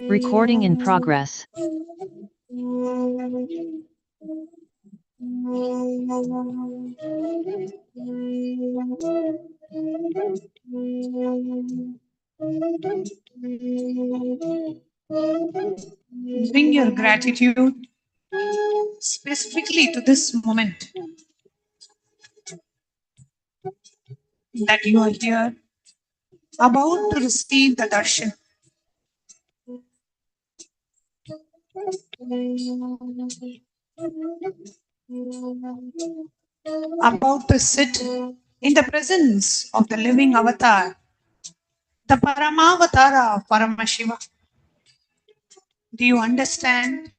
Recording in progress. Bring your gratitude specifically to this moment that you are here, about to receive the darshan. About to sit in the presence of the living avatar, the Paramavatara of Paramashiva. Do you understand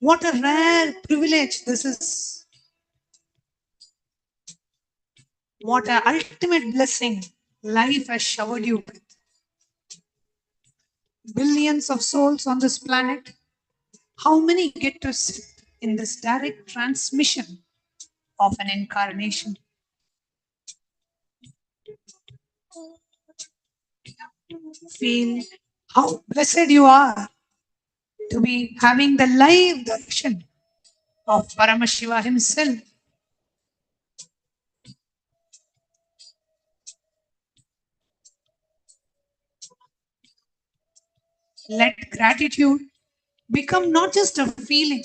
what a rare privilege this is? What an ultimate blessing life has showered you with. Billions of souls on this planet, how many get to sit in this direct transmission of an incarnation? Feel how blessed you are to be having the live darshan of Paramashiva himself. Let gratitude become not just a feeling,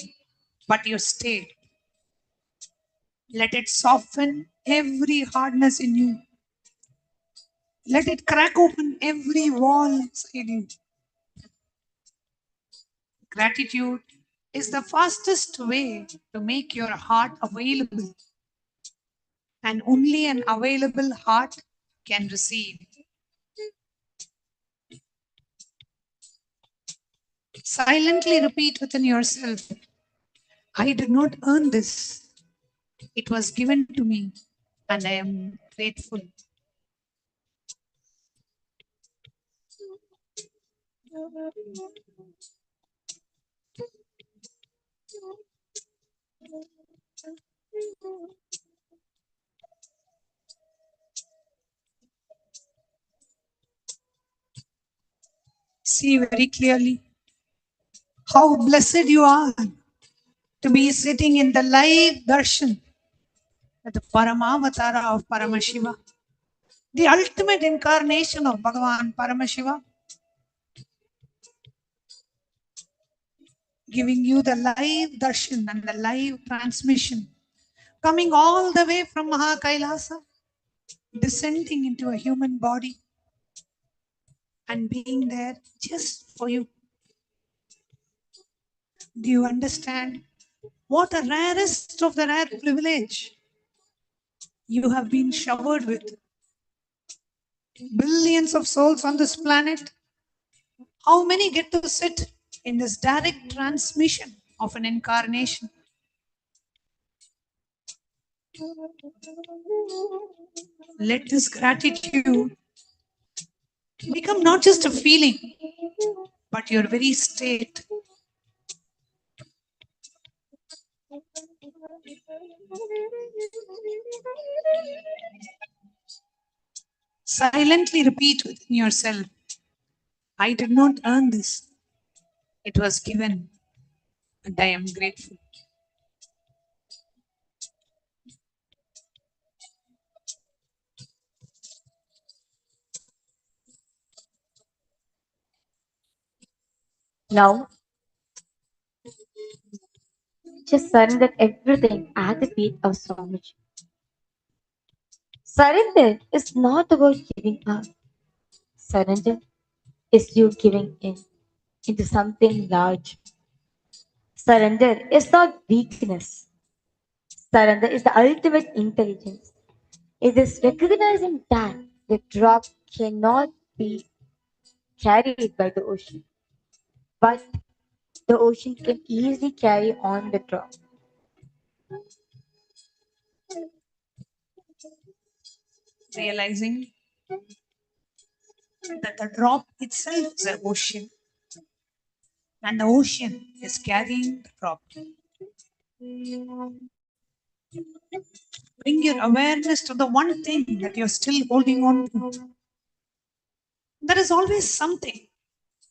but your state. Let it soften every hardness in you. Let it crack open every wall inside you. Gratitude is the fastest way to make your heart available, and only an available heart can receive. Silently repeat within yourself, I did not earn this. It was given to me, and I am grateful. See very clearly how blessed you are to be sitting in the live darshan at the Paramavatara of Paramashiva, the ultimate incarnation of Bhagavan Paramashiva, giving you the live darshan and the live transmission, coming all the way from Mahakailasa, descending into a human body and being there just for you. Do you understand what a rarest of the rare privilege you have been showered with? Billions of souls on this planet. How many get to sit in this direct transmission of an incarnation? Let this gratitude become not just a feeling, but your very state. Silently repeat within yourself, I did not earn this. It was given, and I am grateful. Now, just surrender everything at the feet of Swamiji. Surrender is not about giving up. Surrender is you giving in into something large. Surrender is not weakness. Surrender is the ultimate intelligence. It is recognizing that the drop cannot be carried by the ocean, but the ocean can easily carry on the drop. Realizing that the drop itself is an ocean, and the ocean is carrying the drop. Bring your awareness to the one thing that you're still holding on to. There is always something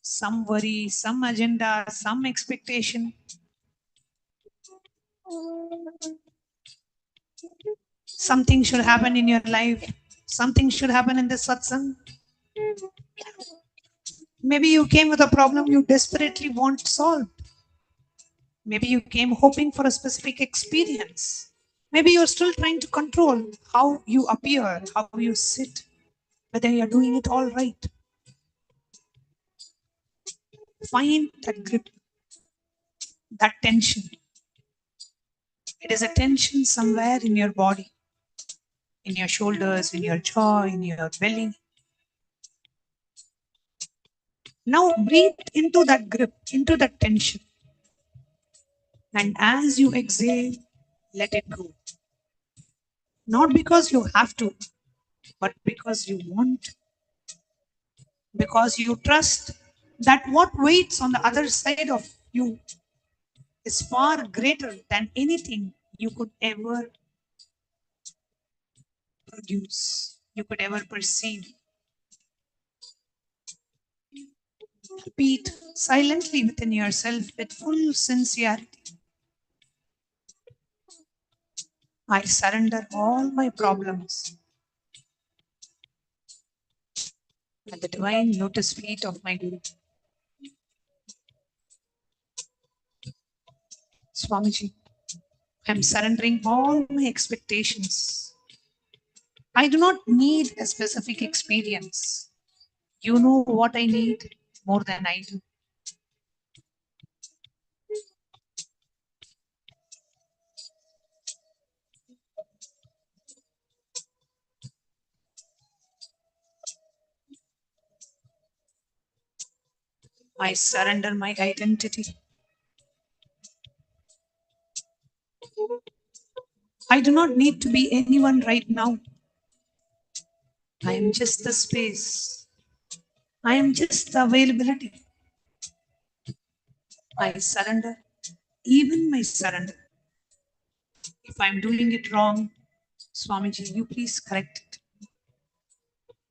some worry, some agenda, some expectation. Something should happen in your life. Something should happen in the satsang. Maybe you came with a problem you desperately want solved. Maybe you came hoping for a specific experience. Maybe you're still trying to control how you appear, how you sit, whether you're doing it all right. Find that grip, that tension. It is a tension somewhere in your body, in your shoulders, in your jaw, in your belly. Now breathe into that grip, into that tension. And as you exhale, let it go. Not because you have to, but because you want, because you trust that what waits on the other side of you is far greater than anything you could ever produce, you could ever perceive. Repeat silently within yourself with full sincerity. I surrender all my problems at the divine lotus feet of my Guru. Swamiji, I am surrendering all my expectations. I do not need a specific experience. You know what I need more than I do. I surrender my identity. I do not need to be anyone right now. I am just the space. I am just the availability. I surrender, even my surrender. If I am doing it wrong, Swamiji, you please correct it.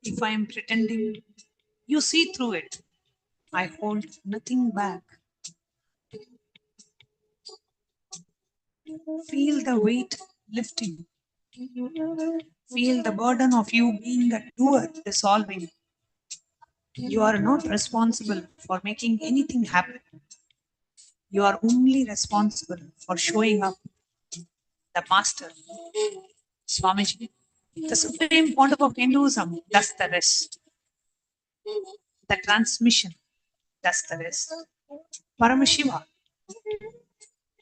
If I am pretending, you see through it. I hold nothing back. Feel the weight lifting. Feel the burden of you being a doer dissolving. You are not responsible for making anything happen. You are only responsible for showing up. The master, Swamiji, the supreme pontiff of Hinduism, does the rest. The transmission does the rest. Paramashiva,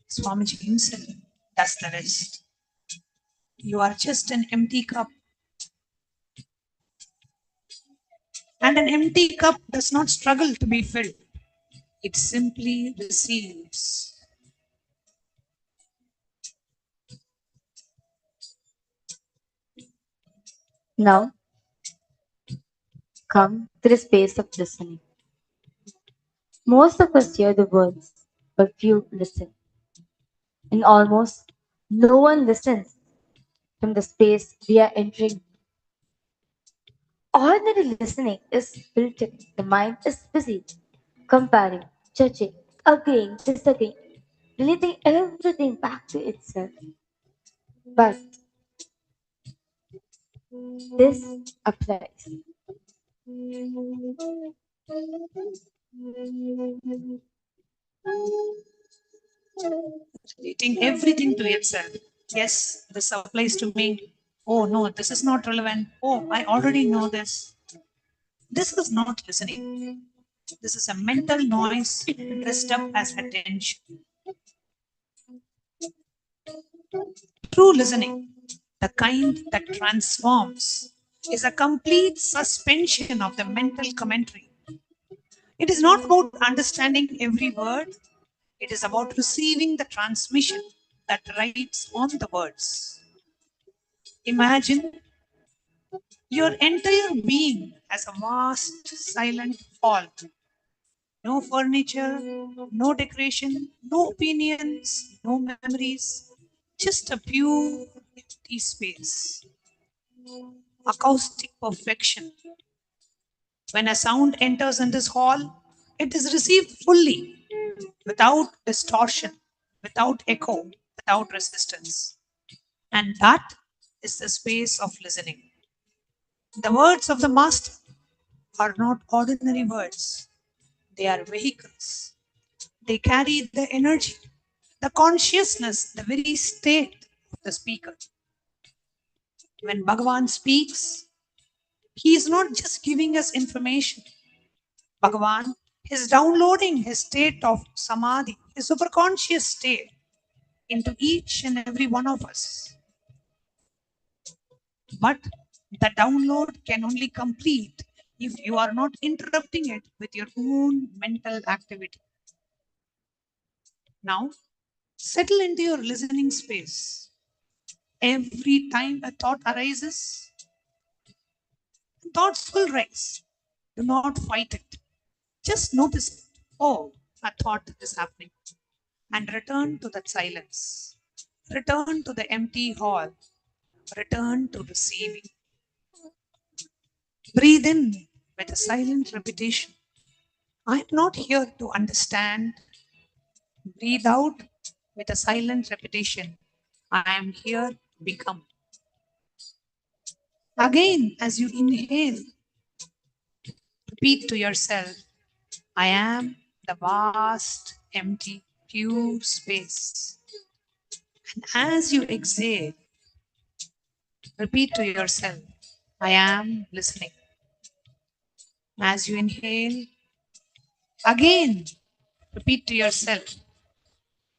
Swamiji himself, does the rest. You are just an empty cup. And an empty cup does not struggle to be filled. It simply receives. Now, come to the space of listening. Most of us hear the words, but few listen. And almost no one listens from the space we are entering. Ordinary listening is filtered. The mind is busy, comparing, judging, agreeing, disagreeing, relating everything back to itself. But this applies. Relating everything to itself. Yes, this applies to me. Oh no, this is not relevant. Oh, I already know this. This is not listening. This is a mental noise dressed up as attention. True listening, the kind that transforms, is a complete suspension of the mental commentary. It is not about understanding every word, it is about receiving the transmission that writes on the words. Imagine your entire being as a vast silent hall. No furniture, no decoration, no opinions, no memories, just a pure empty space. Acoustic perfection. When a sound enters in this hall, It is received fully, without distortion, without echo, without resistance. And that is the space of listening. The words of the Master are not ordinary words, they are vehicles. They carry the energy, the consciousness, the very state of the speaker. When Bhagavan speaks, he is not just giving us information. Bhagavan is downloading his state of samadhi, his superconscious state, into each and every one of us. But the download can only complete if you are not interrupting it with your own mental activity. Now, settle into your listening space. Every time a thought arises, thoughts will rise. Do not fight it. Just notice it. Oh, a thought is happening. And return to that silence. Return to the empty hall. Return to receiving. Breathe in with a silent repetition. I am not here to understand. Breathe out with a silent repetition. I am here to become. Again, as you inhale, repeat to yourself, I am the vast, empty, pure space. And as you exhale, repeat to yourself, I am listening. As you inhale, again, repeat to yourself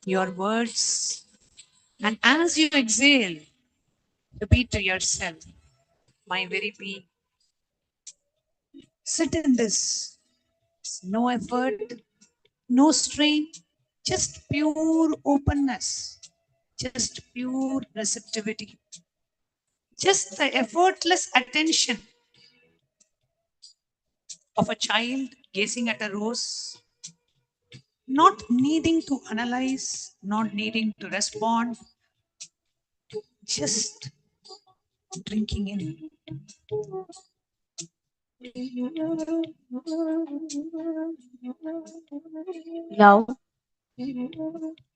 your words. And as you exhale, repeat to yourself, my very being. Sit in this. No effort, no strain, just pure openness, just pure receptivity, just the effortless attention of a child gazing at a rose, not needing to analyze, not needing to respond, just drinking in. Now,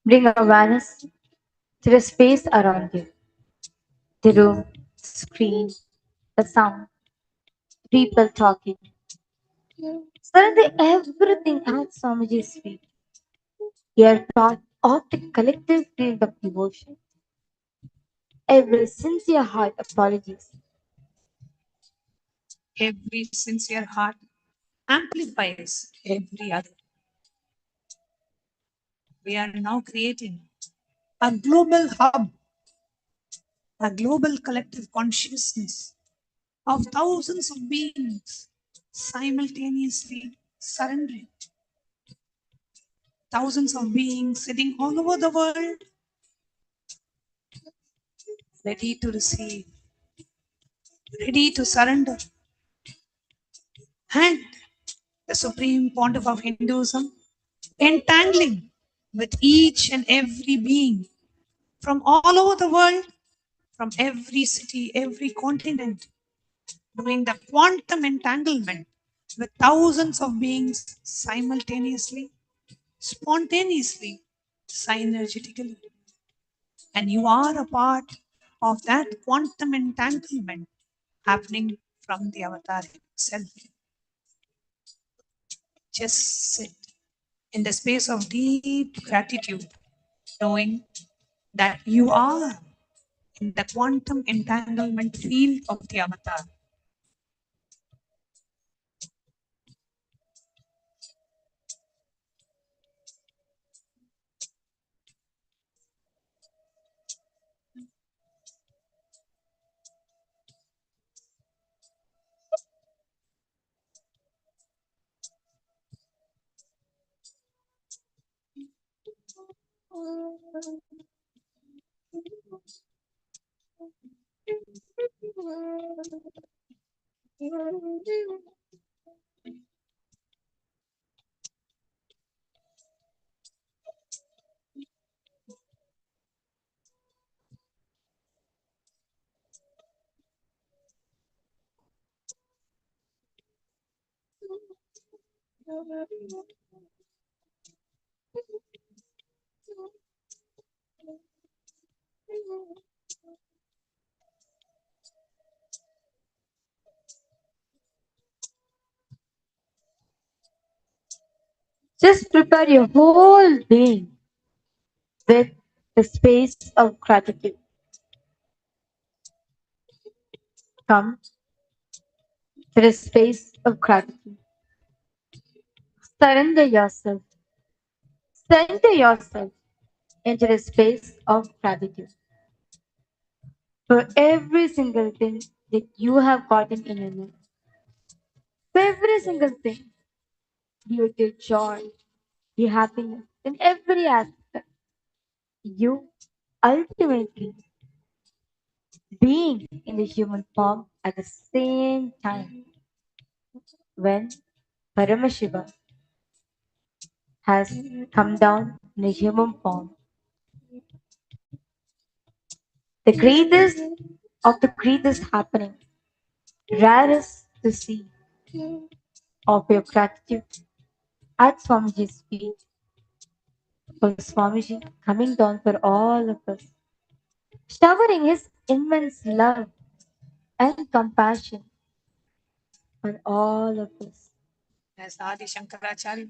bring awareness to the space around you, the room, the screen, the sound, people talking. Suddenly, everything at Swamiji's feet. We are part of the collective field of devotion. Every sincere heart apologies. Every sincere heart amplifies every other. We are now creating a global hub, a global collective consciousness of thousands of beings simultaneously surrendering. Thousands of beings sitting all over the world, ready to receive, ready to surrender. And the Supreme Pontiff of Hinduism entangling with each and every being from all over the world, from every city, every continent, doing the quantum entanglement with thousands of beings simultaneously, spontaneously, synergetically. And you are a part of that quantum entanglement happening from the avatar itself. Just sit in the space of deep gratitude, knowing that you are in the quantum entanglement field of the avatar. Just prepare your whole being with the space of gratitude. Come to the space of gratitude. Surrender yourself. Center yourself into the space of gratitude for every single thing that you have gotten in your life. For every single thing, be it your joy, your happiness, in every aspect, you ultimately being in the human form at the same time when Paramashivam has come down in a human form. The greatest of the greatest happening, rarest to see of your gratitude at Swamiji's feet, for Swamiji coming down for all of us, showering his immense love and compassion on all of us. As Adi Shankaracharya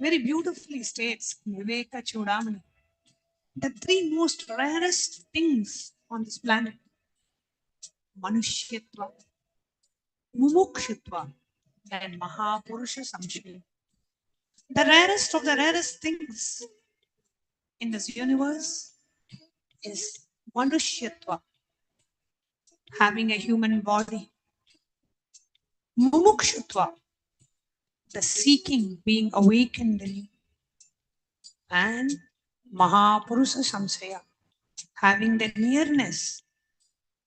very beautifully states in Viveka Chudamani, the three most rarest things on this planet, Manushyatva, Mumukshitva, and Mahapurusha Samshaya. The rarest of the rarest things in this universe is Manushyatva, having a human body. Mumukshutva, the seeking, being awakened in you. And Mahapurusha Samshaya, having the nearness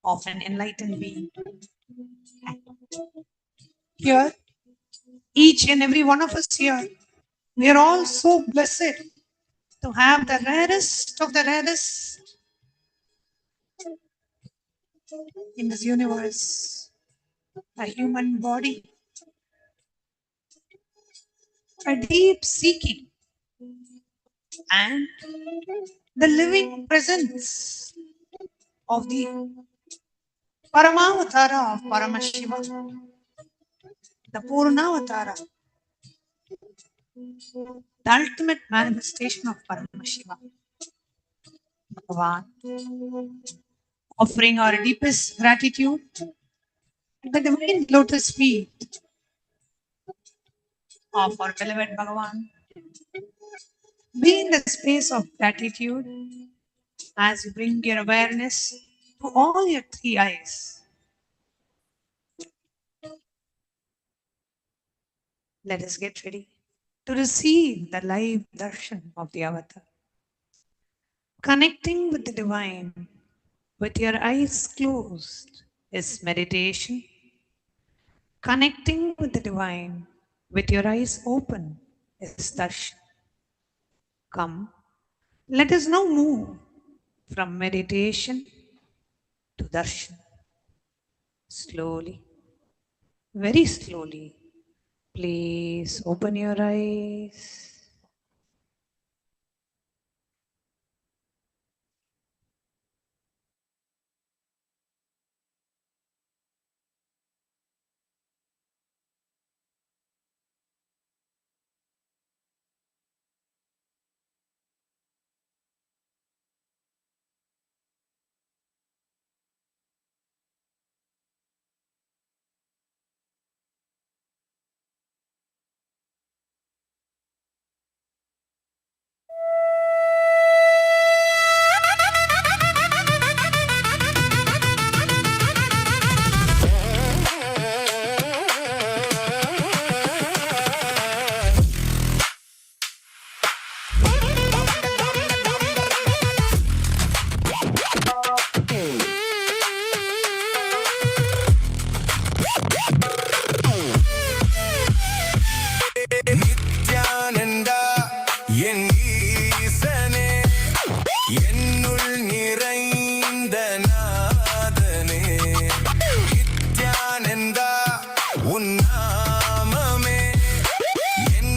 of an enlightened being. Here, each and every one of us here, we are all so blessed to have the rarest of the rarest in this universe, a human body, a deep seeking, and the living presence of the Paramavatara of Paramashivam, the Purnavatara, the ultimate manifestation of Paramashivam, Bhagavan, offering our deepest gratitude at the divine lotus feet of our beloved Bhagavan. Be in the space of gratitude as you bring your awareness to all your three eyes. Let us get ready to receive the live darshan of the avatar. Connecting with the divine with your eyes closed is meditation. Connecting with the divine with your eyes open is darshan. Come, let us now move from meditation to darshan. Slowly, very slowly, please open your eyes. Nithyananda, என் ஈசனே, என்னுள் நிறைந்த நாதனே. Nithyananda, உன் நாமமே என்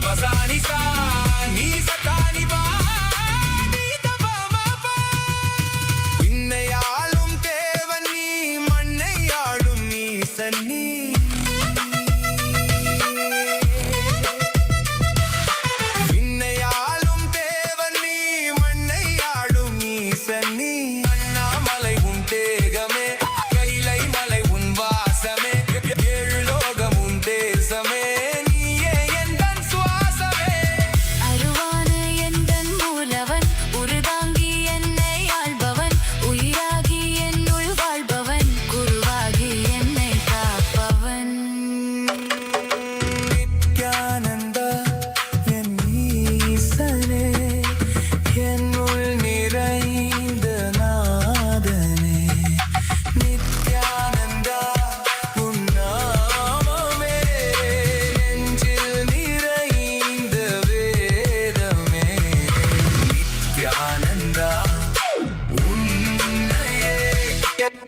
பசானி சா நீ சகானி பா நீ தபமபா விண்ணையாளும் தேவன் நீ மண்ணையாளும் ஈசன் நீ விண்ணையாளும் தேவன் நீ மண்ணையாளும் ஈசன் நீ அண்ணாமலை உன் தேகமே கைலை மலை உன் வாசமே ஏழு லோகம் உன் தேசமே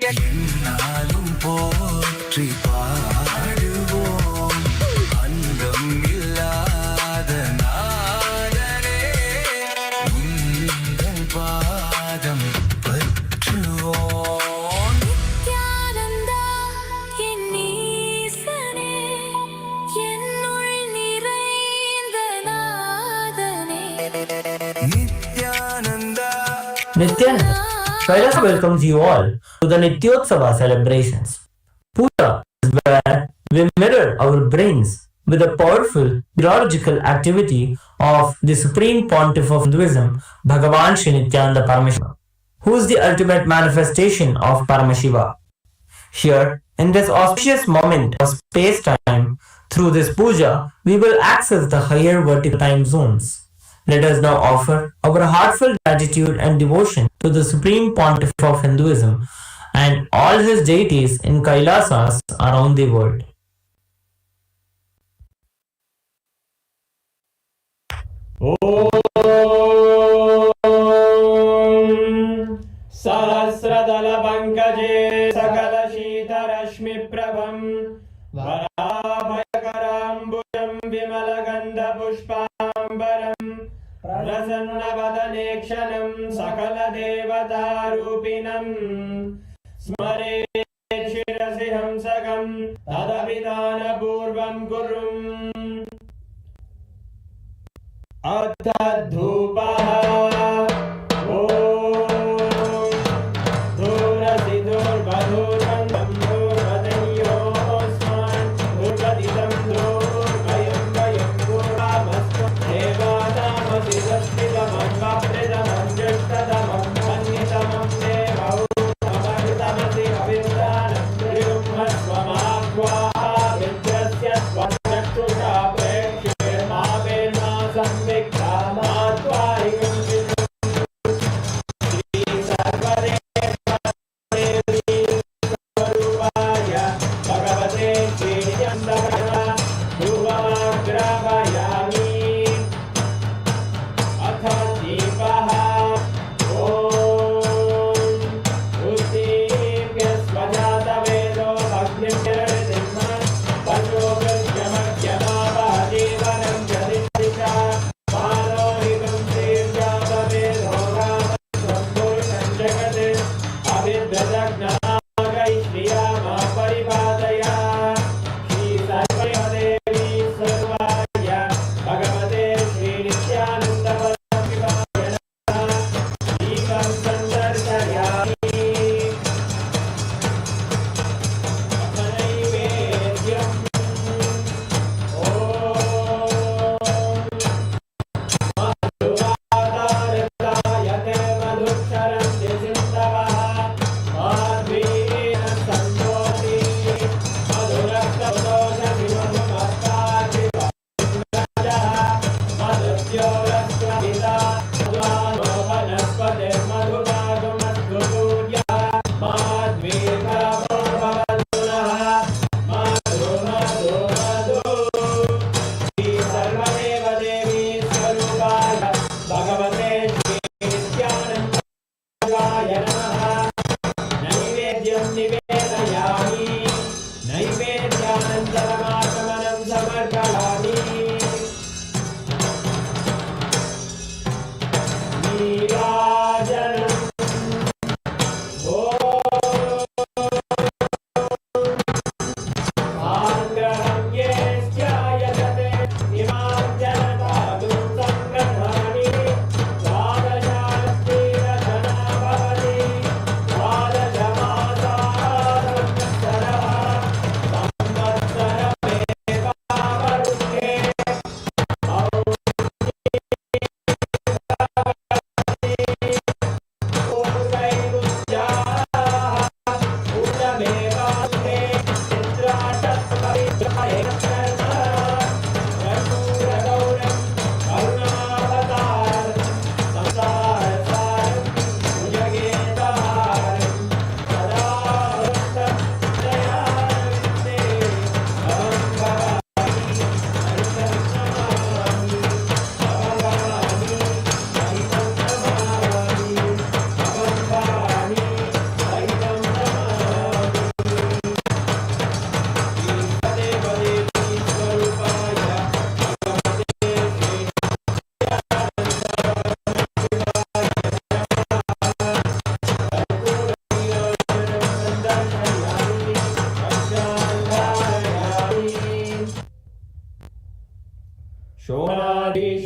என்னாலும் போற்றி பாடுவோம் அந்தம் இல்லாத நாதனே உந்தன் பாதம் பற்றுவோம் நித்யானந்தா என் ஈசனே என்னுள் நிறைந்த நாதனே Nithyananda Nithyananda, Kailas welcomes you all to the Nityotsava celebrations. Puja is where we mirror our brains with the powerful theological activity of the Supreme Pontiff of Hinduism, BHAGAVAN Sri Nithyananda Paramashivam, who is the ultimate manifestation of Paramashiva. Here, in this auspicious moment of space-time, through this puja, we will access the higher vertical time zones. Let us now offer our heartfelt gratitude and devotion to the Supreme Pontiff of Hinduism and all his deities in Kailasas around the world. सहस्रदलपङ्कजे सकलशीतरश्मिप्रभं वराभयकराम्बुजं विमलगन्धपुष्पाम्बरम् प्रसन्नवदने क्षणं सकलदेवतारूपिणं स्मरेत् शिरसि हंसकं तदभिधानपूर्वं कुरुम् अथ धूपः ॐ धूरसि धूर्वधूर्वन्दं धूर्वदन्योऽस्मान् धूर्वदितं धूर्वयं वयं धूर्वामस्तु देवानामसि सस्मितमन्वप्रितमं ज्येष्ठतमं मन्यतमं देवौतममृतमसि अविन्दानं त्रियुग्मस्वमाह्वाः विद्यस्य स्वचक्षुषा प्रेक्ष्येर्मा संविक्ता मात्वारिकं स्वरूपाय भगवते श्रीनित्यन्दकाय धूपमाग्रापयामि अथ दीपः ॐ उद्दीप्य स्वजातवेदो अग्निं निरतिर्मन् पशोभृत्यमध्यमावहजीवनं जनिष्ठिका मानोहितं श्रीर्जातवेदो रामस्वम्पुरुषं जगत् अभिद्रजज्ञागै श्रियामा परिपादया श्रीसर्वैः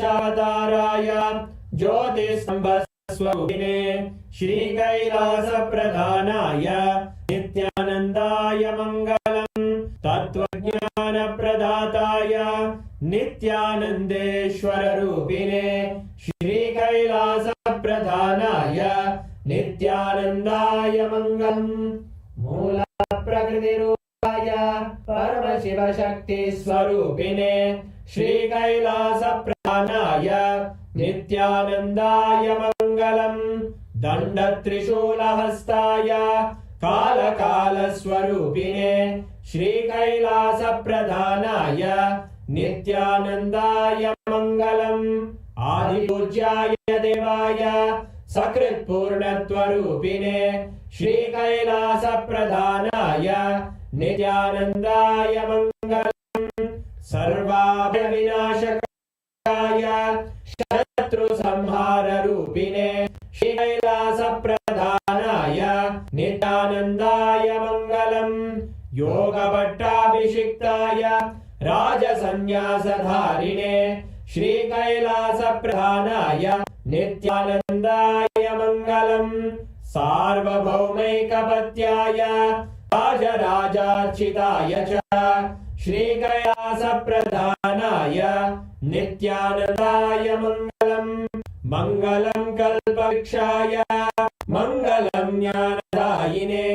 दशावताराय ज्योतिस्संभस्वरूपिणे श्रीकैलासप्रधानाय नित्यानन्दाय मङ्गलम् तत्त्वज्ञानप्रदाताय नित्यानन्देश्वररूपिणे श्रीकैलासप्रधानाय नित्यानन्दाय मङ्गलम् मूलप्रकृतिरूपाय परमशिवशक्तिस्वरूपिणे श्रीकैलासप्रधानाय नित्यानन्दाय मङ्गलम् दण्डत्रिशूलहस्ताय कालकालस्वरूपिणे श्रीकैलासप्रधानाय नित्यानन्दाय मङ्गलम् आदिपूज्याय देवाय सकृत्पूर्णत्वरूपिणे श्रीकैलासप्रधानाय नित्यानन्दाय मङ्गलम् सर्वाभयविनाशकाय शत्रुसंहाररूपिणे श्रीकैलासप्रधानाय नित्यानन्दाय मङ्गलम् योगभट्टाभिषिक्ताय राजसन्न्यासधारिणे श्रीकैलासप्रधानाय नित्यानन्दाय मङ्गलम् सार्वभौमैकपत्याय राजराजार्चिताय च श्रीकैलासप्रधानाय नित्यानन्दाय मङ्गलम् मङ्गलम् कल्पवृक्षाय मङ्गलम् ज्ञानदायिने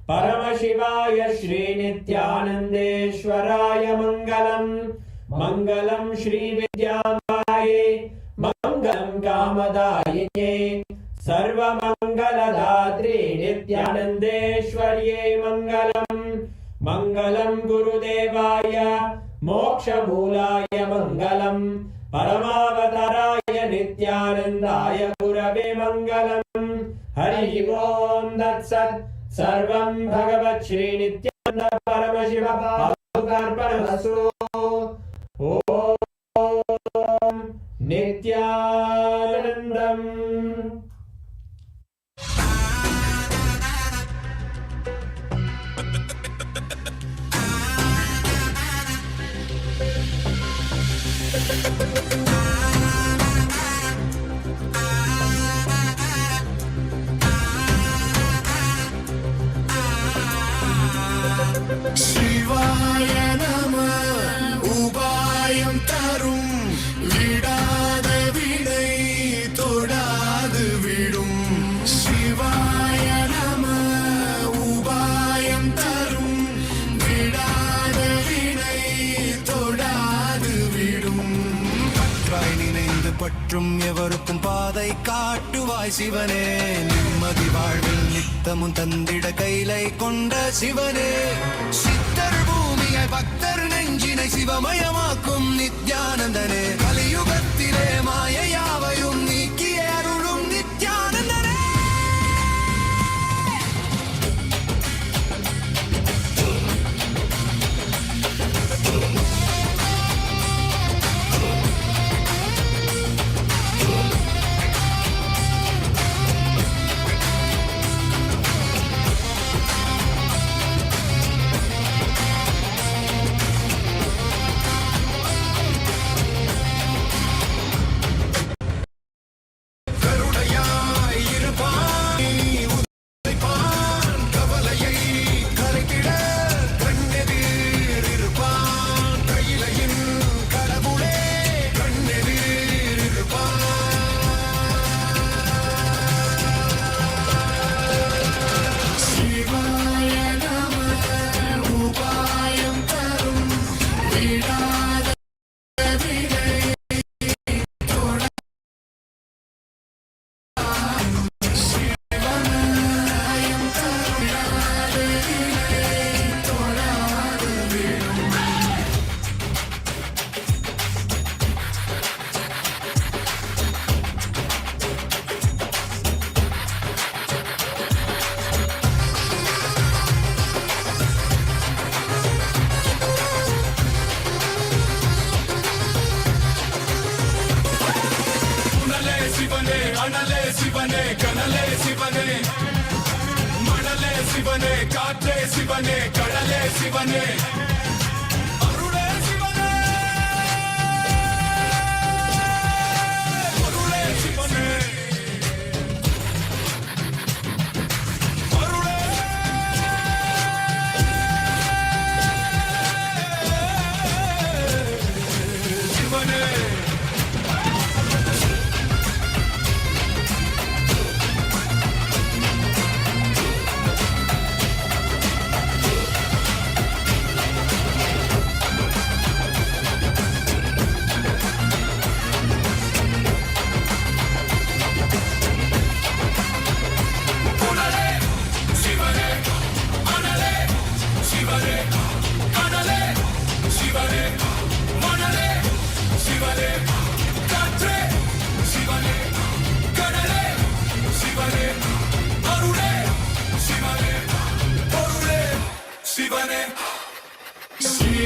परमशिवाय श्रीनित्यानन्देश्वराय मङ्गलम् मङ्गलम् श्रीविद्याम्बायै मङ्गलम् कामदायिने सर्वमङ्गलदात्रे नित्यानन्देश्वर्यै मङ्गलम् मङ्गलम् गुरुदेवाय मोक्षमूलाय मङ्गलम् परमावताराय नित्यानन्दाय गुरवे मङ्गलम् हरिः ओम् तत्सत् सर्वं भगवत् श्रीनित्यानन्द परमशिव पादुकार्पणमस्तु ॐ नित्यानन्दम् शिवाय नमः उपायं तरुं विडाद विडை தொடாது விடும் शिवाय नमः उपायं तरुं विडाद விடை தொடாது விடும் பற்றாய் நினைந்து பற்றும் எவருக்கும் பாதை காட்டுவாய் சிவனே நிம்மதி வாழ்வில் நித்தமும் தந்திட கைலை கொண்ட சிவனே சித்தர் பூமியை பக்தர் நெஞ்சினை சிவமயமாக்கும் நித்யானந்தனே கலியுகத்திலே மாயையாவையும் நீக்கிய அருளும் நித்யானந்தனே சிவனே கனலே சிவனே மணலே சிவனே காற்றே சிவனே கடலே சிவனே அருளே சிவனே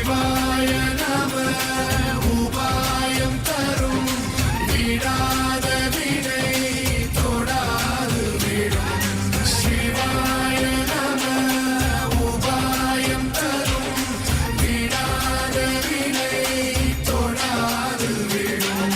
சிவாய நம உபாயம் தரும் விடாத வினை தொடாது விடும் சிவாய நம உபாயம் தரும் விடாத வினை தொடாது விடும்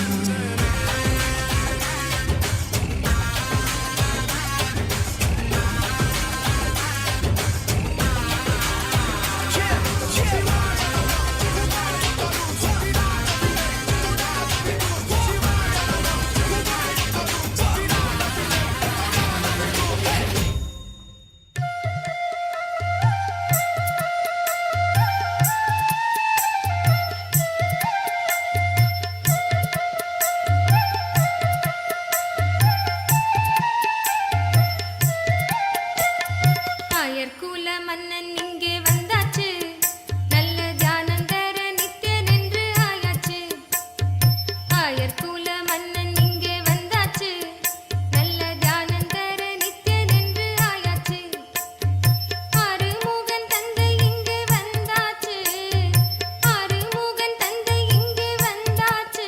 ஆயர்குல மன்னன் இங்கே வந்தாச்சு நல்ல தியானம் தர நித்தியன் என்று ஆயாச்சு ஆயர்குல மன்னன் இங்கே வந்தாச்சு நல்ல தியானம் தர நித்தியன் என்று ஆயாச்சு ஆறுமுகன் தந்தை இங்கே வந்தாச்சு ஆறுமுகன் தந்தை இங்கே வந்தாச்சு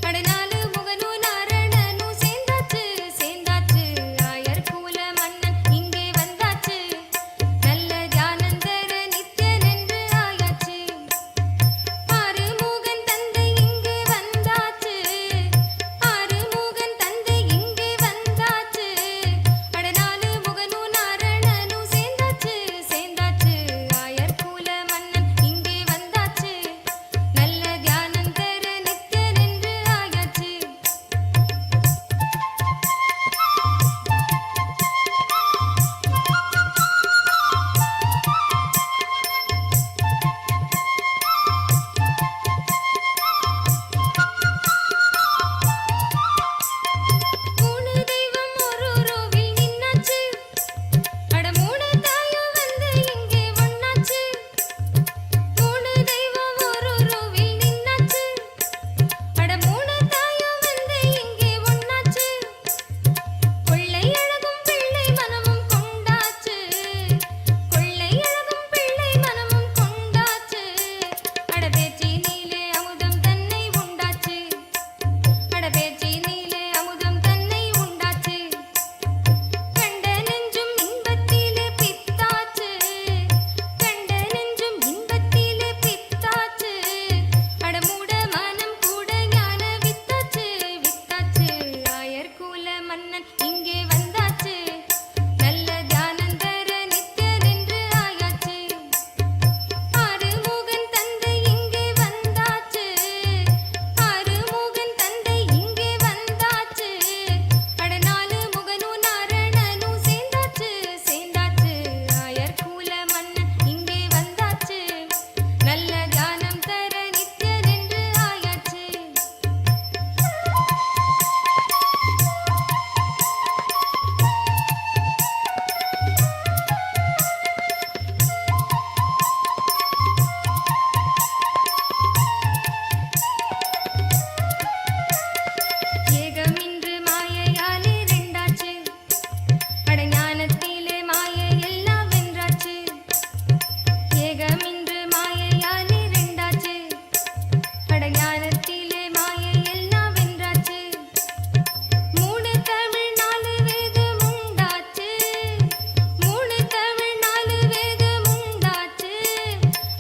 அடநாலு முகனும் நாரணனும் சேர்ந்தாச்சு சேர்ந்தாச்சு ஆயர்குல மன்னன் இங்கே வந்தாச்சு நல்ல தியானம் தர நித்தியன் என்று ஆயாச்சு ஆறுமுகன் தந்தை இங்கே வந்தாச்சு ஆறுமுகன் தந்தை இங்கே வந்தாச்சு அடநாலு முகனும் நாரணனும் சேர்ந்தாச்சு சேர்ந்தாச்சு ஆயர்குல மன்னன் இங்கே வந்தாச்சு நல்ல தியானம் தர நித்தியன் என்று ஆயாச்சு மூணு தெய்வம் ஒரு ரோவில் நின்னாச்சு அட மூணு தாயும் வந்து இங்கே ஒண்ணாச்சு மூணு தெய்வம் ஒரு ரோவில் நின்னாச்சு அட மூணு தாயும் வந்து இங்கே ஒண்ணாச்சு கொள்ளை அழகும் பிள்ளை மனமும் கொண்டாச்சு கொள்ளை அழகும் பிள்ளை மனமும் கொண்டாச்சு அட பேச்சி நீலே அமுதம் தன்னை உண்டாச்சு அட பேச்சி நீலே அமுதம் தன்னை உண்டாச்சு கண்ட நெஞ்சும் இன்பத்திலே பித்தாச்சு கண்ட நெஞ்சும் இன்பத்திலே பித்தாச்சு அட மூட மனம் கூட ஞான வித்தாச்சு வித்தாச்சு ஆயர்குல மன்னன் இங்கே வந்தாச்சு நல்ல தியானம் தர நித்தியன் என்று ஆயாச்சு ஆறுமுகன் தந்தை இங்கே வந்தாச்சு ஆறுமுகன் தந்தை இங்கே வந்தாச்சு அடநாலு முகனும் நாரணனும் சேர்ந்தாச்சு சேர்ந்தாச்சு ஆயர்குல மன்னன் இங்கே வந்தாச்சு நல்ல தியானம் தர நித்தியன் என்று ஆயாச்சு ஏகமின்று மாயையாலே ரெண்டாச்சு அட ஞானத்திலே மாயை எல்லாம் வென்றாச்சு ஏகமின்று மாயையாலே ரெண்டாச்சு அட ஞானத்திலே மாயை எல்லாம் வென்றாச்சு மூணு தமிழ் நாலு வேதம் உண்டாச்சு மூணு தமிழ் நாலு வேதம் உண்டாச்சு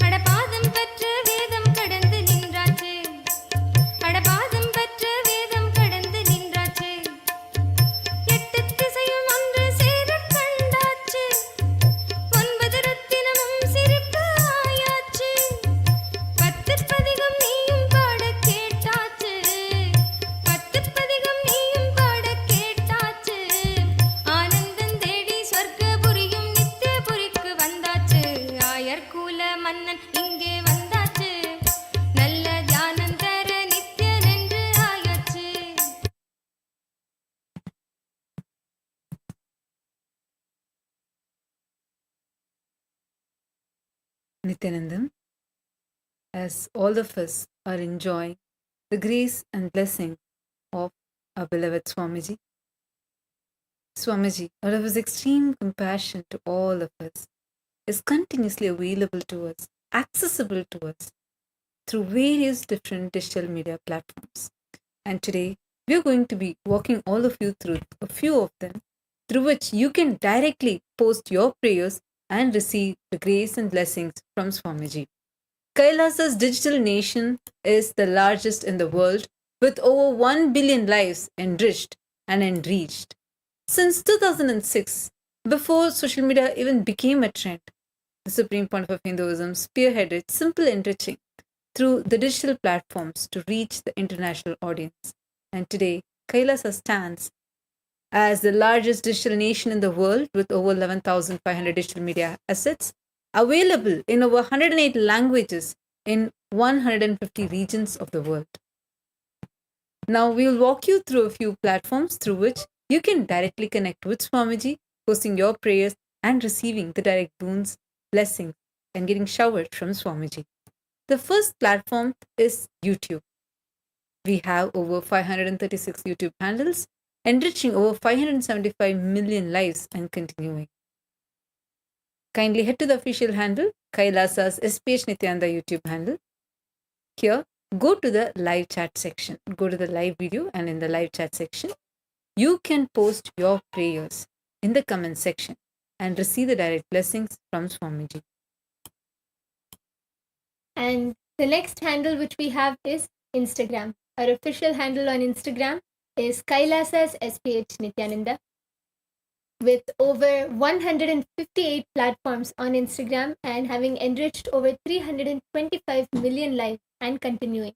அட பாதம் பெற்ற வேதம் கடந்து நின்றாச்சு அட பாதம் பெற்ற வேதம் கடந்து நின்றாச்சு எட்டு திசையும் ஒன்று சேரக் கண்டாச்சு ஒன்பது ரத்தினமும் சிரிப்பு ஆயாச்சு பத்து பதிகம் நீயும் பாட கேட்டாச்சு பத்து பதிகம் நீயும் பாட கேட்டாச்சு ஆனந்தம் தேடி சொர்க்கபுரியும் நித்தியபுரிக்கு வந்தாச்சு ஆயர்குல மன்னன் இங்கே வந்தாச்சு நல்ல தியானம் தர நித்தியன் என்று ஆயாச்சு Nithyanandam, as all of us are enjoying the grace and blessing of our beloved Swamiji. Swamiji, out of his extreme compassion to all of us, is continuously available to us accessible to us through various different digital media platforms. And today, we're going to be walking all of you through a few of them, through which you can directly post your prayers and receive the grace and blessings from Swamiji. Kailasa's digital nation is the largest in the world, with over 1 billion lives enriched and enriched. Since 2006, before social media even became a trend, the Supreme Pontiff of Hinduism spearheaded simple enriching through the digital platforms to reach the international audience. And today, Kailasa stands as the largest digital nation in the world with over 11,500 digital media assets available in over 108 languages in 150 regions of the world. Now, we will walk you through a few platforms through which you can directly connect with Swamiji, posting your prayers and receiving the direct boons, blessings, and getting showered from Swamiji. The first platform is YouTube. We have over 536 YouTube handles, enriching over 575 million lives and continuing. Kindly head to the official handle, Kailasa's SPH Nithyananda YouTube handle. Here, go to the live chat section. Go to the live video, and in the live chat section, you can post your prayers in the comment section and receive the direct blessings from Swamiji. And the next handle which we have is Instagram. Our official handle on Instagram is Kailasa's SPH Nithyananda. With over 158 platforms on Instagram and having enriched over 325 million lives and continuing.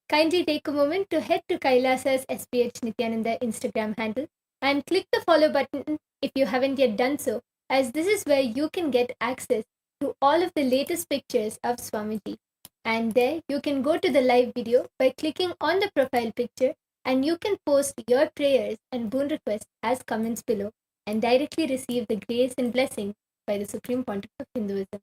Kindly take a moment to head to Kailasa's SPH Nithyananda Instagram handle and click the follow button if you haven't yet done so, as this is where you can get access to all of the latest pictures of Swamiji. And there you can go to the live video by clicking on the profile picture, and you can post your prayers and boon requests as comments below and directly receive the grace and blessing by the Supreme Pontiff of Hinduism.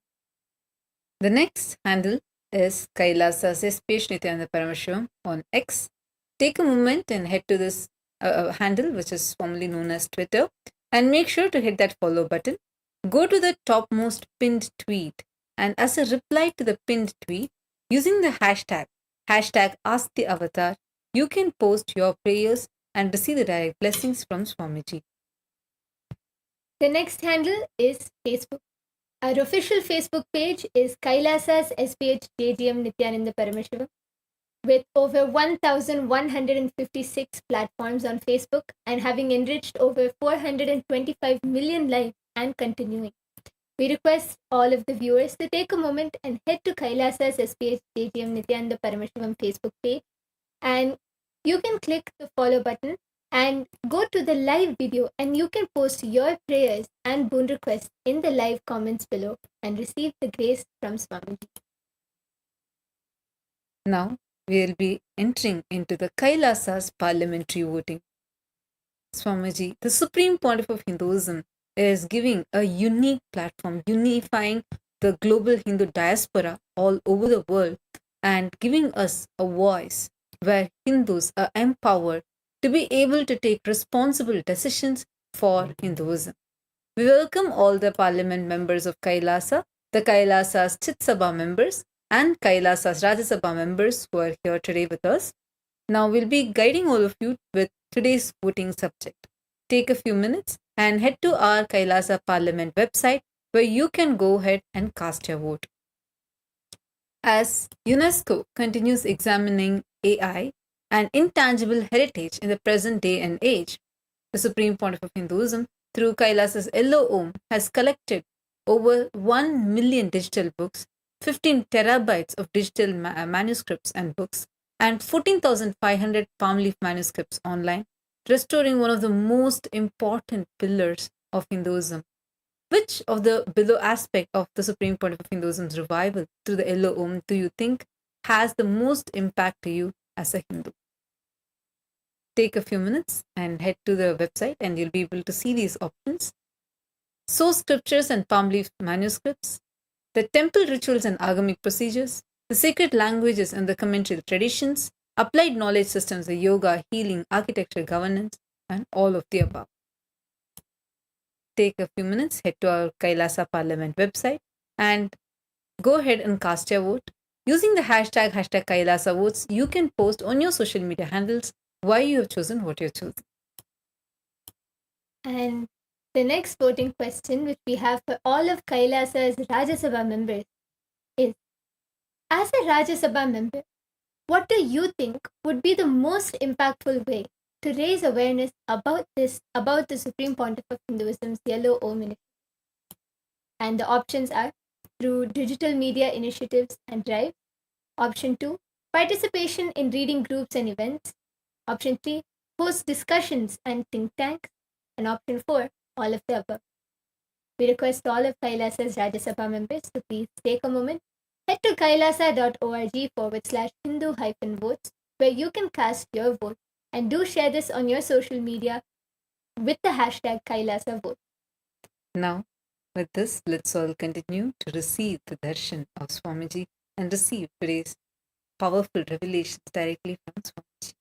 The next handle is Kailasa's SPH Nithyananda Paramashivam on X. Take a moment and head to this handle, which is formerly known as Twitter, and make sure to hit that follow button. Go to the topmost pinned tweet, and as a reply to the pinned tweet, using the hashtag #AskTheAvatar, you can post your prayers and receive the direct blessings from Swamiji. The next handle is Facebook. Our official Facebook page is Kailasa's SPH JGM Nithyananda Paramashivam, with over 1,156 platforms on Facebook and having enriched over 425 million lives and continuing. We request all of the viewers to take a moment and head to Kailasa's SPH JGM Nithyananda Paramashivam Facebook page, and you can click the follow button and go to the live video, and you can post your prayers and boon requests in the live comments below and receive the grace from Swamiji. Now, we will be entering into the Kailasa's parliamentary voting. Swamiji, the Supreme Pontiff of Hinduism, is giving a unique platform, unifying the global Hindu diaspora all over the world and giving us a voice where Hindus are empowered to be able to take responsible decisions for Hinduism. We welcome all the parliament members of Kailasa, the Kailasa's Chit Sabha members, and Kailasa's Rajya Sabha members who are here today with us. Now we'll be guiding all of you with today's voting subject. Take a few minutes and head to our Kailasa Parliament website where you can go ahead and cast your vote. As UNESCO continues examining AI and intangible heritage in the present day and age, the Supreme Pontiff of Hinduism, through Kailasa's Yellow Om, has collected over 1 million digital books, 15 terabytes of digital manuscripts and books, and 14,500 palm leaf manuscripts online, restoring one of the most important pillars of Hinduism. Which of the below aspect of the Supreme Pontiff of Hinduism's revival through the Yellow Om do you think has the most impact to you as a Hindu? Take a few minutes and head to the website, and you'll be able to see these options. Source scriptures and palm leaf manuscripts, the temple rituals and agamic procedures, the sacred languages and the commentary traditions, applied knowledge systems, the yoga, healing, architecture, governance, and all of the above. Take a few minutes, head to our Kailasa Parliament website, and Go ahead and cast your vote. Using the hashtag Kailasa votes, you can post on your social media handles why you have chosen what you've chosen. And the next voting question, which we have for all of Kailasa's Rajya Sabha members, is: as a Rajya Sabha member, what do you think would be the most impactful way to raise awareness about the Supreme Pontiff of Hinduism's Yellow Om initiative? And the options are: through digital media initiatives and drives. Option 2, participation in reading groups and events. Option 3, host discussions and think tanks. And option 4, all of the above. We request all of Kailasa's Rajya Sabha members to please take a moment, head to kailasa.org/Hindu-votes, where you can cast your vote, and do share this on your social media with the hashtag #KailasaVote. Now, with this, let's all continue to receive the darshan of Swamiji and receive today's powerful revelations directly from Swamiji.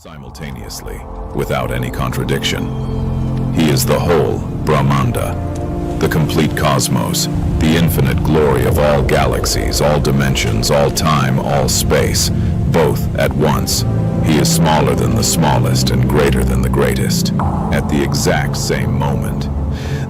Simultaneously, without any contradiction. He is the whole Brahmanda, the complete cosmos, the infinite glory of all galaxies, all dimensions, all time, all space, both at once. He is smaller than the smallest and greater than the greatest, at the exact same moment.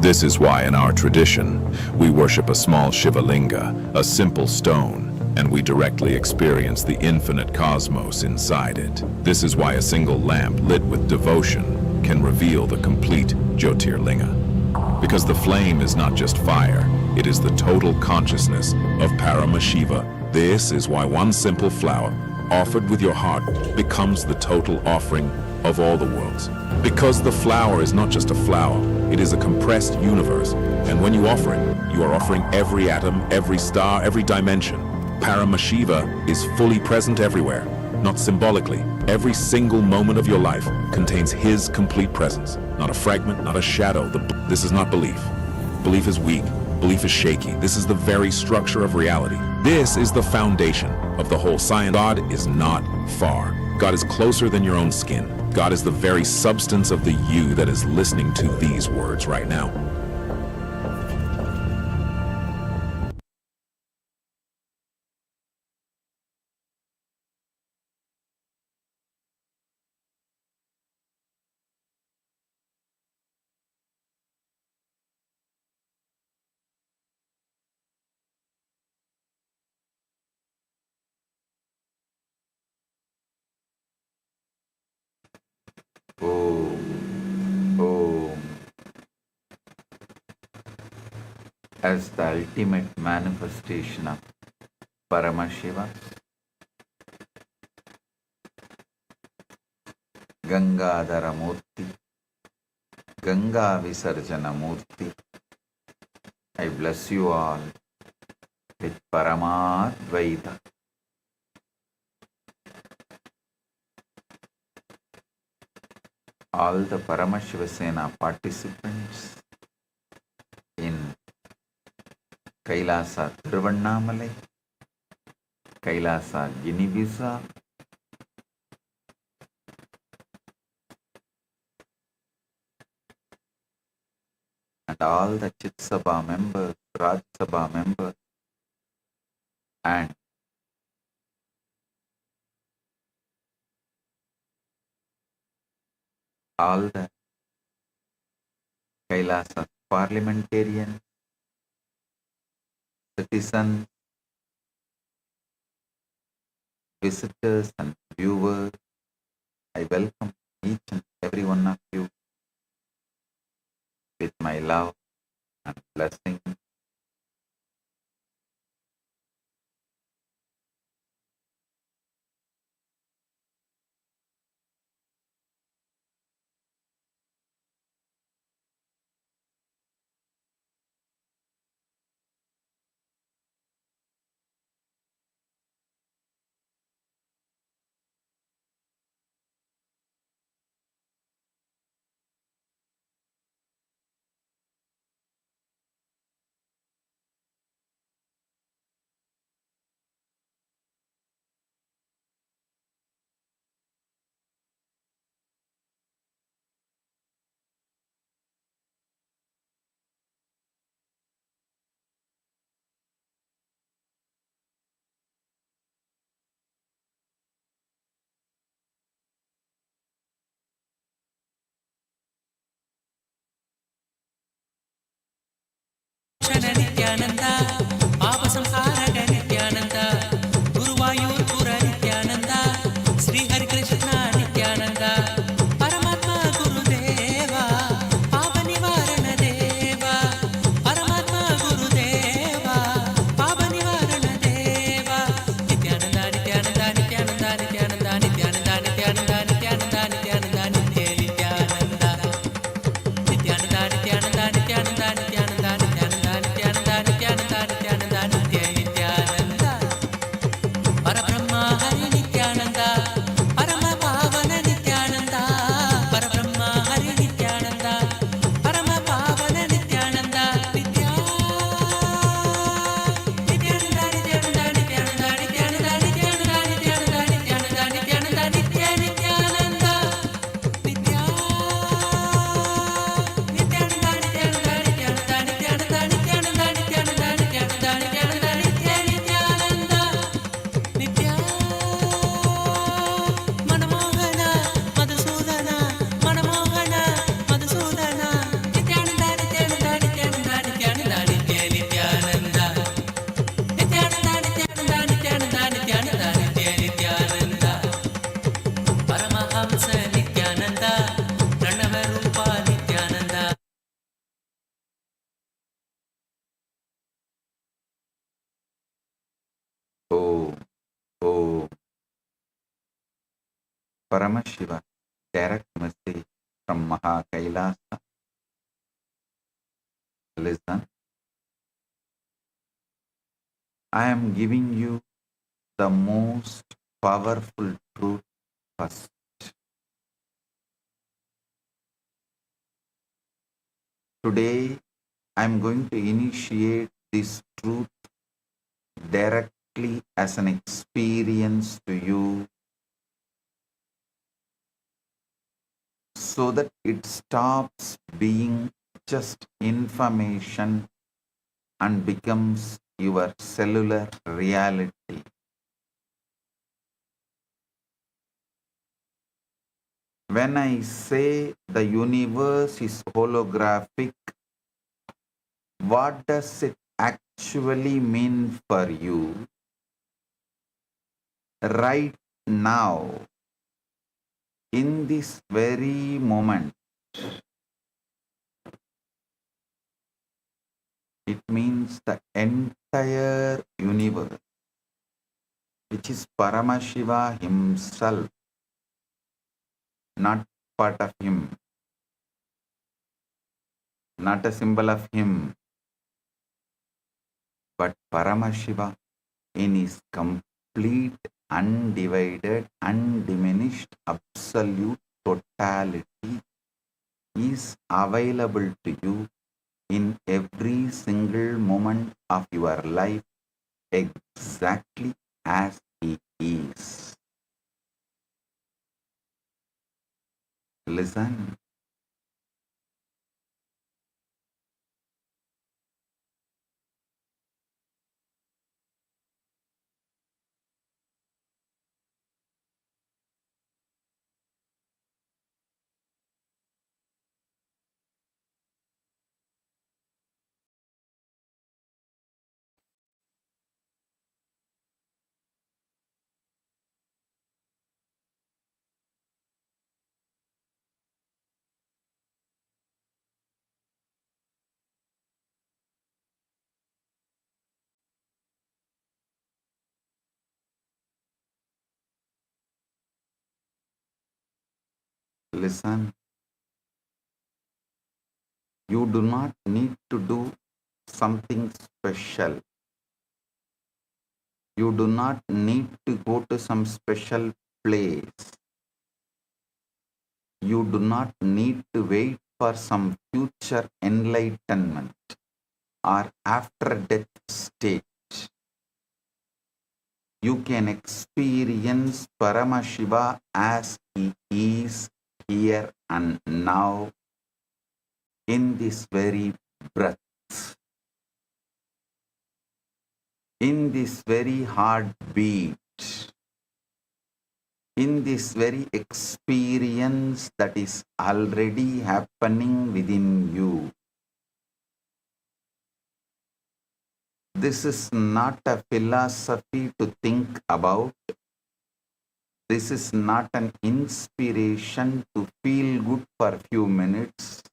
This is why in our tradition, we worship a small Shivalinga, a simple stone, and we directly experience the infinite cosmos inside it. This is why a single lamp lit with devotion can reveal the complete Jyotirlinga. Because the flame is not just fire, it is the total consciousness of Paramashiva. This is why one simple flower, offered with your heart, becomes the total offering of all the worlds. Because the flower is not just a flower, it is a compressed universe. And when you offer it, you are offering every atom, every star, every dimension. Paramashiva is fully present everywhere, not symbolically. Every single moment of your life contains his complete presence, not a fragment, not a shadow. This is not belief. Belief is weak. Belief is shaky. This is the very structure of reality. This is the foundation of the whole science. God is not far. God is closer than your own skin. God is the very substance of the you that is listening to these words right now. As the ultimate manifestation of Paramashiva, Gangadhara Murti, Ganga Visarjana Murti, I bless you all with Paramadvaita. All the Paramashiva Sena participants in Kailasa Thiruvannamalai, Kailasa Guinea-Bissau, and all the Chit Sabha members, Raj Sabha members, and all the Kailasa parliamentarians, citizens, visitors and viewers. I welcome each and every one of you with my love and blessing. Nithyananda, Papa Samhara Nithyananda, Guruvayur Pura Nithyananda, Sri Hari Krishna Nithyananda, Paramatma Gurudeva, Papa Nivarana Deva, Paramatma Gurudeva, Papa Nivarana Deva, Nithyananda, Nithyananda, Nithyananda, Nithyananda, Nithyananda, Nithyananda, Nithyananda, Nithyananda, Nithyananda, Nithyananda, Nithyananda, Nithyananda, Nithyananda, Nithyananda, Nithyananda, Nithyananda, Nithyananda, Nithyananda, Paramashiva, direct message from Maha Kailasa. Listen, I am giving you the most powerful truth first. Today, I am going to initiate this truth directly as an experience to you so that it stops being just information and becomes your cellular reality. When I say the universe is holographic, what does it actually mean for you right now, in this very moment? It means the entire universe, which is Paramashiva himself, not part of him, not a symbol of him, but Paramashiva in his complete, undivided, undiminished, absolute totality is available to you in every single moment of your life exactly as he is. Listen. Listen. You do not need to do something special. You do not need to go to some special place. You do not need to wait for some future enlightenment or after death state. You can experience Paramashiva as he is here and now in this very breath, in this very heartbeat, in this very experience that is already happening within you. This is not a philosophy to think about. This is not an inspiration to feel good for a few minutes.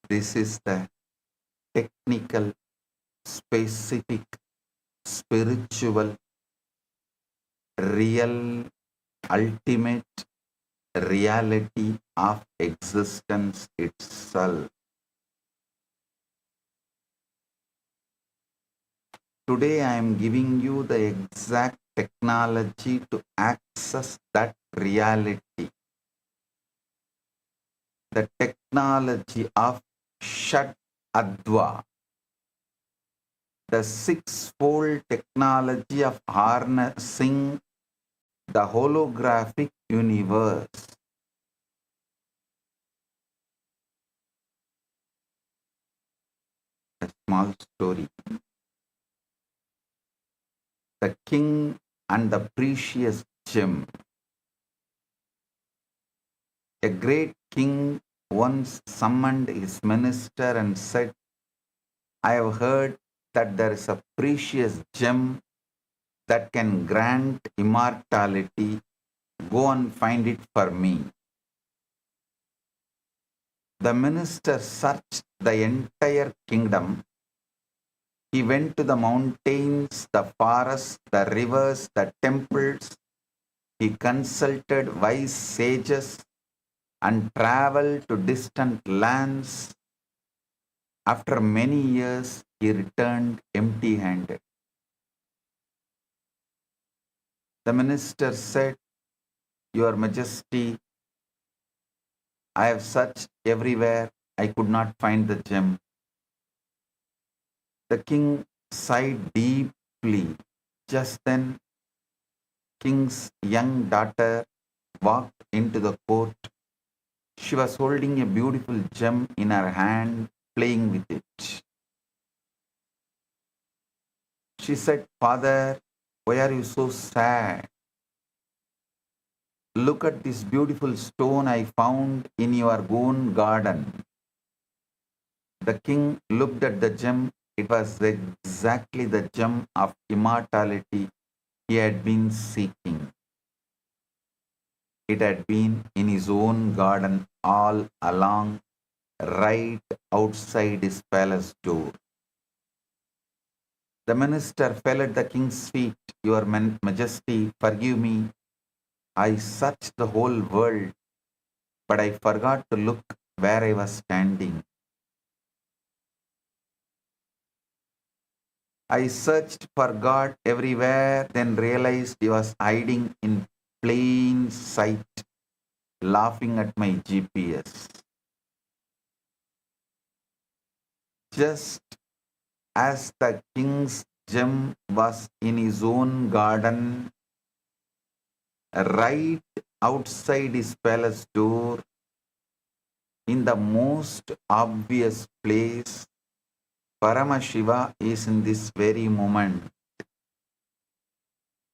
This is the technical, specific, spiritual, real, ultimate reality of existence itself. Today I am giving you the exact technology to access that reality. The technology of Shad Adva, the sixfold technology of harnessing the holographic universe. A small story. The king and the precious gem. A great king once summoned his minister and said, I have heard that there is a precious gem that can grant immortality. Go and find it for me. The minister searched the entire kingdom. He went to the mountains, the forests, the rivers, the temples. He consulted wise sages and traveled to distant lands. After many years, he returned empty-handed. The minister said, "Your Majesty, I have searched everywhere. I could not find the gem." The king sighed deeply. Just then, king's young daughter walked into the court. She was holding a beautiful gem in her hand, playing with it. She said, "Father, why are you so sad? Look at this beautiful stone I found in your own garden." The king looked at the gem. It was exactly the gem of immortality he had been seeking. It had been in his own garden all along, right outside his palace door. The minister fell at the king's feet. "Your Majesty, forgive me. I searched the whole world, but I forgot to look where I was standing. I searched for God everywhere, then realized he was hiding in plain sight, laughing at my GPS." Just as the king's gem was in his own garden, right outside his palace door, in the most obvious place, Paramashiva is in this very moment,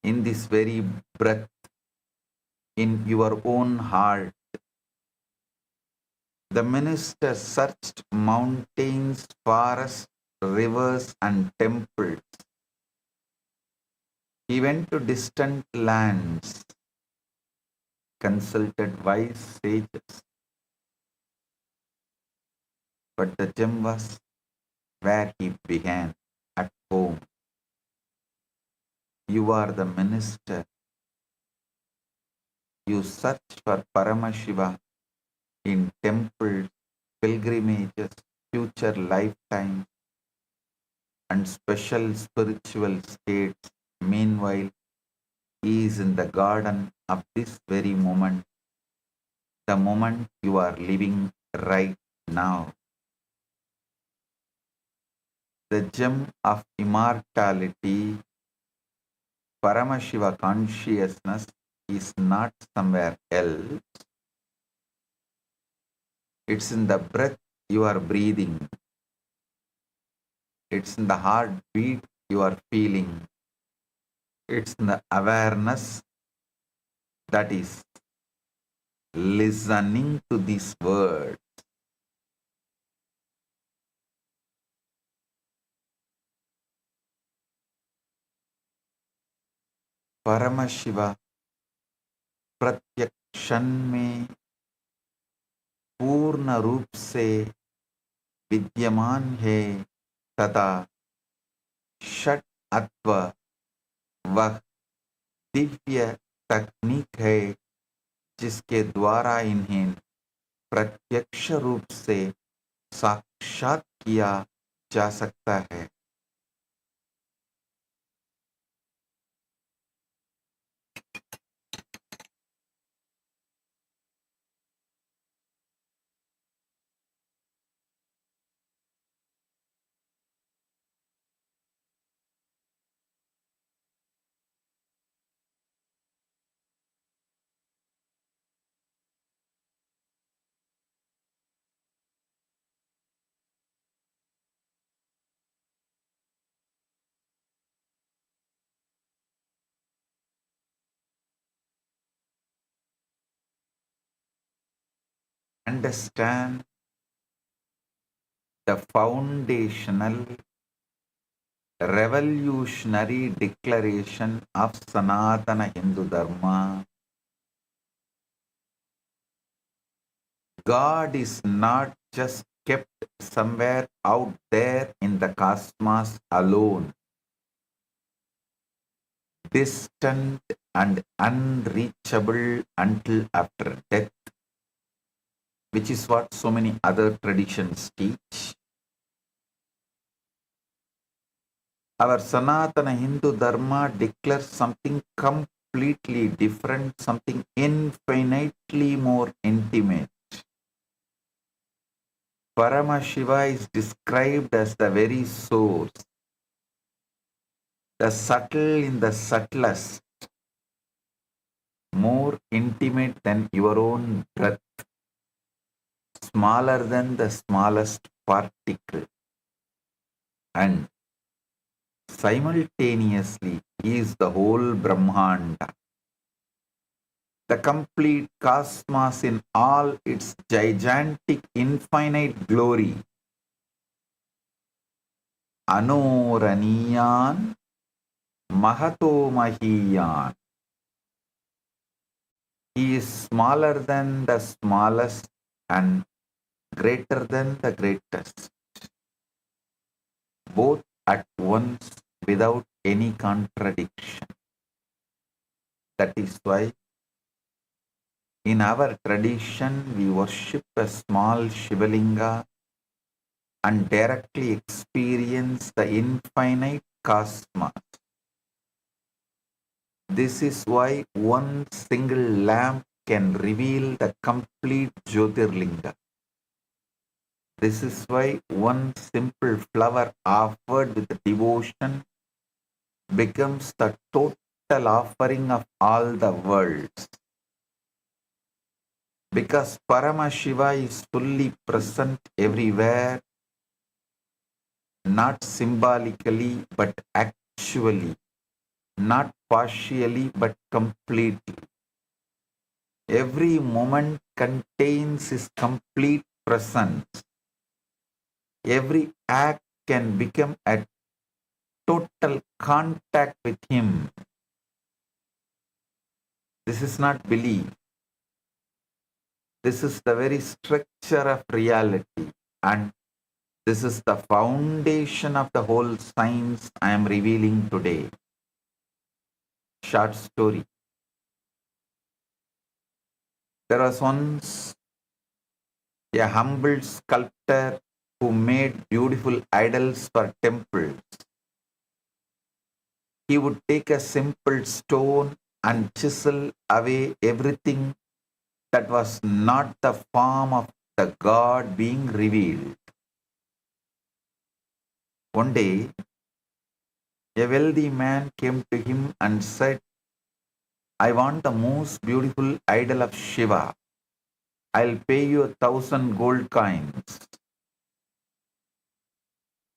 in this very breath, in your own heart. The minister searched mountains, forests, rivers, and temples. He went to distant lands, consulted wise sages. But the gem was where he began, at home. You are the minister. You search for Paramashiva in temples, pilgrimages, future lifetimes, and special spiritual states. Meanwhile, he is in the garden of this very moment, the moment you are living right now. The gem of immortality, Paramashiva consciousness, is not somewhere else. It's in the breath you are breathing. It's in the heartbeat you are feeling. It's in the awareness that is listening to these words. Paramashiva प्रत्येक क्षण में पूर्ण रूप से विद्यमान है तथा षट अत्व वह दिव्य तकनीक है जिसके द्वारा इन्हें प्रत्यक्ष रूप से साक्षात किया जा सकता है। Understand the foundational revolutionary declaration of Sanatana Hindu Dharma. God is not just kept somewhere out there in the cosmos alone, distant and unreachable until after death, which is what so many other traditions teach. Our Sanatana Hindu Dharma declares something completely different, something infinitely more intimate. Paramashiva is described as the very source, the subtle in the subtlest, more intimate than your own breath, smaller than the smallest particle, and simultaneously he is the whole Brahmanda, the complete cosmos in all its gigantic infinite glory. Anoraniyan Mahato Mahiyan. He is smaller than the smallest and greater than the greatest, both at once without any contradiction. That is why in our tradition we worship a small Shivalinga and directly experience the infinite cosmos. This is why one single lamp can reveal the complete Jyotirlinga. This is why one simple flower offered with devotion becomes the total offering of all the worlds. Because Paramashiva is fully present everywhere, not symbolically but actually, not partially but completely. Every moment contains his complete presence. Every act can become a total contact with him. This is not belief. This is the very structure of reality, and this is the foundation of the whole science I am revealing today. Short story. There was once a humble sculptor who made beautiful idols for temples. He would take a simple stone and chisel away everything that was not the form of the God being revealed. One day, a wealthy man came to him and said, I want the most beautiful idol of Shiva. I'll pay you 1,000 gold coins.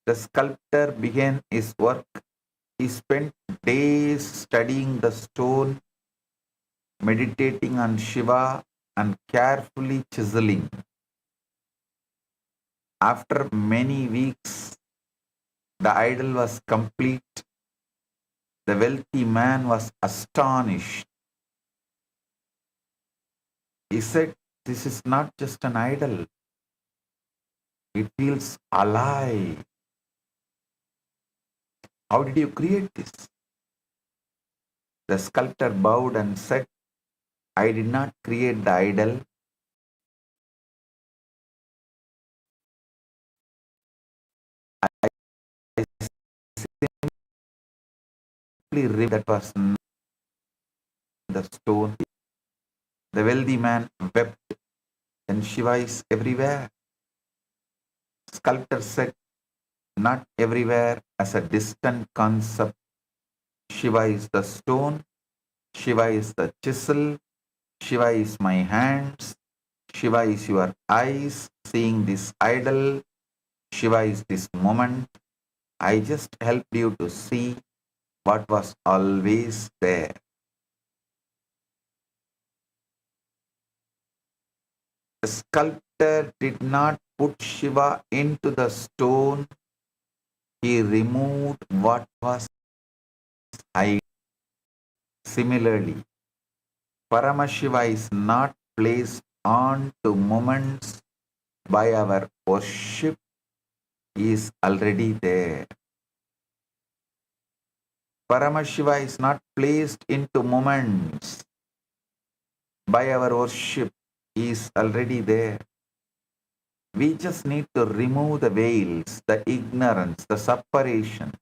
The sculptor began his work. He spent days studying the stone, meditating on Shiva, and carefully chiseling. After many weeks, the idol was complete. The wealthy man was astonished. He said, this is not just an idol. It feels alive. How did you create this? The sculptor bowed and said, I did not create the idol. I simply removed that was not the stone. The wealthy man wept, and Shiva is everywhere. Sculptor said, not everywhere as a distant concept. Shiva is the stone, Shiva is the chisel, Shiva is my hands, Shiva is your eyes seeing this idol, Shiva is this moment. I just helped you to see what was always there. The sculptor did not put Shiva into the stone. He removed what was hidden. Similarly, Paramashiva is not placed on to moments by our worship is already there. Paramashiva is not placed into moments. By our worship, he is already there. We just need to remove the veils, the ignorance, the separation,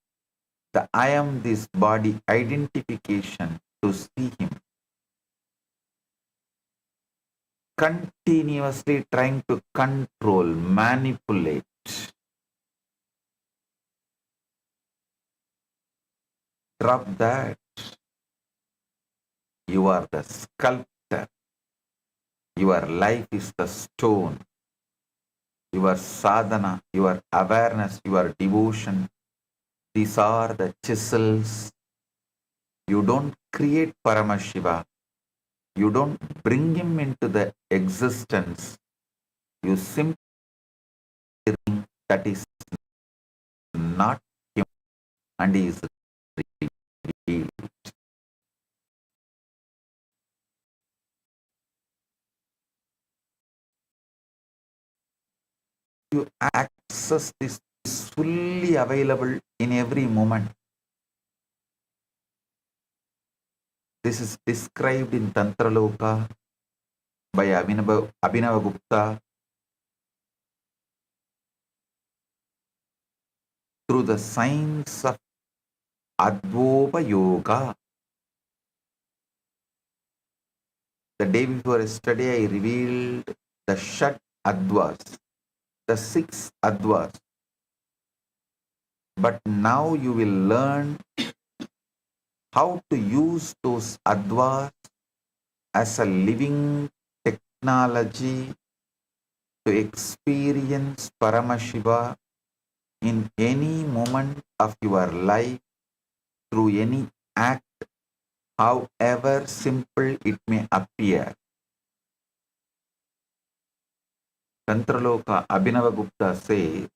the I am this body identification to see him. Continuously trying to control, manipulate. Drop that. You are the sculptor. Your life is the stone. Your sadhana, your awareness, your devotion, these are the chisels. You don't create Paramashiva. You don't bring him into the existence. You simply think that is not him and he is revealed. You access this is fully available in every moment. This is described in Tantraloka by Abhinava Gupta through the science of Advopa Yoga. The day before yesterday, I revealed the Shat Advas, the 6 Advas. But now you will learn how to use those Advas as a living technology to experience Paramashiva in any moment of your life through any act, however simple it may appear. Tantraloka Abhinava Gupta says,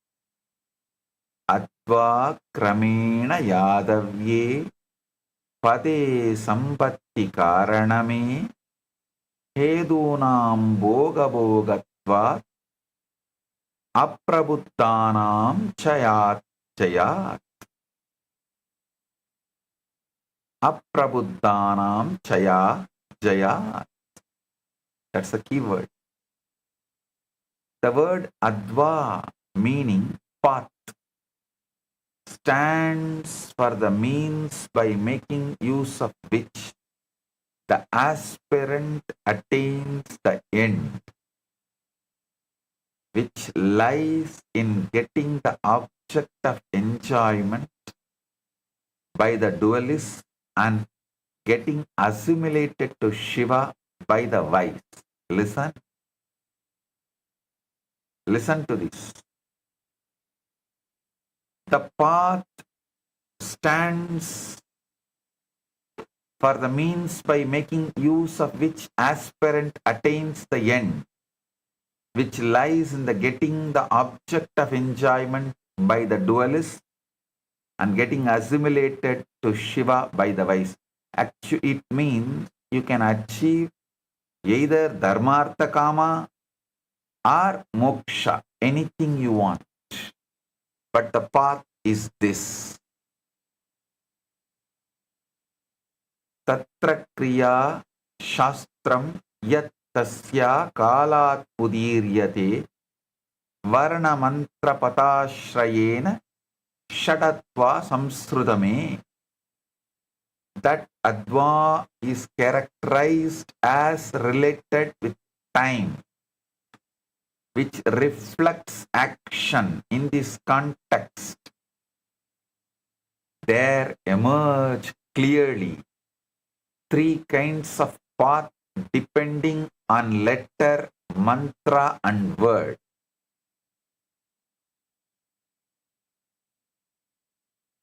Adva Kramena Yadavye Pade Sampatti Karaname Hedunam Bhoga Bhogatva Aprabuddhanam Chayat Chayat. Aprabuddhanam Chaya Jayat. That's the key word. The word Adva, meaning path, stands for the means by making use of which the aspirant attains the end, which lies in getting the object of enjoyment by the dualist and getting assimilated to Shiva by the wise. Listen. Listen to this. The path stands for the means by making use of which aspirant attains the end, which lies in the getting the object of enjoyment by the dualist and getting assimilated to Shiva by the wise. Actually, it means you can achieve either Dharmartha Kama or Moksha, anything you want. But the path is this. Tatra Kriya Shastram Yat Tasya Kalat Pudiryate Varna Mantra Patashrayena Shadatva Samsrudame. That Adva is characterized as related with time, which reflects action. In this context, there emerge clearly 3 kinds of path depending on letter, mantra and word.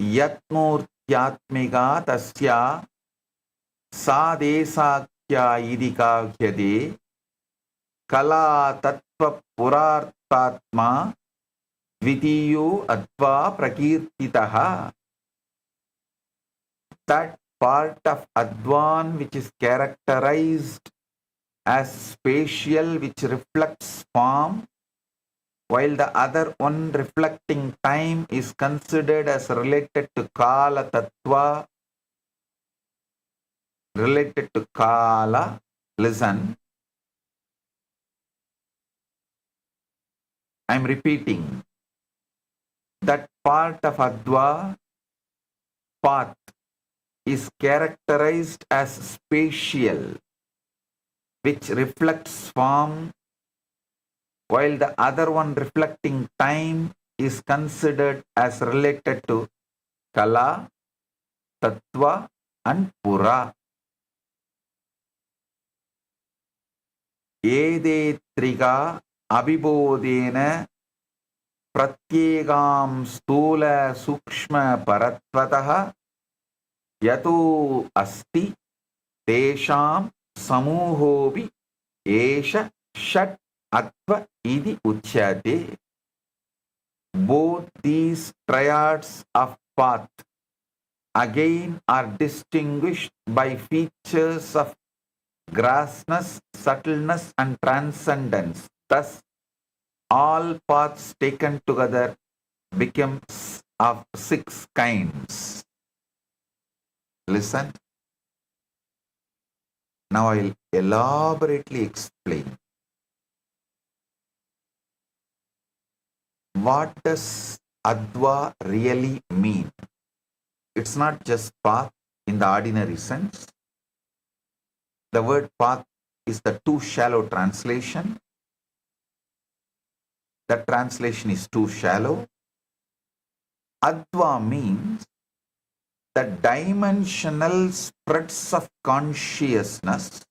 Yatmurtyatmega tasya sadesakya idikakhyade kala tattva purartatma dvitiyo adva prakirtitaha. That part of Advan which is characterized as spatial, which reflects form, while the other one reflecting time is considered as related to Kala Tattva, related to Kala. Listen, I'm repeating. That part of Adva path is characterized as spatial, which reflects form, while the other one reflecting time is considered as related to Kala, Tattva and Pura. Ede triga abhibodena pratyegam stula sukshma paratvatah yato asti tesham samuhobi esha shat atva idi uchyate. Both these triads of path again are distinguished by features of grossness, subtleness and transcendence. Thus, all paths taken together become of 6 kinds. Listen. Now I'll elaborately explain. What does Adva really mean? It's not just path in the ordinary sense. The word path is the too shallow translation. That translation is too shallow. Adva means the dimensional spreads of consciousness,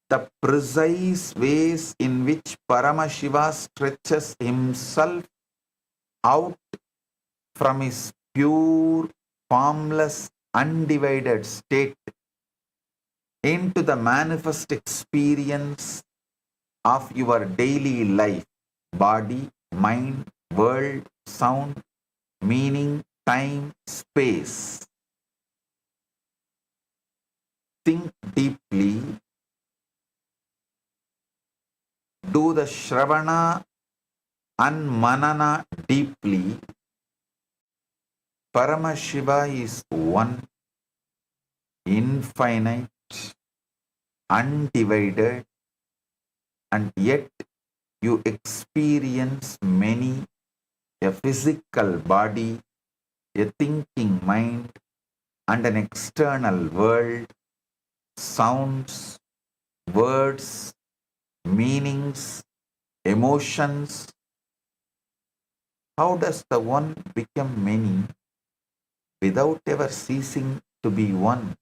the precise ways in which Paramashiva stretches himself out from his pure, formless, undivided state into the manifest experience of your daily life, body, mind, world, sound, meaning, time, space. Think deeply. Do the Shravana and Manana deeply. Paramashiva is one, infinite, undivided, and yet you experience many, a physical body, a thinking mind, and an external world, sounds, words, meanings, emotions. How does the one become many without ever ceasing to be one?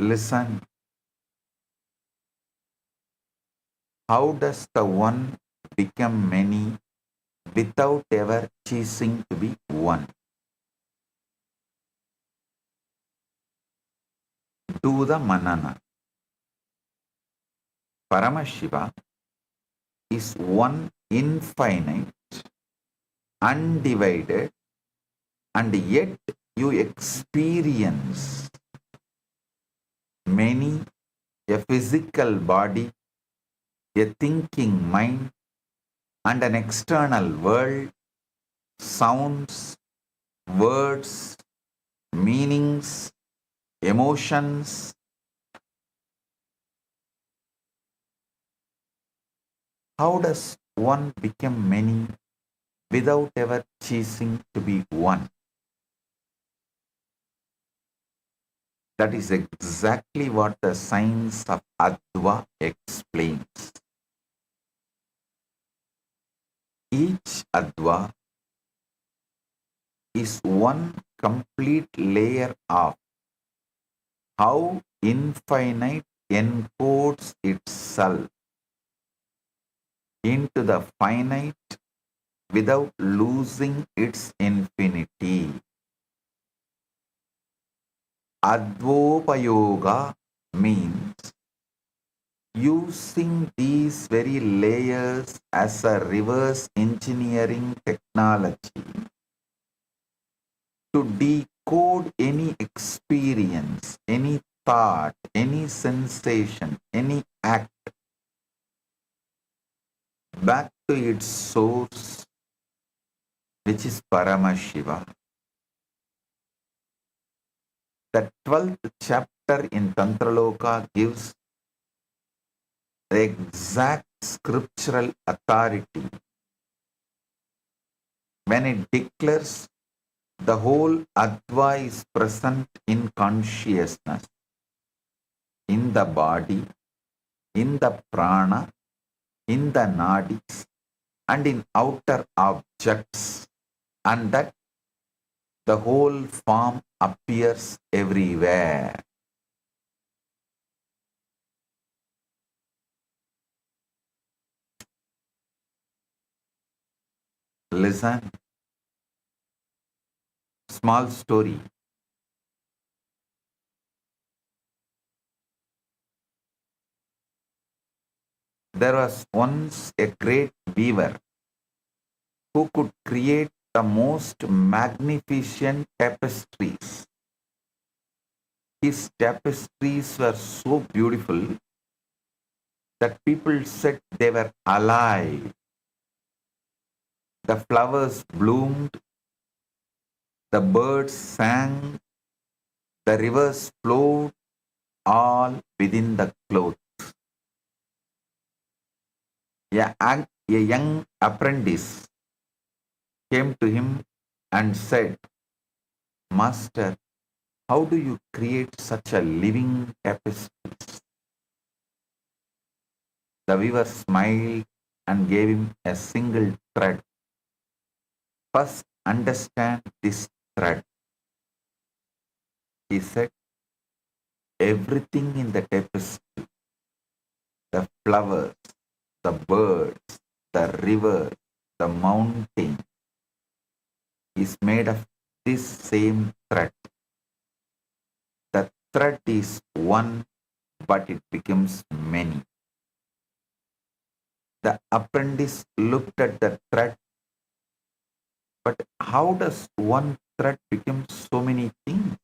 Listen. How does the one become many without ever ceasing to be one? Do the manana. Paramashiva is one infinite, undivided, and yet you experience many, a physical body, a thinking mind, and an external world, sounds, words, meanings, emotions. How does one become many without ever ceasing to be one? That is exactly what the science of Adva explains. Each Adva is one complete layer of how infinite encodes itself into the finite without losing its infinity. Advopayoga means using these very layers as a reverse engineering technology to decode any experience, any thought, any sensation, any act back to its source, which is Paramashiva. The 12th chapter in Tantraloka gives the exact scriptural authority when it declares the whole Adva is present in consciousness, in the body, in the prana, in the nadis, and in outer objects, and that the whole form appears everywhere. Listen. Small story. There was once a great weaver who could create the most magnificent tapestries. His tapestries were so beautiful that people said they were alive. The flowers bloomed, the birds sang, the rivers flowed, all within the cloth. A young apprentice came to him and said, "Master, how do you create such a living tapestry?" The weaver smiled and gave him a single thread. "First, understand this thread." He said, "Everything in the tapestry, the flowers, the birds, the river, the mountain, is made of this same thread. The thread is one, but it becomes many." The apprentice looked at the thread, but how does one thread become so many things?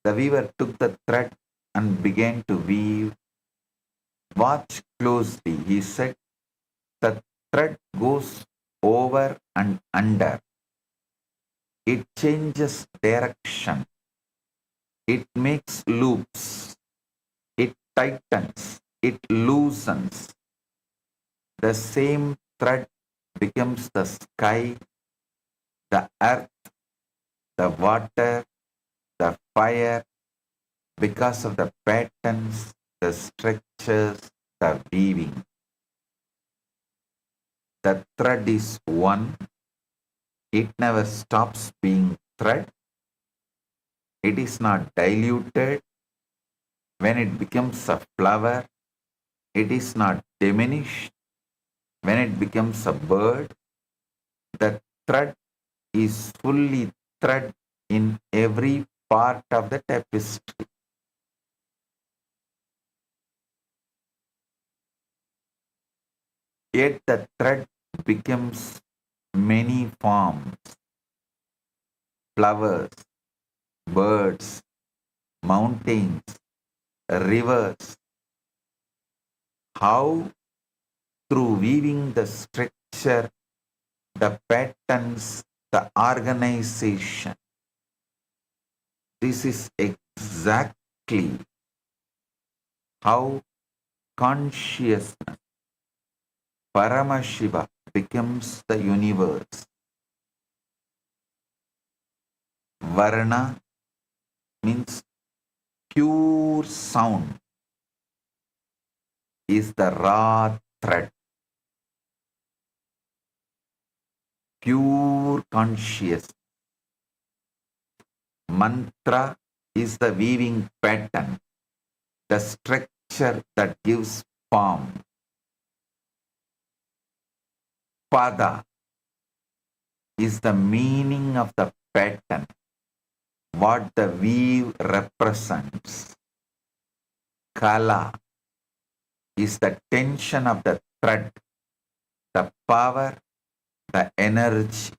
The weaver took the thread and began to weave. "Watch closely," he said. "The thread goes over and under. It changes direction. It makes loops. It tightens. It loosens. The same thread becomes the sky, the earth, the water, the fire, because of the patterns, the structures, the weaving. The thread is one. It never stops being thread. It is not diluted. When it becomes a flower, it is not diminished. When it becomes a bird, the thread is fully thread in every part of the tapestry. Yet the thread becomes many forms, flowers, birds, mountains, rivers. How? Through weaving the structure, the patterns, the organization. This is exactly how consciousness, Paramashiva, becomes the universe. Varna means pure sound, is the raw thread. Pure consciousness. Mantra is the weaving pattern, the structure that gives form. Pada is the meaning of the pattern, what the weave represents. Kala is the tension of the thread, the power, the energy.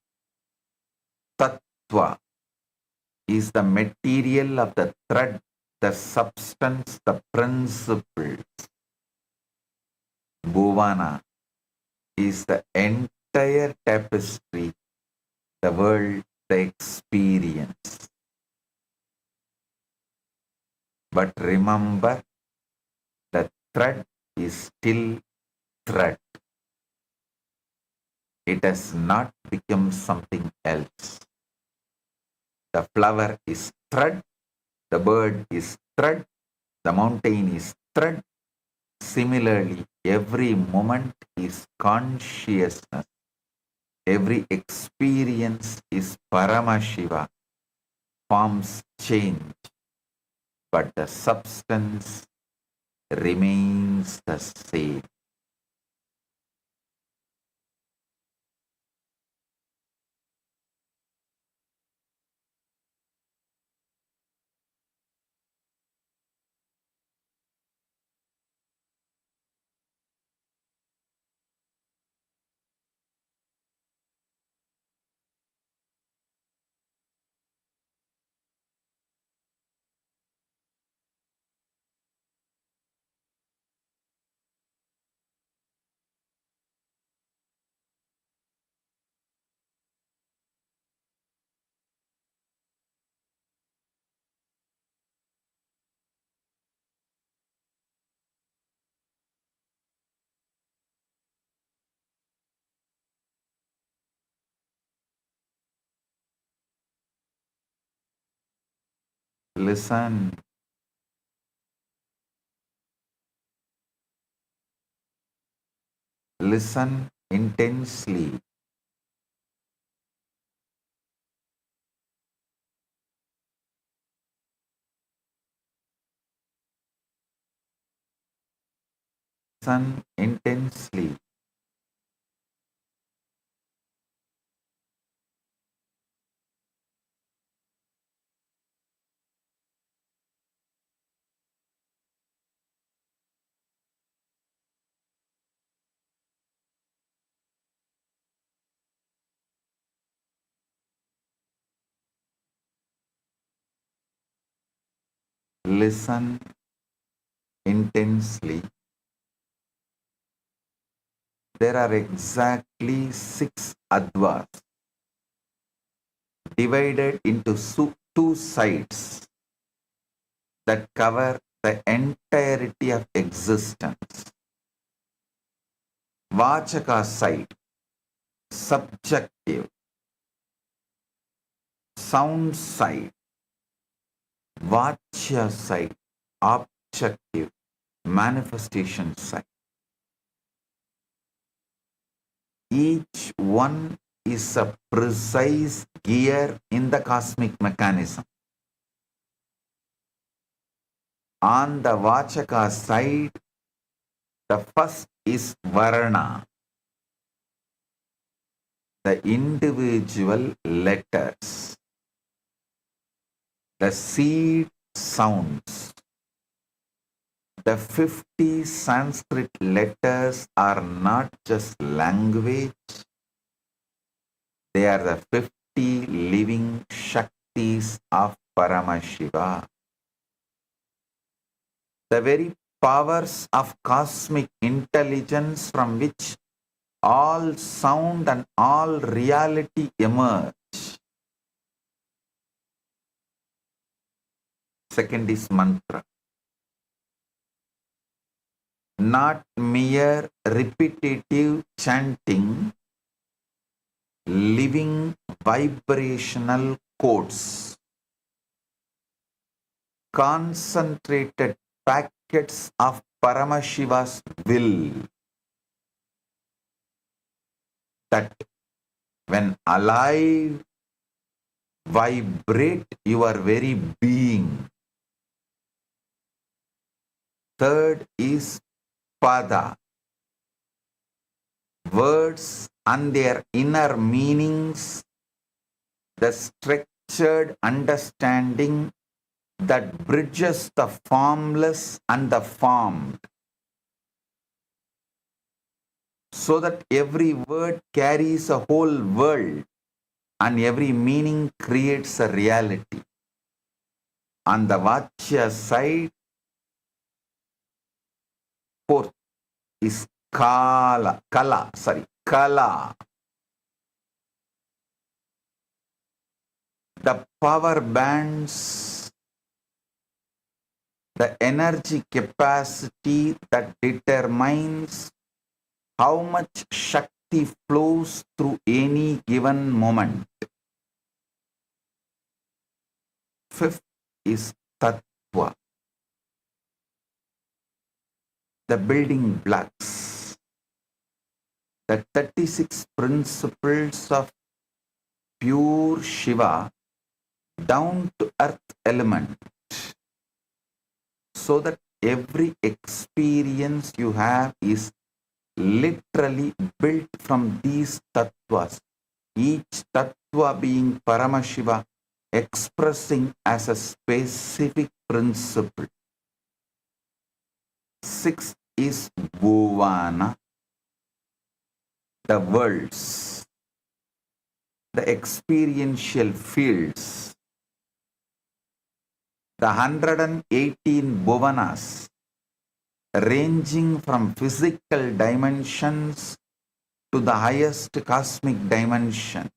Tattva is the material of the thread, the substance, the principles. Bhuvana is the entire tapestry, the world, the experience. But remember, the thread is still thread. It has not become something else. The flower is thread, the bird is thread, the mountain is thread. Similarly, every moment is consciousness. Every experience is Paramashiva. Forms change, but the substance remains the same. Listen. Listen intensely. Listen intensely. Listen intensely. There are exactly 6 advas divided into two sides that cover the entirety of existence. Vachaka side, subjective. Sound side, Vachya side, objective. Manifestation side. Each one is a precise gear in the cosmic mechanism. On the Vachaka side, the first is Varna, the individual letters, the seed sounds. The 50 Sanskrit letters are not just language, they are the 50 living Shaktis of Paramashiva. The very powers of cosmic intelligence from which all sound and all reality emerge. Second is mantra. Not mere repetitive chanting, living vibrational codes, concentrated packets of Paramashiva's will that when alive vibrate your very being. Third is Pada, words and their inner meanings, the structured understanding that bridges the formless and the formed, so that every word carries a whole world and every meaning creates a reality. On the Vachya side, fourth is Kala. The power bands, the energy capacity that determines how much Shakti flows through any given moment. Fifth is Tattva, the building blocks, the 36 principles of pure Shiva down to earth element, so that every experience you have is literally built from these tattvas, each tattva being Paramashiva expressing as a specific principle. Sixth is Bhuvana, the worlds, the experiential fields, the 118 Bhuvanas, ranging from physical dimensions to the highest cosmic dimensions.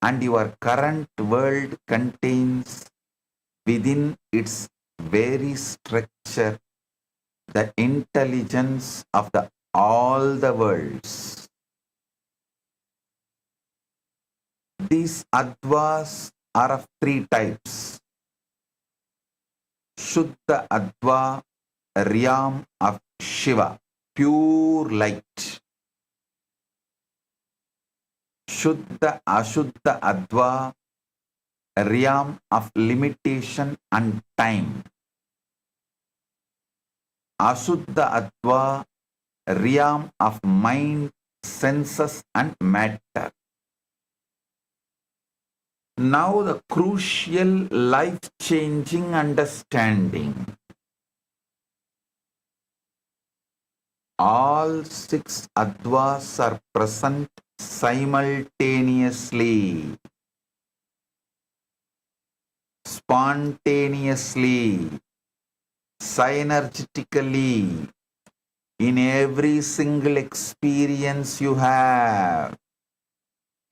And your current world contains within its very structure the intelligence of all the worlds. These Advas are of three types. Shuddha Adva, realm of Shiva, pure light. Shuddha Ashuddha Adva, realm of limitation and time. Ashuddha Adva, realm of mind, senses and matter. Now the crucial life-changing understanding. All six Advas are present simultaneously, spontaneously, synergetically, in every single experience you have.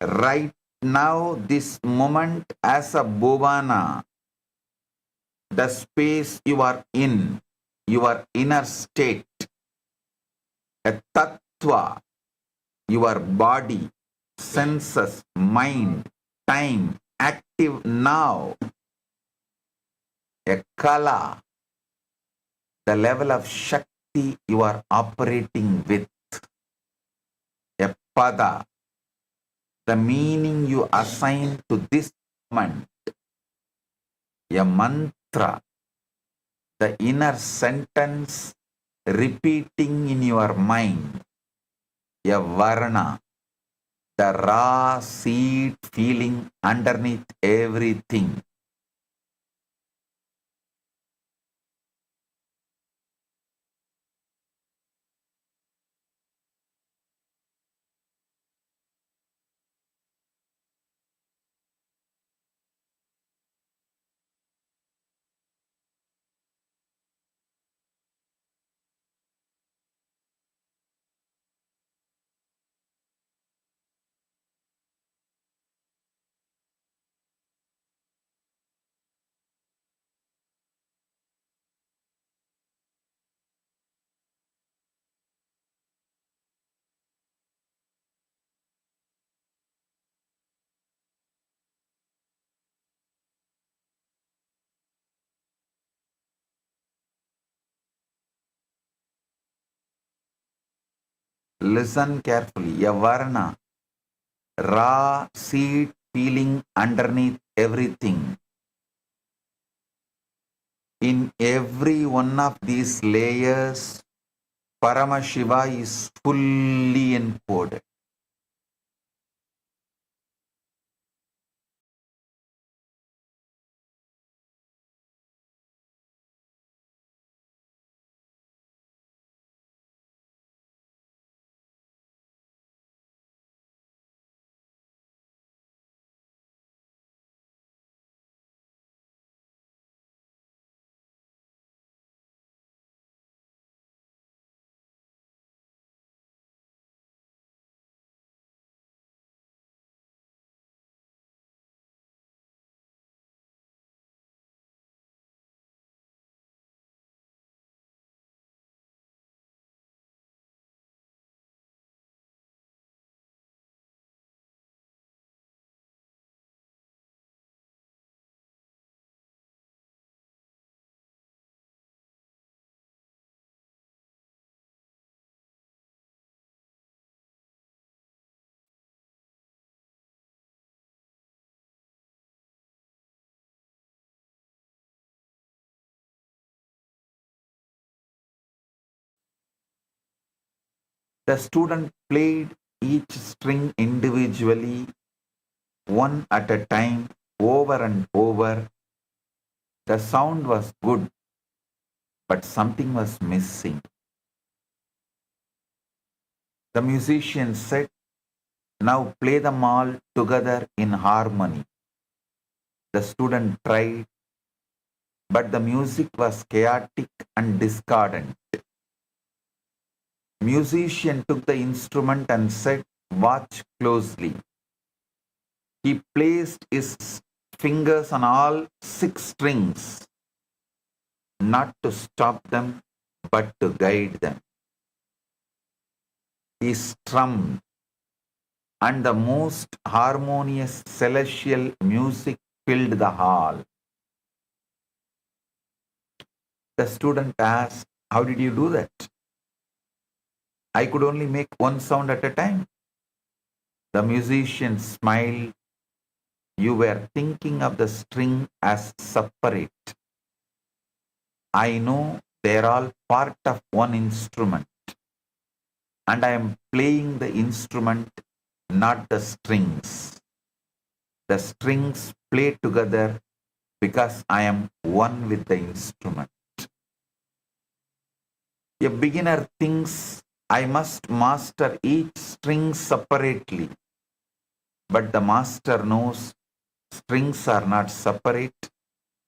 Right now, this moment as a Bhuvana, the space you are in, your inner state, a Tattva, your body, senses, mind, time, active now. A Kala, the level of Shakti you are operating with. A Pada, the meaning you assign to this moment. A Mantra, the inner sentence repeating in your mind, a varna, the raw seed feeling underneath everything. Listen carefully. A varna, raw seed peeling underneath everything. In every one of these layers, Paramashiva is fully encoded. The student played each string individually, one at a time, over and over. The sound was good, but something was missing. The musician said, "Now play them all together in harmony." The student tried, but the music was chaotic and discordant. Musician took the instrument and said, "Watch closely." He placed his fingers on all 6 strings, not to stop them, but to guide them. He strummed, and the most harmonious celestial music filled the hall. The student asked, "How did you do that?" "I could only make one sound at a time." The musician smiled. "You were thinking of the string as separate. I know they're all part of one instrument, and I am playing the instrument, not the strings. The strings play together because I am one with the instrument." A beginner thinks, "I must master each string separately." But the master knows strings are not separate,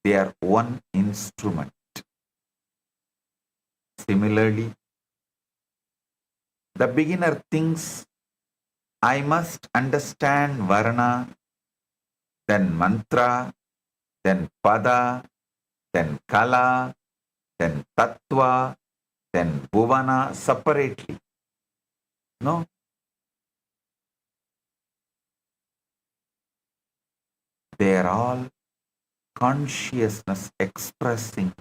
they are one instrument. Similarly, the beginner thinks, "I must understand Varna, then Mantra, then Pada, then Kala, then Tattva, then Bhuvana separately." No, they are all consciousness expressing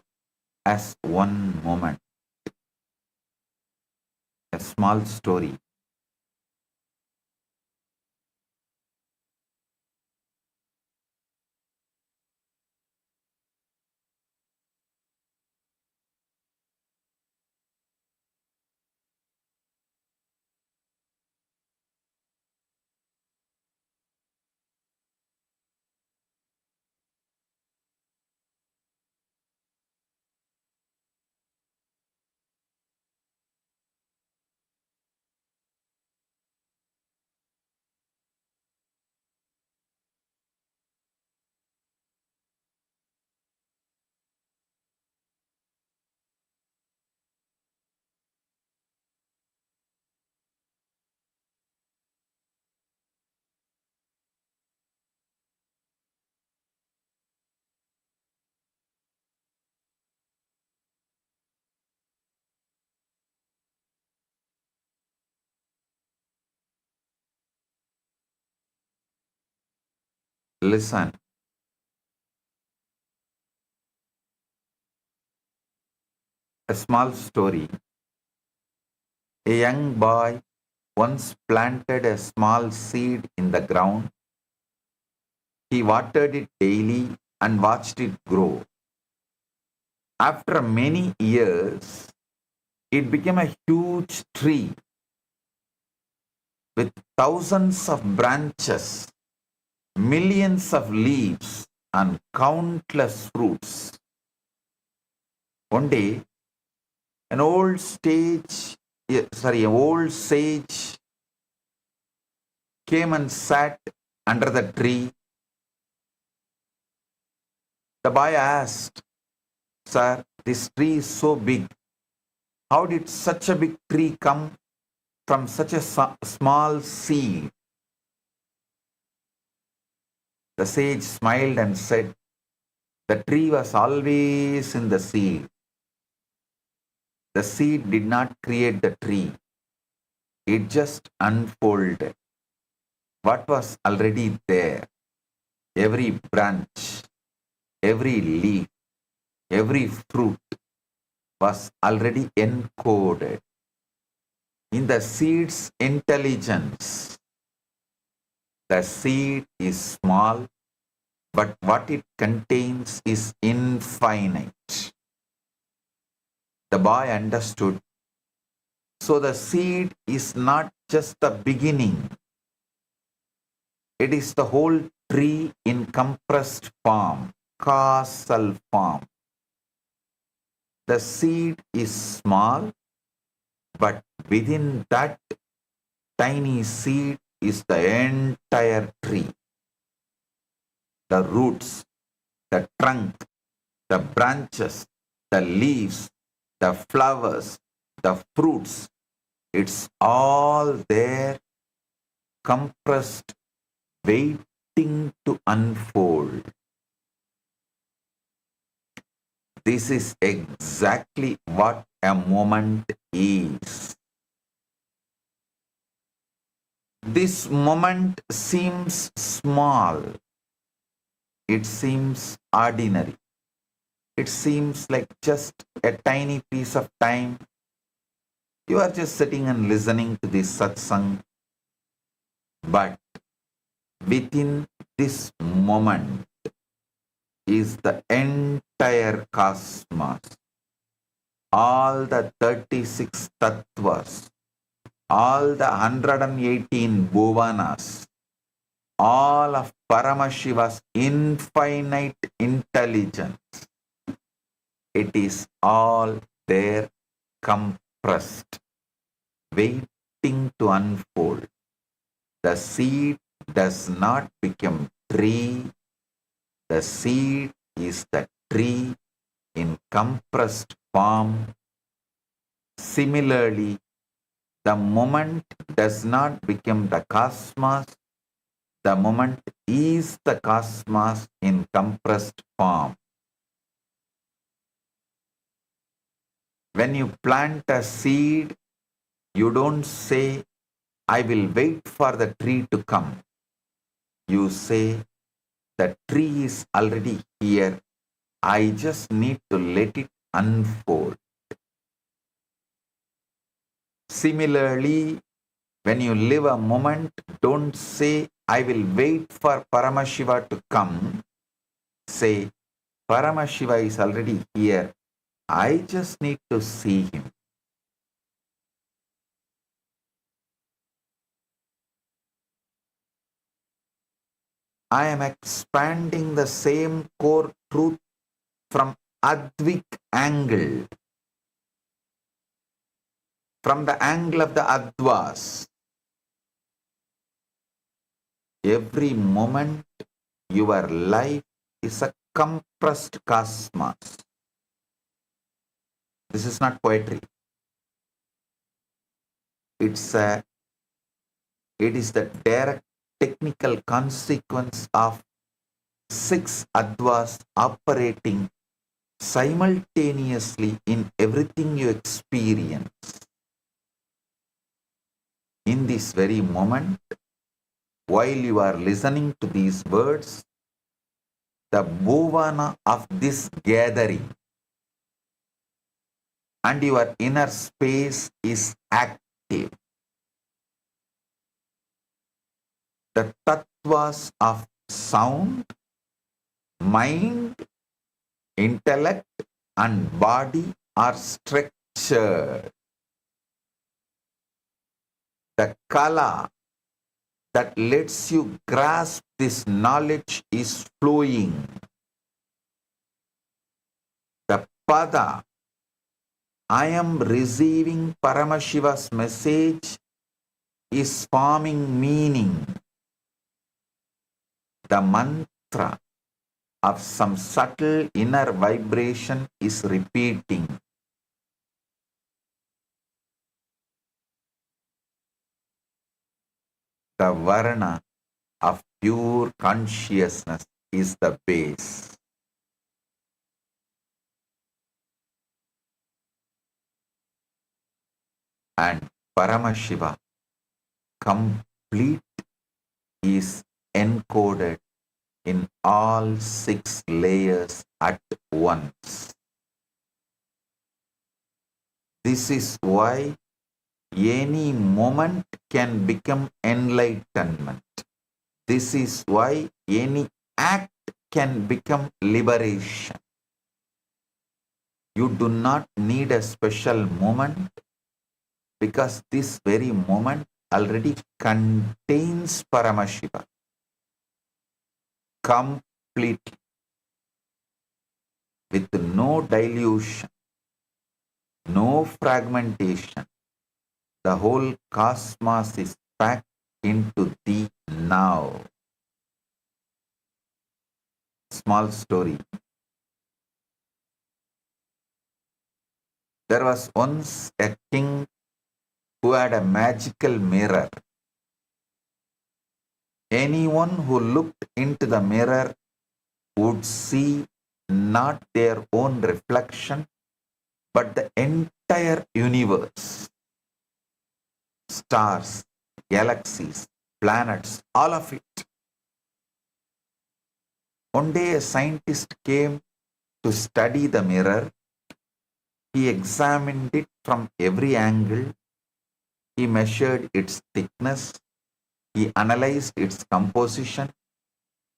as one moment. A small story. Listen. A small story. A young boy once planted a small seed in the ground. He watered it daily and watched it grow. After many years, it became a huge tree with thousands of branches, millions of leaves, and countless fruits. One day, an old sage came and sat under the tree. The boy asked, "Sir, this tree is so big. How did such a big tree come from such a small seed?" The sage smiled and said, "The tree was always in the seed. The seed did not create the tree. It just unfolded what was already there. Every branch, every leaf, every fruit was already encoded in the seed's intelligence. The seed is small, but what it contains is infinite." The boy understood. So the seed is not just the beginning. It is the whole tree in compressed form, causal form. The seed is small, but within that tiny seed is the entire tree. The roots, the trunk, the branches, the leaves, the flowers, the fruits, it's all there, compressed, waiting to unfold. This is exactly what a moment is. This moment seems small. It seems ordinary. It seems like just a tiny piece of time. You are just sitting and listening to this satsang. But within this moment is the entire cosmos. All the 36 tattvas, all the 118 bhuvanas, all of Paramashiva's infinite intelligence. It is all there compressed, waiting to unfold. The seed does not become tree. The seed is the tree in compressed form. Similarly, the moment does not become the cosmos. The moment is the cosmos in compressed form. When you plant a seed, you don't say, "I will wait for the tree to come." You say, "The tree is already here. I just need to let it unfold." Similarly, when you live a moment, don't say, "I will wait for Paramashiva to come." Say, "Paramashiva is already here. I just need to see him." I am expanding the same core truth from Advik angle, from the angle of the Advas. Every moment, your life is a compressed cosmos. This is not poetry. It is the direct technical consequence of 6 Advas operating simultaneously in everything you experience. In this very moment, while you are listening to these words, the bhuvana of this gathering and your inner space is active. The tattvas of sound, mind, intellect and body are structured. The kala that lets you grasp this knowledge is flowing. The pada, I am receiving Paramashiva's message, is forming meaning. The mantra of some subtle inner vibration is repeating. The varna of pure consciousness is the base. And Paramashiva, complete, is encoded in all 6 layers at once. This is why any moment can become enlightenment. This is why any act can become liberation. You do not need a special moment because this very moment already contains Paramashiva completely, with no dilution, no fragmentation. The whole cosmos is packed into the now. Small story. There was once a king who had a magical mirror. Anyone who looked into the mirror would see not their own reflection, but the entire universe. Stars, galaxies, planets, all of it. One day a scientist came to study the mirror. He examined it from every angle. He measured its thickness. He analyzed its composition.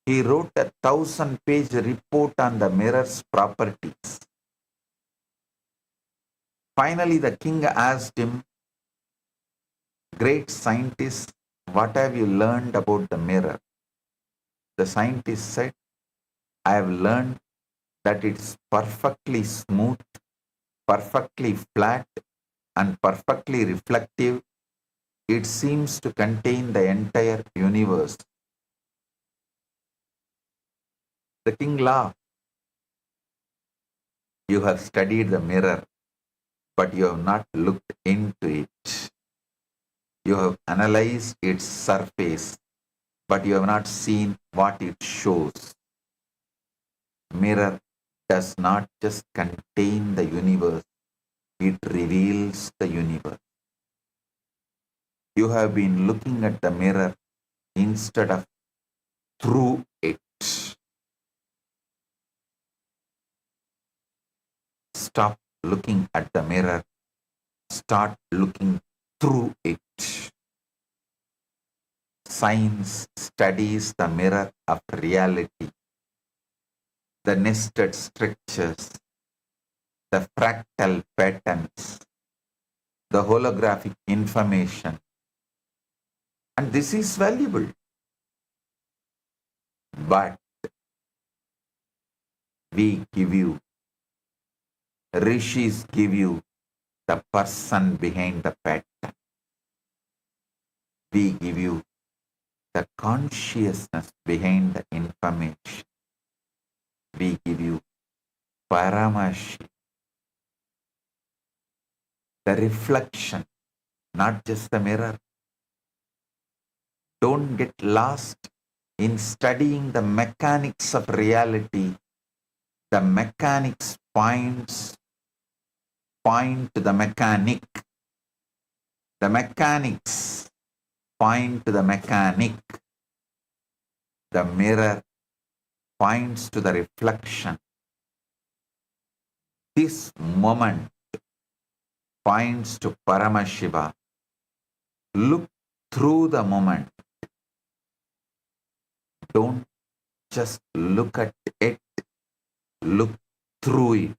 He wrote a 1,000-page report on the mirror's properties. Finally, the king asked him, "Great scientist, what have you learned about the mirror?" The scientist said, "I have learned that it's perfectly smooth, perfectly flat, and perfectly reflective. It seems to contain the entire universe." The king laughed. "You have studied the mirror, but you have not looked into it. You have analyzed its surface, but you have not seen what it shows. Mirror does not just contain the universe, it reveals the universe. You have been looking at the mirror instead of through it. Stop looking at the mirror. Start looking through it. Science studies the mirror of reality, the nested structures, the fractal patterns, the holographic information. And this is valuable. But we give you, rishis give you the person behind the pattern. We give you the consciousness behind the information. We give you Paramashivam, the reflection, not just the mirror. Don't get lost in studying the mechanics of reality. The mechanics point to the mechanic. The mechanics point to the mechanic. The mirror points to the reflection. This moment points to Paramashiva. Look through the moment. Don't just look at it, look through it.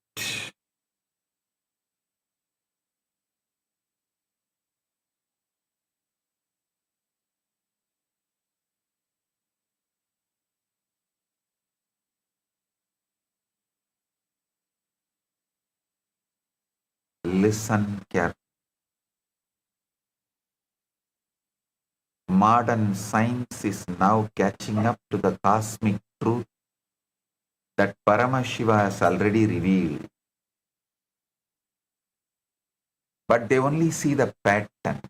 Listen carefully. Modern science is now catching up to the cosmic truth that Paramashiva has already revealed. But they only see the pattern.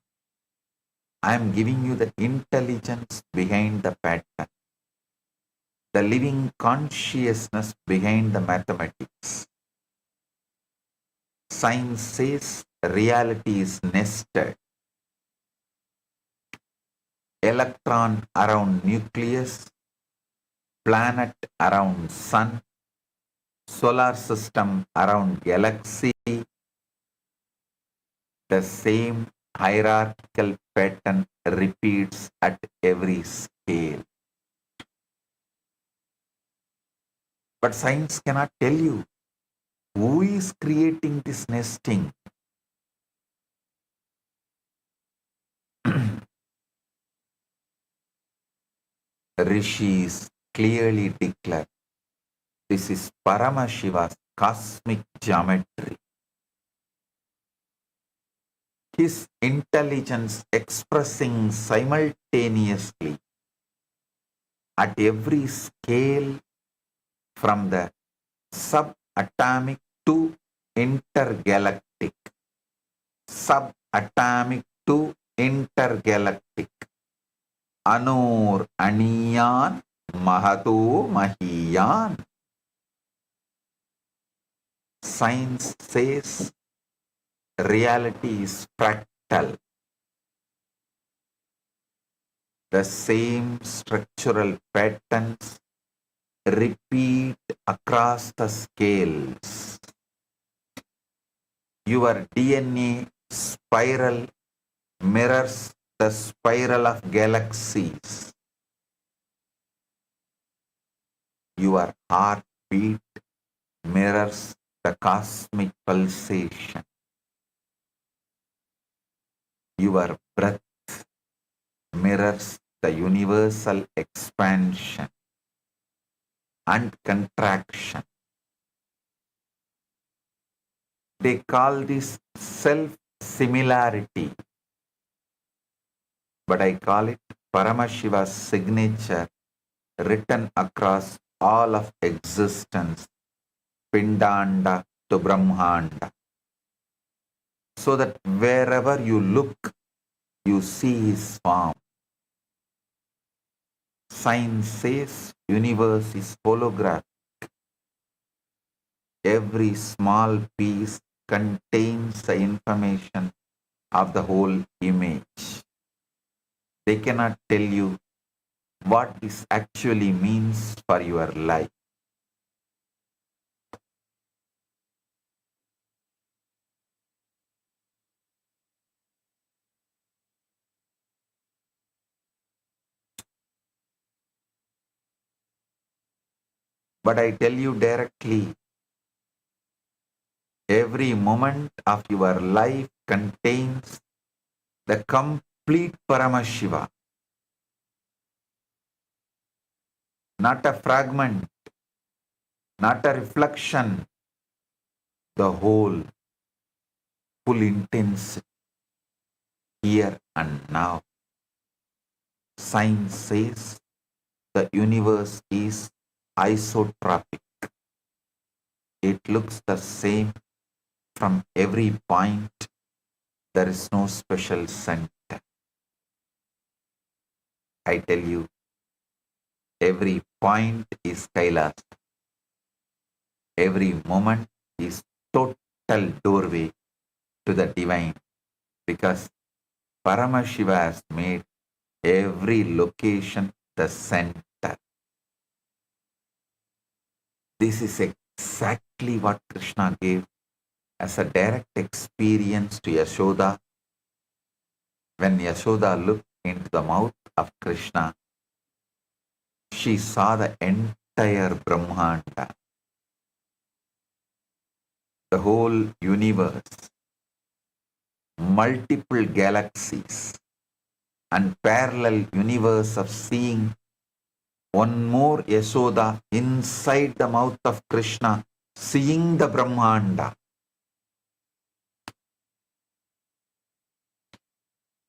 I am giving you the intelligence behind the pattern, the living consciousness behind the mathematics. Science says reality is nested. Electron around nucleus, planet around sun, solar system around galaxy. The same hierarchical pattern repeats at every scale. But science cannot tell you who is creating this nesting. Rishis clearly declare this is Paramashiva's cosmic geometry. His intelligence expressing simultaneously at every scale from the subatomic to intergalactic, subatomic to intergalactic. Anur Aniyan Mahato Mahiyan. Science says reality is fractal. The same structural patterns repeat across the scales. Your DNA spiral mirrors the spiral of galaxies. Your heartbeat mirrors the cosmic pulsation. Your breath mirrors the universal expansion and contraction. They call this self-similarity, but I call it Paramashiva's signature written across all of existence, Pindanda to Brahmanda, so that wherever you look, you see his form. Science says universe is holographic. Every small piece contains the information of the whole image. They cannot tell you what this actually means for your life. But I tell you directly, every moment of your life contains the complete Paramashiva, not a fragment, not a reflection, the whole, full intensity, here and now. Science says the universe is isotropic. It looks the same from every point. There is no special center. I tell you, every point is Kailas. Every moment is total doorway to the divine, because Paramashiva has made every location the center. This is exactly what Krishna gave as a direct experience to Yashoda. When Yashoda looked into the mouth of Krishna, she saw the entire Brahmanda, the whole universe, multiple galaxies, and parallel universe of seeing one more Yashoda inside the mouth of Krishna, seeing the Brahmanda.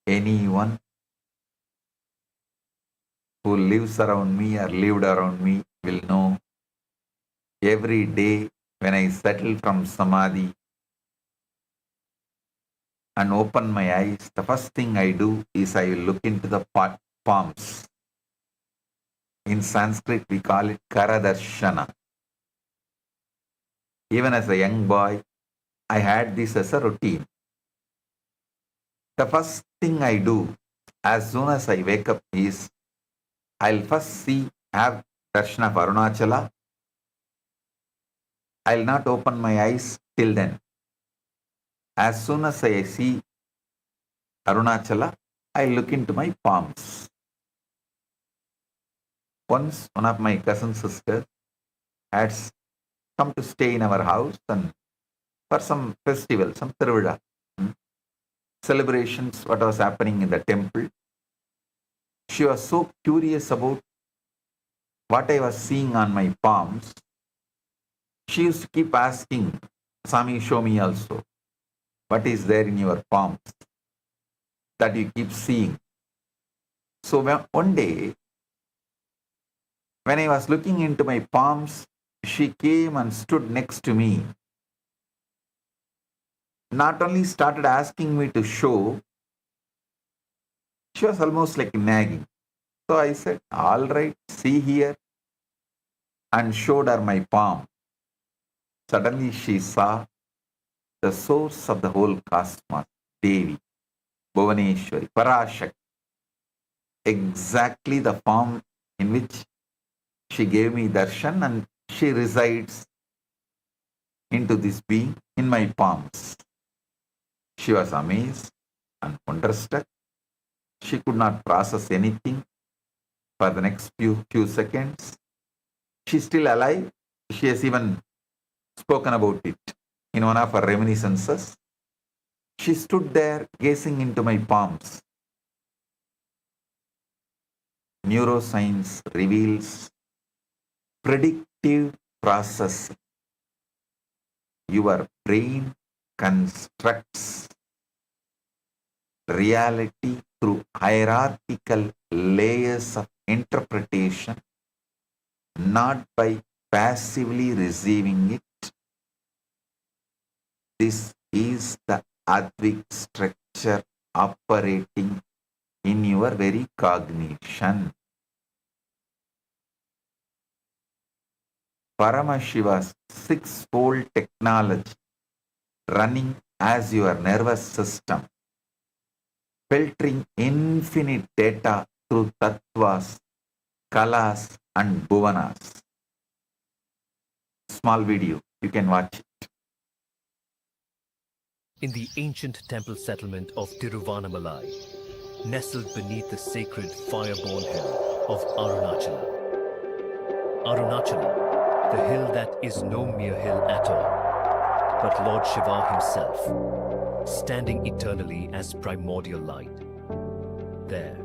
Anyone who lives around me or lived around me will know every day when I settle from Samadhi and open my eyes, the first thing I do is I will look into the palms. In Sanskrit, we call it Karadarshana. Even as a young boy, I had this as a routine. The first thing I do as soon as I wake up is I'll first have darshan of Arunachala. I'll not open my eyes till then. As soon as I see Arunachala, I look into my palms. Once one of my cousin sisters had come to stay in our house and for some festival, some Tiruvizha, celebrations, what was happening in the temple. She was so curious about what I was seeing on my palms. She used to keep asking, Swami, show me also. What is there in your palms that you keep seeing? So one day, when I was looking into my palms, she came and stood next to me. Not only started asking me to show, she was almost like nagging. So I said, all right, see here, and showed her my palm. Suddenly she saw the source of the whole cosmos, Devi, Bhuvaneshwari, Parashakti, exactly the form in which she gave me darshan, and she resides into this being in my palms. She was amazed and wonderstruck. She could not process anything for the next few seconds. She's still alive. She has even spoken about it in one of her reminiscences. She stood there gazing into my palms. Neuroscience reveals predictive processing. Your brain constructs reality through hierarchical layers of interpretation, not by passively receiving it. This is the Advik structure operating in your very cognition. Paramashiva's six-fold technology running as your nervous system, filtering infinite data through tattvas, kalas and bhuvanas. Small video, you can watch it. In the ancient temple settlement of Tiruvannamalai, nestled beneath the sacred fire-born hill of Arunachala. Arunachala, the hill that is no mere hill at all, but Lord Shiva himself, standing eternally as primordial light. There,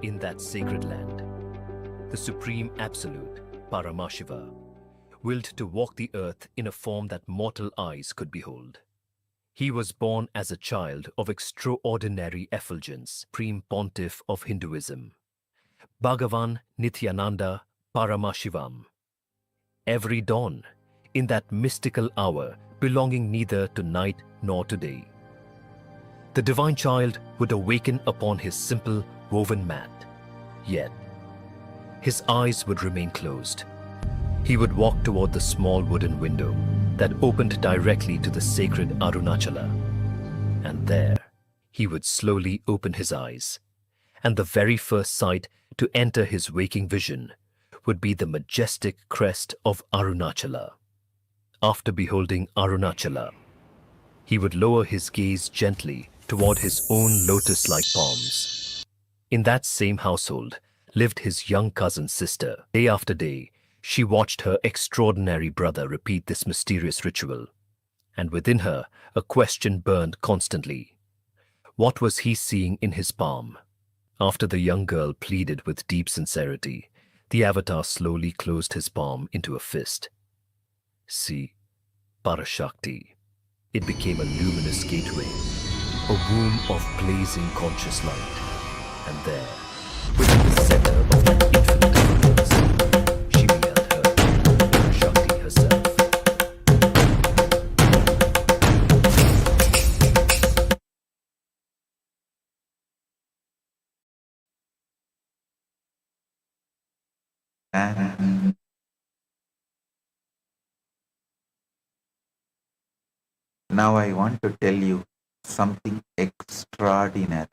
in that sacred land, the Supreme Absolute, Paramashiva, willed to walk the earth in a form that mortal eyes could behold. He was born as a child of extraordinary effulgence, Supreme Pontiff of Hinduism, BHAGAVAN Nithyananda Paramashivam. Every dawn, in that mystical hour belonging neither to night nor to day, the divine child would awaken upon his simple woven mat, yet his eyes would remain closed. He would walk toward the small wooden window that opened directly to the sacred Arunachala, and there he would slowly open his eyes, and the very first sight to enter his waking vision would be the majestic crest of Arunachala. After beholding Arunachala, he would lower his gaze gently toward his own lotus-like palms. In that same household lived his young cousin's sister. Day after day, she watched her extraordinary brother repeat this mysterious ritual, and within her a question burned constantly. What was he seeing in his palm? After the young girl pleaded with deep sincerity, the avatar slowly closed his palm into a fist. See, Parashakti. It became a luminous gateway, a womb of blazing conscious light. And there, within the center of that infinite darkness, she beheld her, Parashakti herself. And now I want to tell you something extraordinary.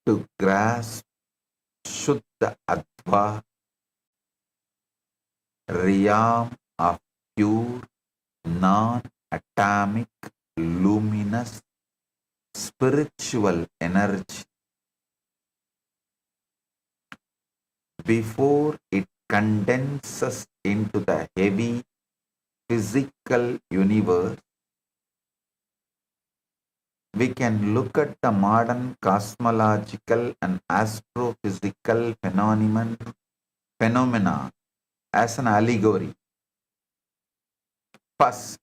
To grasp Shuddha Adva, realm of pure, non-atomic, luminous, spiritual energy, before it condenses into the heavy physical universe, we can look at the modern cosmological and astrophysical phenomena as an allegory. First,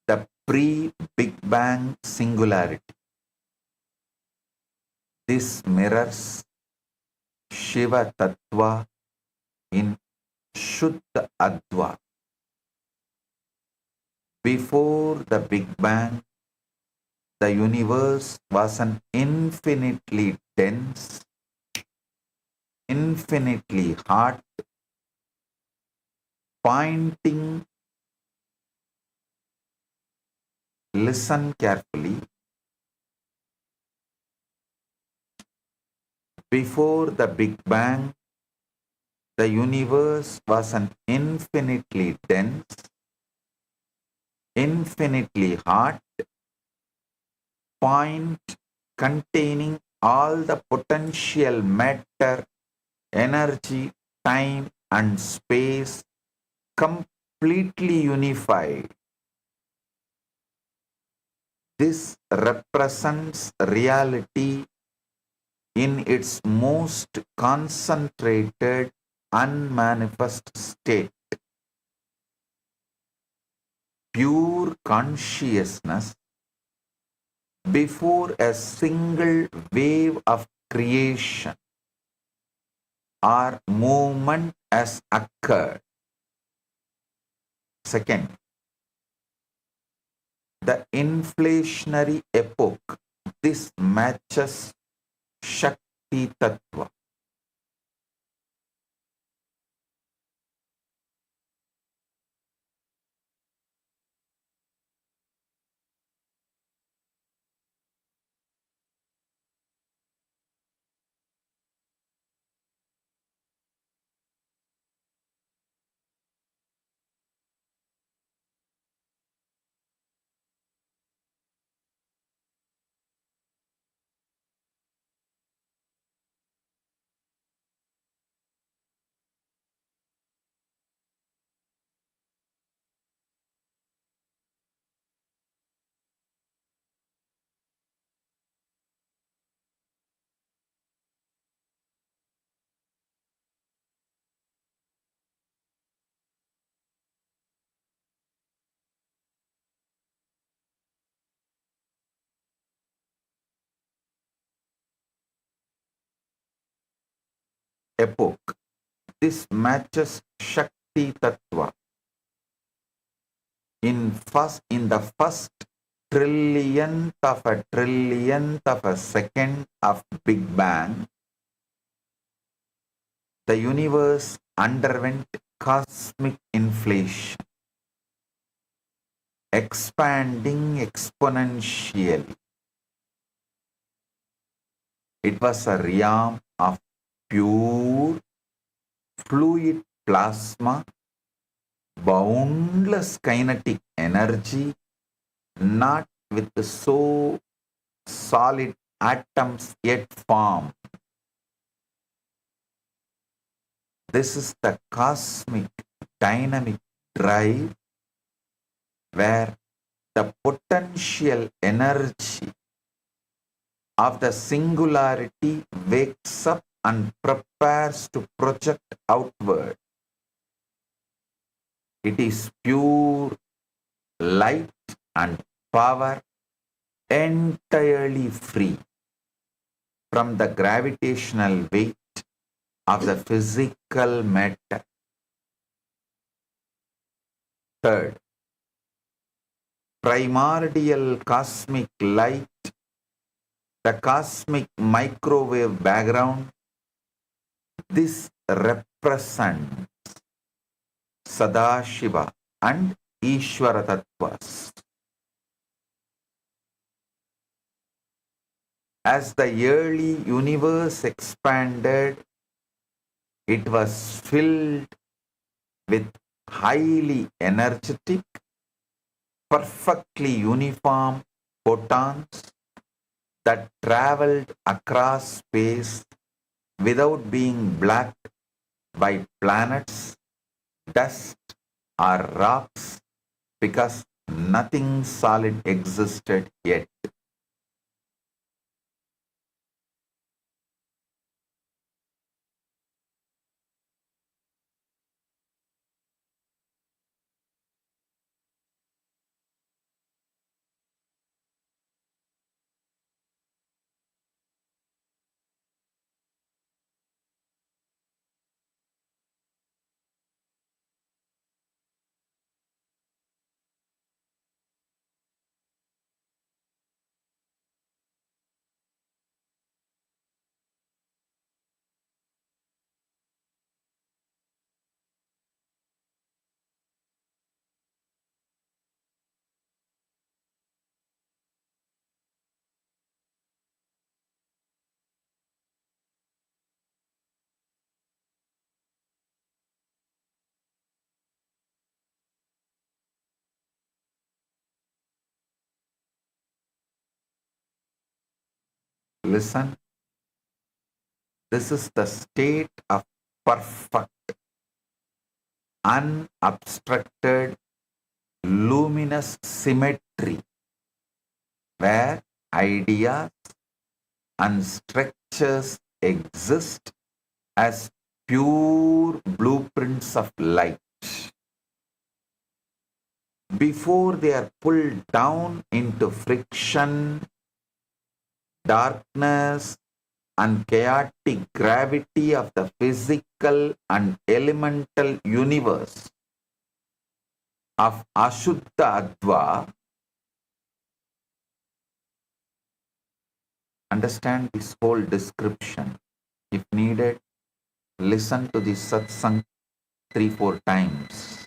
the pre-Big Bang singularity. This mirrors Shiva Tattva in Shuddha Adva. Before the Big Bang, the universe was an infinitely dense, infinitely hot, pointing, listen carefully, before the Big Bang, the universe was an infinitely dense, infinitely hot point containing all the potential matter, energy, time, and space completely unified. This represents reality in its most concentrated, unmanifest state. Pure consciousness before a single wave of creation or movement has occurred. Second, the inflationary epoch. This matches Shakti Tattva. Epoch. This matches Shakti Tattva. In the first trillionth of a second of Big Bang, the universe underwent cosmic inflation, expanding exponentially. It was a realm of pure fluid plasma, boundless kinetic energy, not with the so solid atoms yet formed. This is the cosmic dynamic drive where the potential energy of the singularity wakes up and prepares to project outward. It is pure light and power, entirely free from the gravitational weight of the physical matter. Third, primordial cosmic light, the cosmic microwave background. This represents Sadashiva and Ishvara Tattvas. As the early universe expanded, it was filled with highly energetic, perfectly uniform photons that traveled across space without being blocked by planets, dust, or rocks, because nothing solid existed yet. Listen, this is the state of perfect, unobstructed, luminous symmetry where ideas and structures exist as pure blueprints of light. Before they are pulled down into friction, darkness, and chaotic gravity of the physical and elemental universe of Ashuddha Adva. Understand this whole description. If needed, listen to this satsang 3-4 times.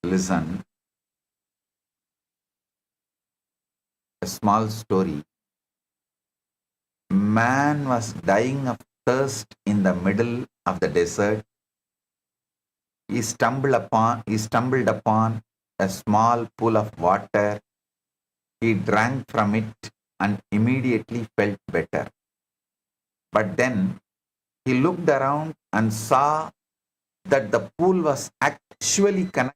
Listen, a small story. Man was dying of thirst in the middle of the desert. He stumbled upon a small pool of water. He drank from it and immediately felt better. But then he looked around and saw that the pool was actually connected.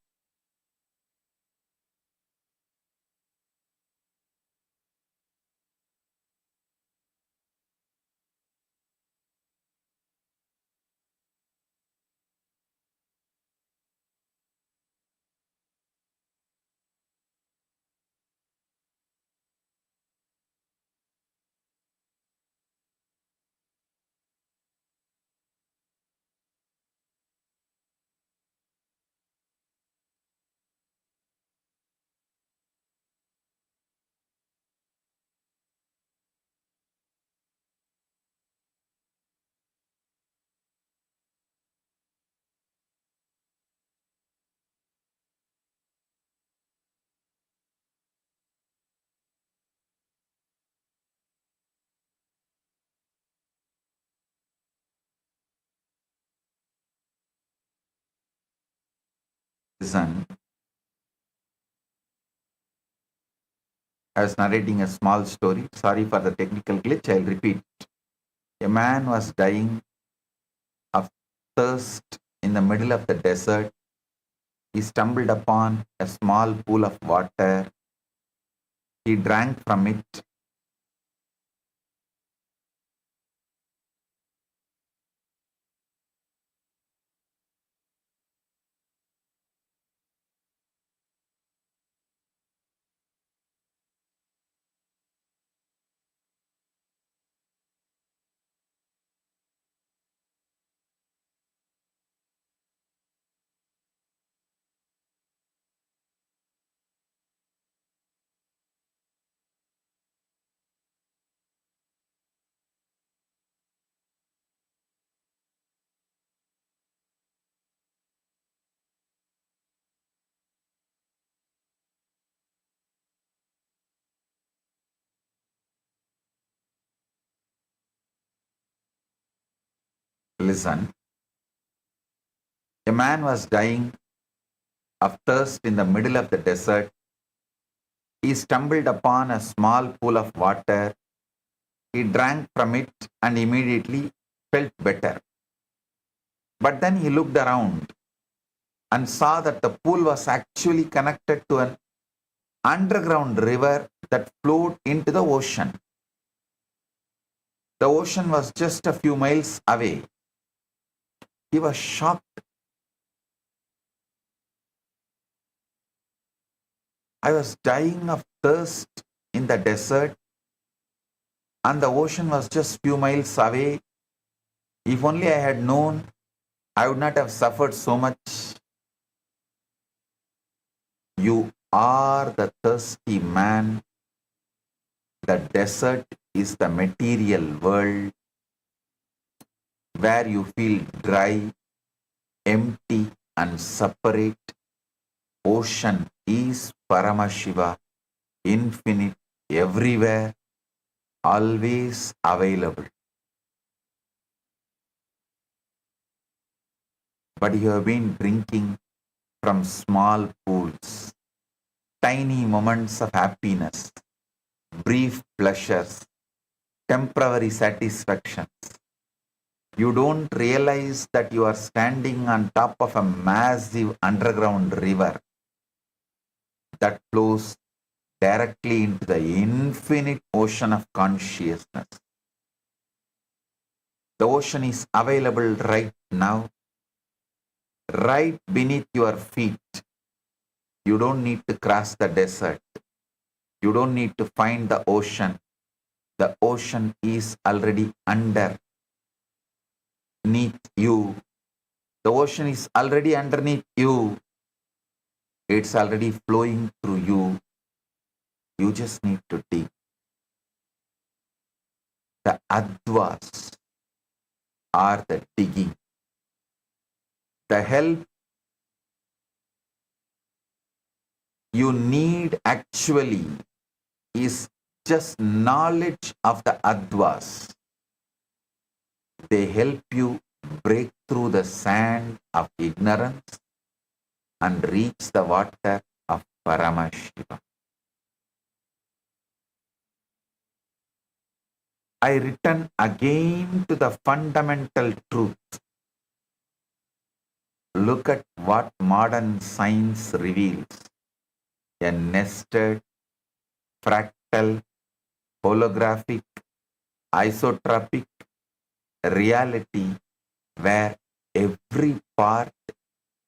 Listen, I was narrating a small story. Sorry for the technical glitch. I'll repeat. A man was dying of thirst in the middle of the desert. He stumbled upon a small pool of water. He drank from it. Listen, a man was dying of thirst in the middle of the desert. He stumbled upon a small pool of water. He drank from it and immediately felt better. But then he looked around and saw that the pool was actually connected to an underground river that flowed into the ocean. The ocean was just a few miles away. He was shocked. I was dying of thirst in the desert and the ocean was just few miles away. If only I had known, I would not have suffered so much. You are the thirsty man. The desert is the material world where you feel dry, empty and separate. Ocean is Paramashiva, infinite, everywhere, always available. But you have been drinking from small pools, tiny moments of happiness, brief pleasures, temporary satisfactions. You don't realize that you are standing on top of a massive underground river that flows directly into the infinite ocean of consciousness. The ocean is available right now, right beneath your feet. You don't need to cross the desert. You don't need to find the ocean. The ocean is already underneath you. The ocean is already underneath you. It's already flowing through you. You just need to dig. The advas are the digging. The help you need actually is just knowledge of the Advas. They help you break through the sand of ignorance and reach the water of Paramashivam. I return again to the fundamental truth. Look at what modern science reveals. A nested, fractal, holographic, isotropic reality where every part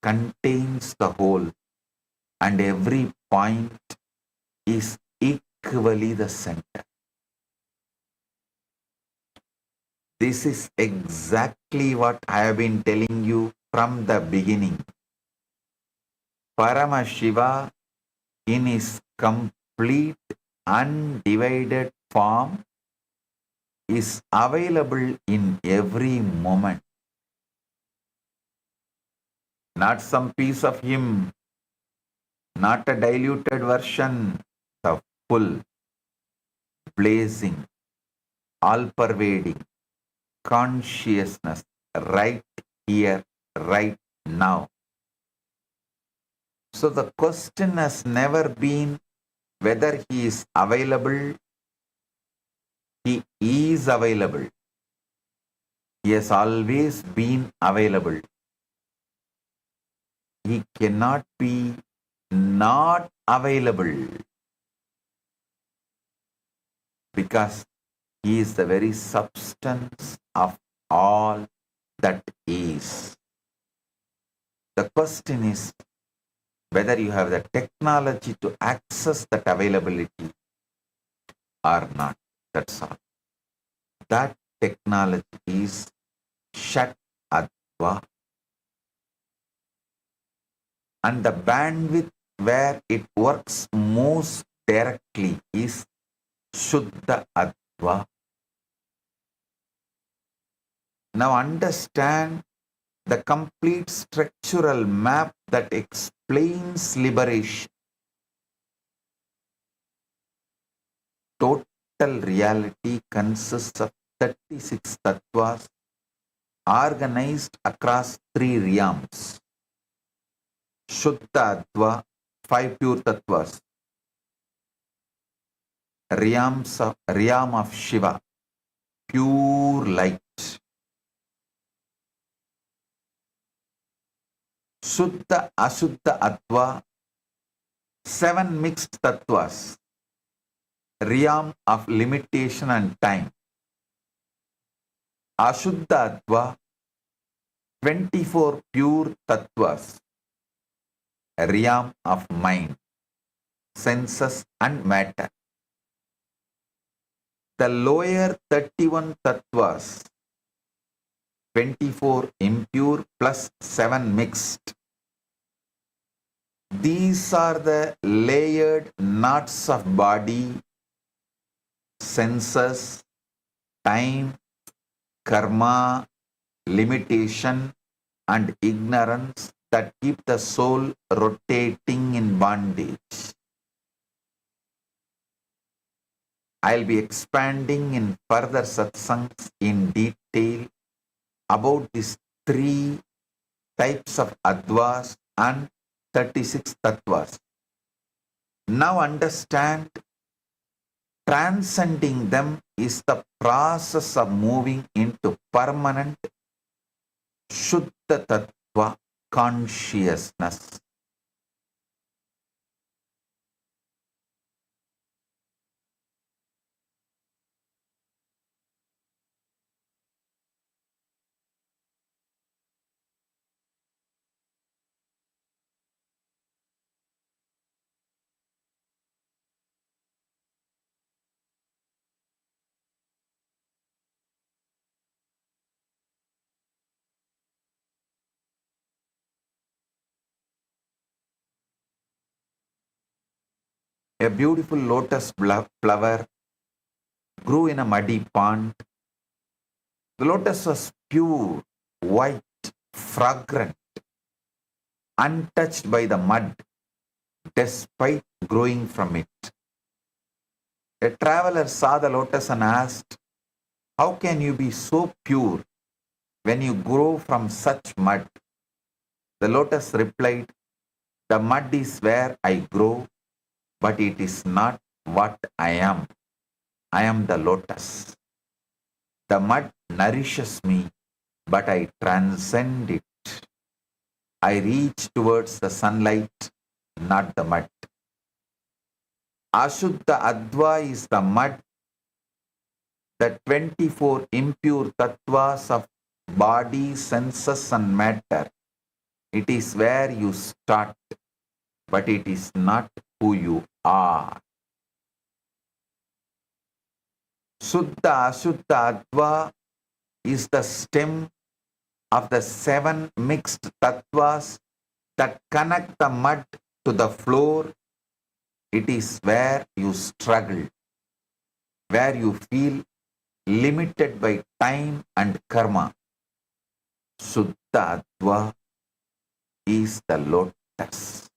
contains the whole and every point is equally the center. This is exactly what I have been telling you from the beginning. Paramashiva in his complete undivided form is available in every moment. Not some piece of him, not a diluted version, the full, blazing, all-pervading consciousness right here, right now. So the question has never been whether he is available. He is available. He has always been available. He cannot be not available because he is the very substance of all that is. The question is whether you have the technology to access that availability or not. That's all. That technology is Shat Adva. And the bandwidth where it works most directly is Shuddha Adva. Now understand the complete structural map that explains liberation. Total reality consists of 36 tattvas organized across 3 realms. Shuddha Adva, 5 pure tattvas. Realm of Shiva, pure light. Shuddha Ashuddha Adva, 7 mixed tattvas, realm of limitation and time. Ashuddha Adva, 24 pure tattvas, realm of mind, senses and matter. The lower 31 tattvas, 24 impure plus 7 mixed. These are the layered knots of body, senses, time, karma, limitation and ignorance that keep the soul rotating in bondage. I'll be expanding in further satsangs in detail about these 3 types of advas and 36 tattvas. Now understand, transcending them is the process of moving into permanent Shuddha Tattva consciousness. A beautiful lotus flower grew in a muddy pond. The lotus was pure, white, fragrant, untouched by the mud, despite growing from it. A traveler saw the lotus and asked, "How can you be so pure when you grow from such mud?" The lotus replied, "The mud is where I grow, but it is not what I am. I am the lotus. The mud nourishes me, but I transcend it. I reach towards the sunlight, not the mud." Ashuddha Adva is the mud, the 24 impure tattvas of body, senses and matter. It is where you start, but it is not who you are. Suddha Ashuddha Adva is the stem of the 7 mixed tattvas that connect the mud to the floor. It is where you struggle, where you feel limited by time and karma. Suddha Adva is the lotus.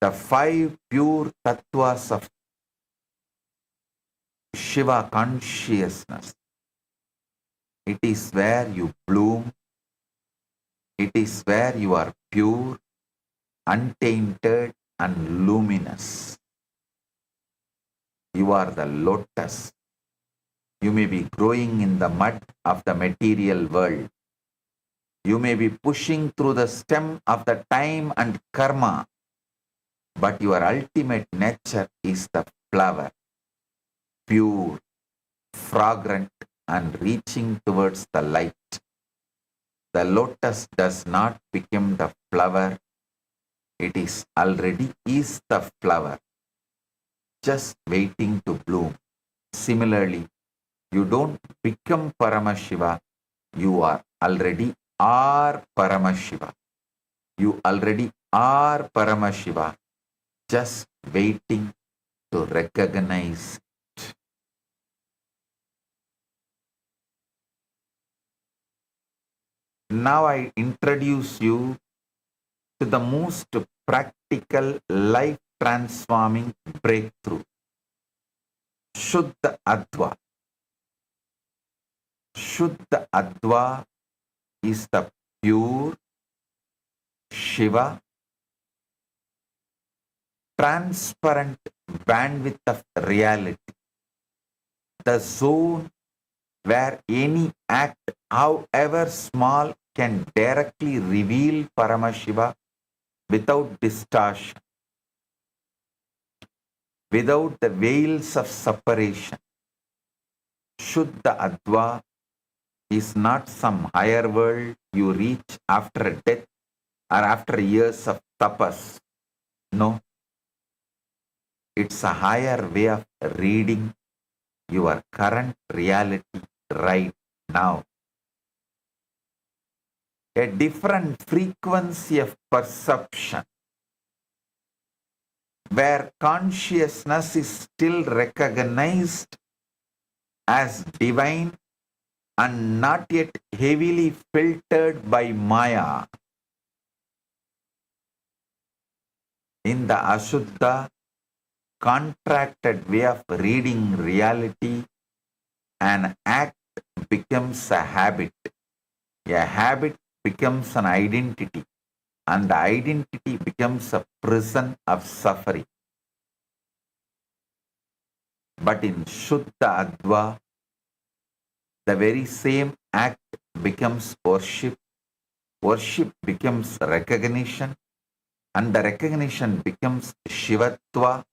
The 5 pure tattvas of Shiva consciousness. It is where you bloom. It is where you are pure, untainted and luminous. You are the lotus. You may be growing in the mud of the material world. You may be pushing through the stem of the time and karma, but your ultimate nature is the flower, pure, fragrant and reaching towards the light. The lotus does not become the flower. It is already is the flower, just waiting to bloom. Similarly, you don't become Paramashiva. You are already are Paramashiva. You already are Paramashiva, just waiting to recognize it. Now I introduce you to the most practical, life-transforming breakthrough. Shuddha Adva. Shuddha Adva is the pure Shiva, transparent bandwidth of reality, the zone where any act, however small, can directly reveal Paramashiva without distortion, without the veils of separation. Shuddha Adva is not some higher world you reach after death or after years of tapas. No. It's a higher way of reading your current reality right now. A different frequency of perception, where consciousness is still recognized as divine and not yet heavily filtered by Maya. In the Ashuddha, contracted way of reading reality, an act becomes a habit. A habit becomes an identity, and the identity becomes a prison of suffering. But in Shuddha Adva, the very same act becomes worship, worship becomes recognition, and the recognition becomes Shivatva,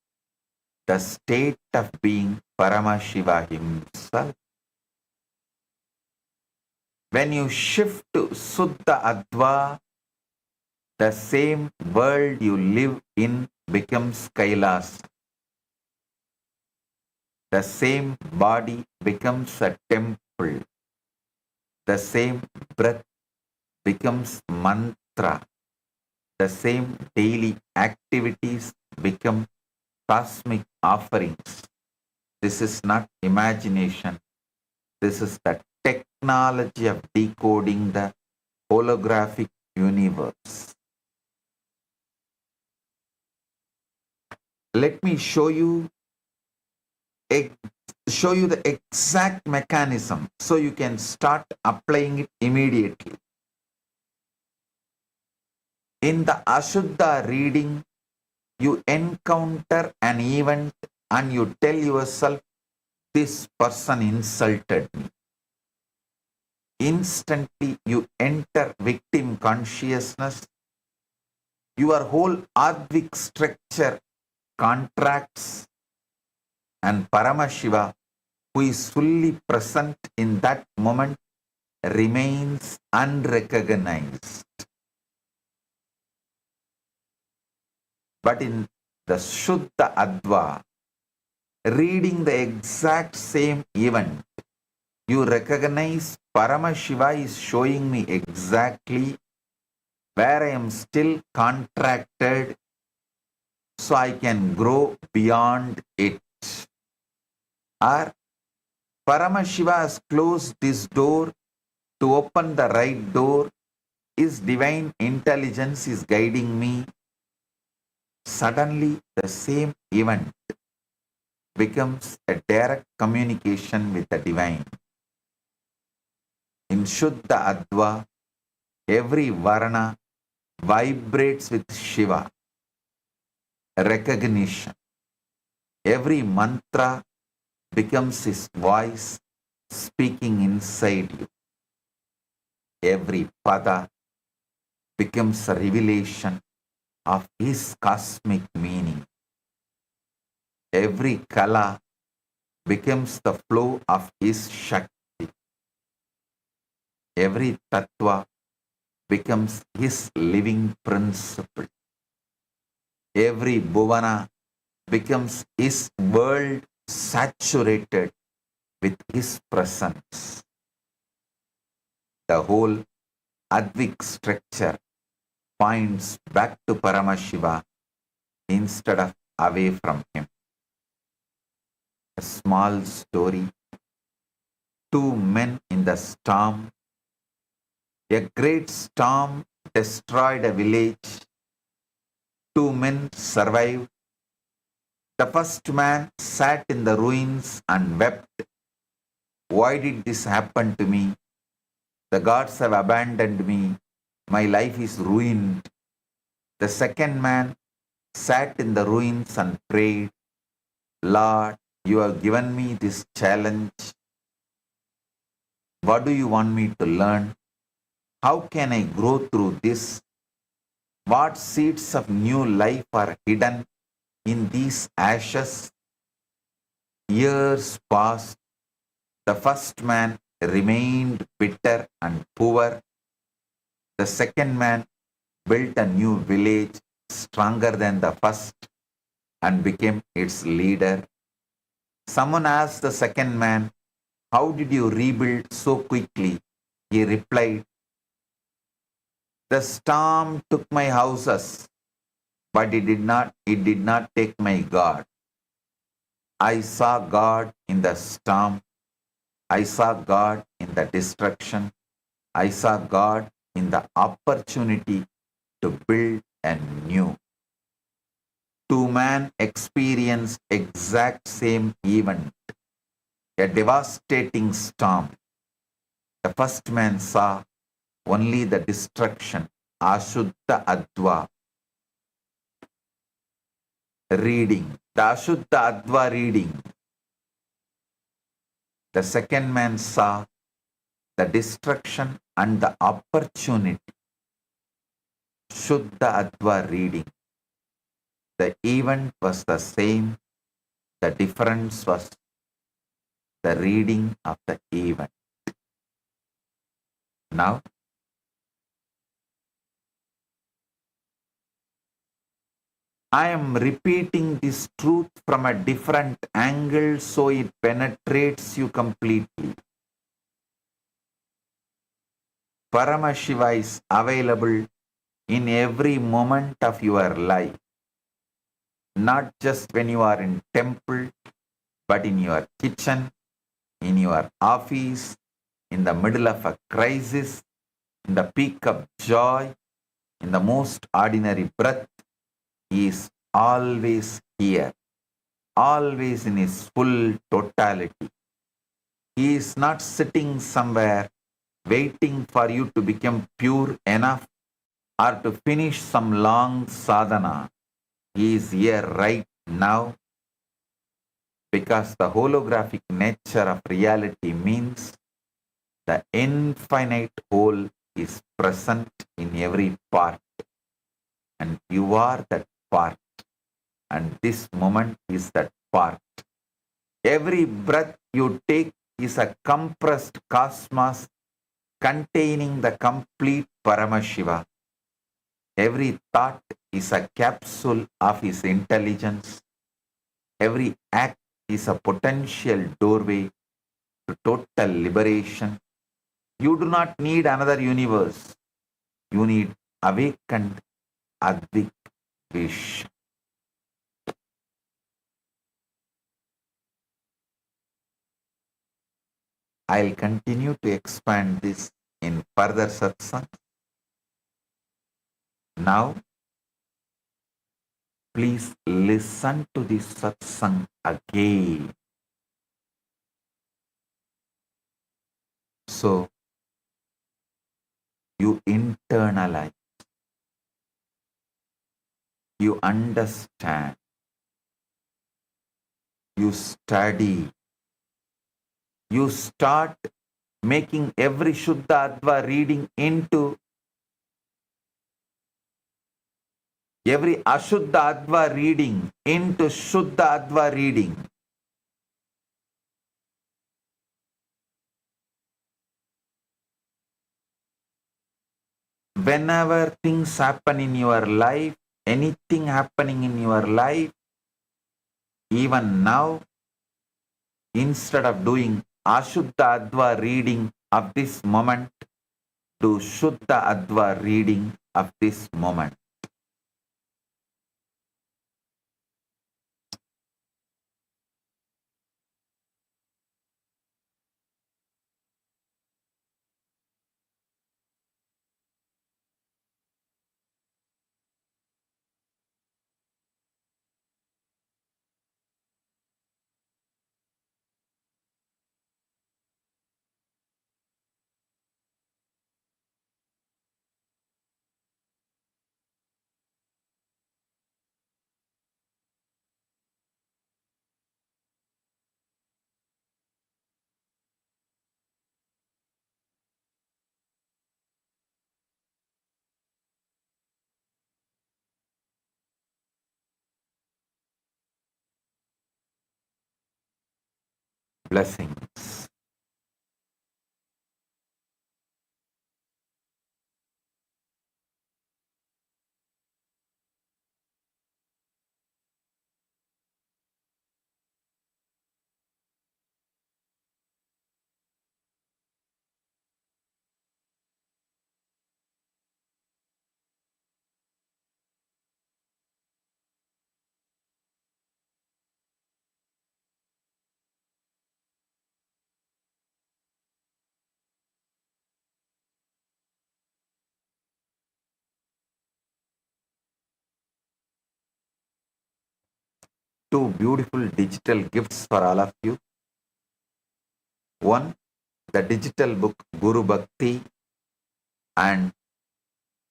the state of being Paramashiva himself. When you shift to Suddha Adva, the same world you live in becomes Kailas. The same body becomes a temple. The same breath becomes mantra. The same daily activities become cosmic offerings. This is not imagination. This is the technology of decoding the holographic universe. let me show you the exact mechanism so you can start applying it immediately. In the Ashuddha reading, you encounter an event and you tell yourself, this person insulted me. Instantly you enter victim consciousness. Your whole Advik structure contracts, and Paramashiva, who is fully present in that moment, remains unrecognized. But in the Shuddha Adva, reading the exact same event, you recognize Paramashiva is showing me exactly where I am still contracted so I can grow beyond it. Or Paramashiva has closed this door to open the right door. His divine intelligence is guiding me. Suddenly, the same event becomes a direct communication with the divine. In Shuddha Adva, every Varna vibrates with Shiva, recognition. Every mantra becomes his voice speaking inside you. Every pada becomes a revelation of his cosmic meaning. Every kala becomes the flow of his Shakti. Every tattva becomes his living principle. Every bhuvana becomes his world saturated with his presence. The whole Advik structure points back to Paramashiva instead of away from him. A small story. Two men in the storm. A great storm destroyed a village. Two men survived. The first man sat in the ruins and wept. Why did this happen to me? The gods have abandoned me. My life is ruined. The second man sat in the ruins and prayed, Lord, you have given me this challenge. What do you want me to learn? How can I grow through this? What seeds of new life are hidden in these ashes? Years passed. The first man remained bitter and poor. The second man built a new village stronger than the first and became its leader. Someone asked the second man, how did you rebuild so quickly? He replied, the storm took my houses, but it did not take my God. I saw God in the storm. I saw God in the destruction. I saw God in the opportunity to build anew. Two men experienced exact same event, a devastating storm. The first man saw only the destruction, Ashuddha Adva. Reading, the Ashuddha Adva reading. The second man saw the destruction and the opportunity, Shuddha Adva reading. The event was the same, the difference was the reading of the event. Now, I am repeating this truth from a different angle so it penetrates you completely. Paramashiva is available in every moment of your life. Not just when you are in temple, but in your kitchen, in your office, in the middle of a crisis, in the peak of joy, in the most ordinary breath. He is always here, always in his full totality. He is not sitting somewhere waiting for you to become pure enough or to finish some long sadhana. He is here right now because the holographic nature of reality means the infinite whole is present in every part, and you are that part, and this moment is that part. Every breath you take is a compressed cosmos containing the complete Paramashiva. Every thought is a capsule of his intelligence. Every act is a potential doorway to total liberation. You do not need another universe. You need awakened Advik Vish. I'll continue to expand this in further satsang. Now, please listen to this satsang again. So, you internalize, you understand, you study, you start making every Shuddha Adva reading into every Ashuddha Adva reading into Shuddha Adva reading. Whenever things happen in your life, anything happening in your life, even now, instead of doing Ashuddha Adva reading of this moment, do Shuddha Adva reading of this moment. Blessings. Two beautiful digital gifts for all of you. One, the digital book Guru Bhakti and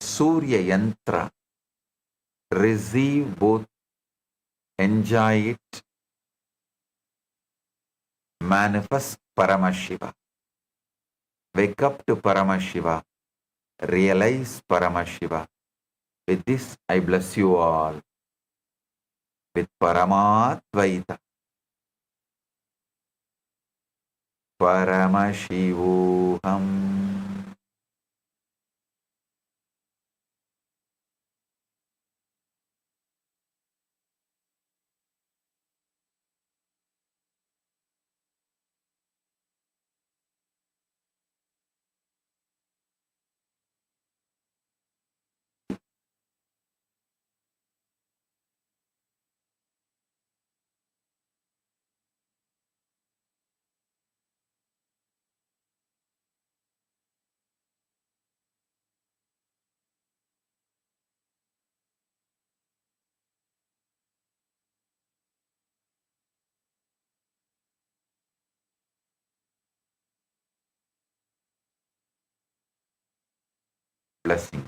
Surya Yantra. Receive both, enjoy it, manifest Paramashiva. Wake up to Paramashiva, realize Paramashiva. With this, I bless you all with Paramadvaita. Paramashivoham. blessing.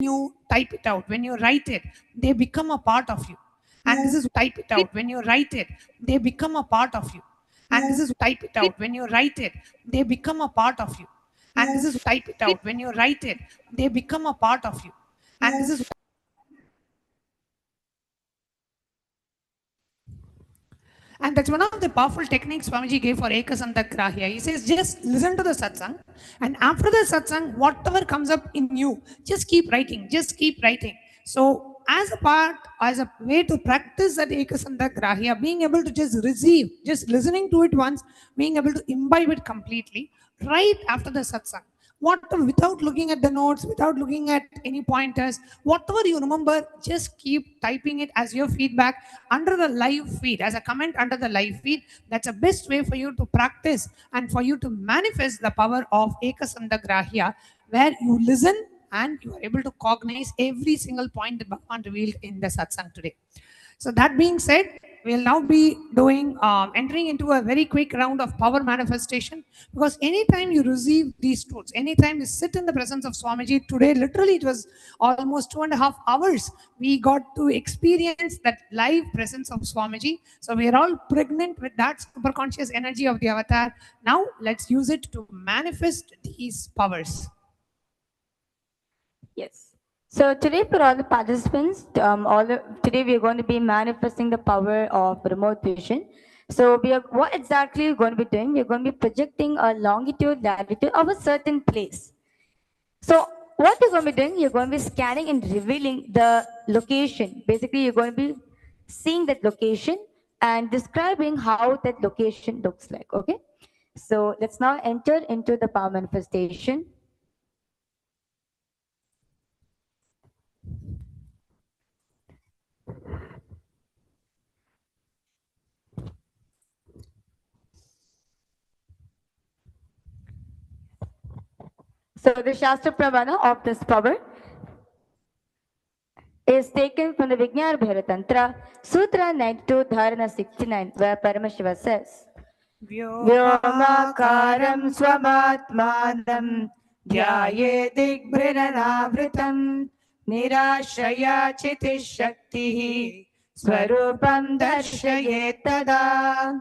you type it out, when you write it, they become a part of you. And this is type it out. When you write it, they become a part of you. And this is type it out. When you write it, they become a part of you. And this is type it out. When you write it, they become a part of you. And this is And that's one of the powerful techniques Swamiji gave for Ekasanta Grahya. He says, just listen to the satsang, and after the satsang, whatever comes up in you, just keep writing, just keep writing. So, as a part, as a way to practice that Ekasanta Grahya, being able to just receive, just listening to it once, being able to imbibe it completely, right after the satsang. Without looking at the notes, without looking at any pointers, whatever you remember, just keep typing it as your feedback under the live feed, as a comment under the live feed. That's the best way for you to practice and for you to manifest the power of Ekasanta Grahya, where you listen and you are able to cognize every single point that Bhagavan revealed in the satsang today. So that being said, we'll now be doing entering into a very quick round of power manifestation, because anytime you receive these tools, anytime you sit in the presence of Swamiji, today literally it was almost 2.5 hours, we got to experience that live presence of Swamiji. So we are all pregnant with that super conscious energy of the avatar. Now let's use it to manifest these powers. Yes. So today for all the participants, today we are going to be manifesting the power of remote vision. So what exactly we're going to be doing? We're going to be projecting a longitude, latitude of a certain place. So what you're going to be doing, you're going to be scanning and revealing the location. Basically, you're going to be seeing that location and describing how that location looks like, okay? So let's now enter into the power manifestation. So the Shastra Pramana of this power is taken from the Vijnana Bhaira Tantra, Sutra 92, Dharana 69, where Paramashivam says, Vyomakaram swamatmanam dhyaye digbhiranavritam nirashaya chitish shaktihi swarupam darshaye tada.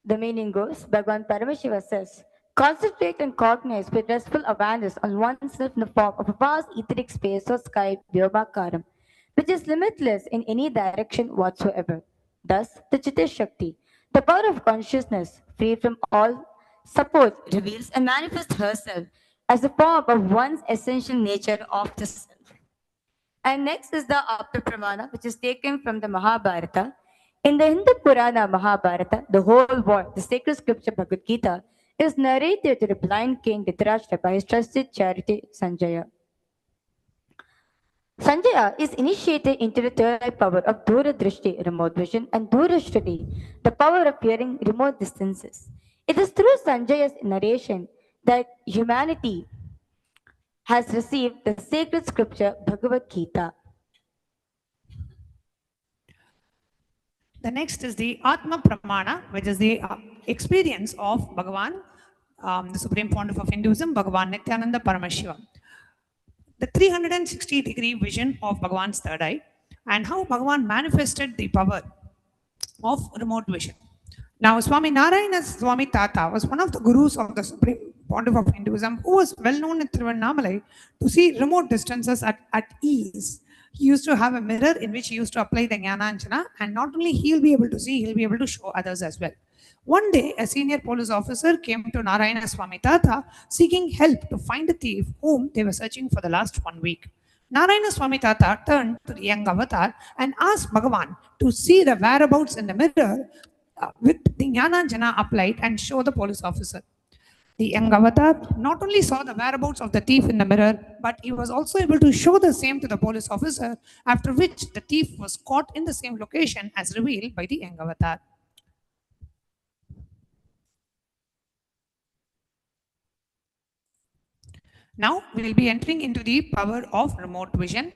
The meaning goes, Bhagavan Paramashiva says, concentrate and cognize with restful awareness on oneself in the form of a vast etheric space or sky, Vyomakaram, which is limitless in any direction whatsoever. Thus, the Chitta Shakti, the power of consciousness, free from all support, reveals and manifests herself as the form of one's essential nature of the self. And next is the Apta Pramana, which is taken from the Mahabharata. In the Hindu Purana Mahabharata, the whole war, the sacred scripture Bhagavad Gita, is narrated to the blind king Dhritarashtra by his trusted charity Sanjaya. Sanjaya is initiated into the third eye power of Dura Drishti, remote vision, and Dura Shruti, the power of hearing remote distances. It is through Sanjaya's narration that humanity has received the sacred scripture Bhagavad Gita. The next is the Atma Pramana, which is the experience of Bhagavan, the Supreme Pontiff of Hinduism, Bhagavan Nithyananda Paramashivam. The 360-degree vision of Bhagavan's third eye, and how Bhagavan manifested the power of remote vision. Now, Swami Narayana Swami Tata was one of the gurus of the Supreme Pontiff of Hinduism, who was well known in Tiruvannamalai to see remote distances at ease. He used to have a mirror in which he used to apply the Jnananjana, and not only he'll be able to see, he'll be able to show others as well. One day, a senior police officer came to Narayana Swami Tata seeking help to find a thief whom they were searching for the last 1 week. Narayana Swami Tata turned to the young avatar and asked Bhagavan to see the whereabouts in the mirror with the Jnananjana applied and show the police officer. The young avatar not only saw the whereabouts of the thief in the mirror, but he was also able to show the same to the police officer, after which the thief was caught in the same location as revealed by the young avatar. Now we will be entering into the power of remote vision.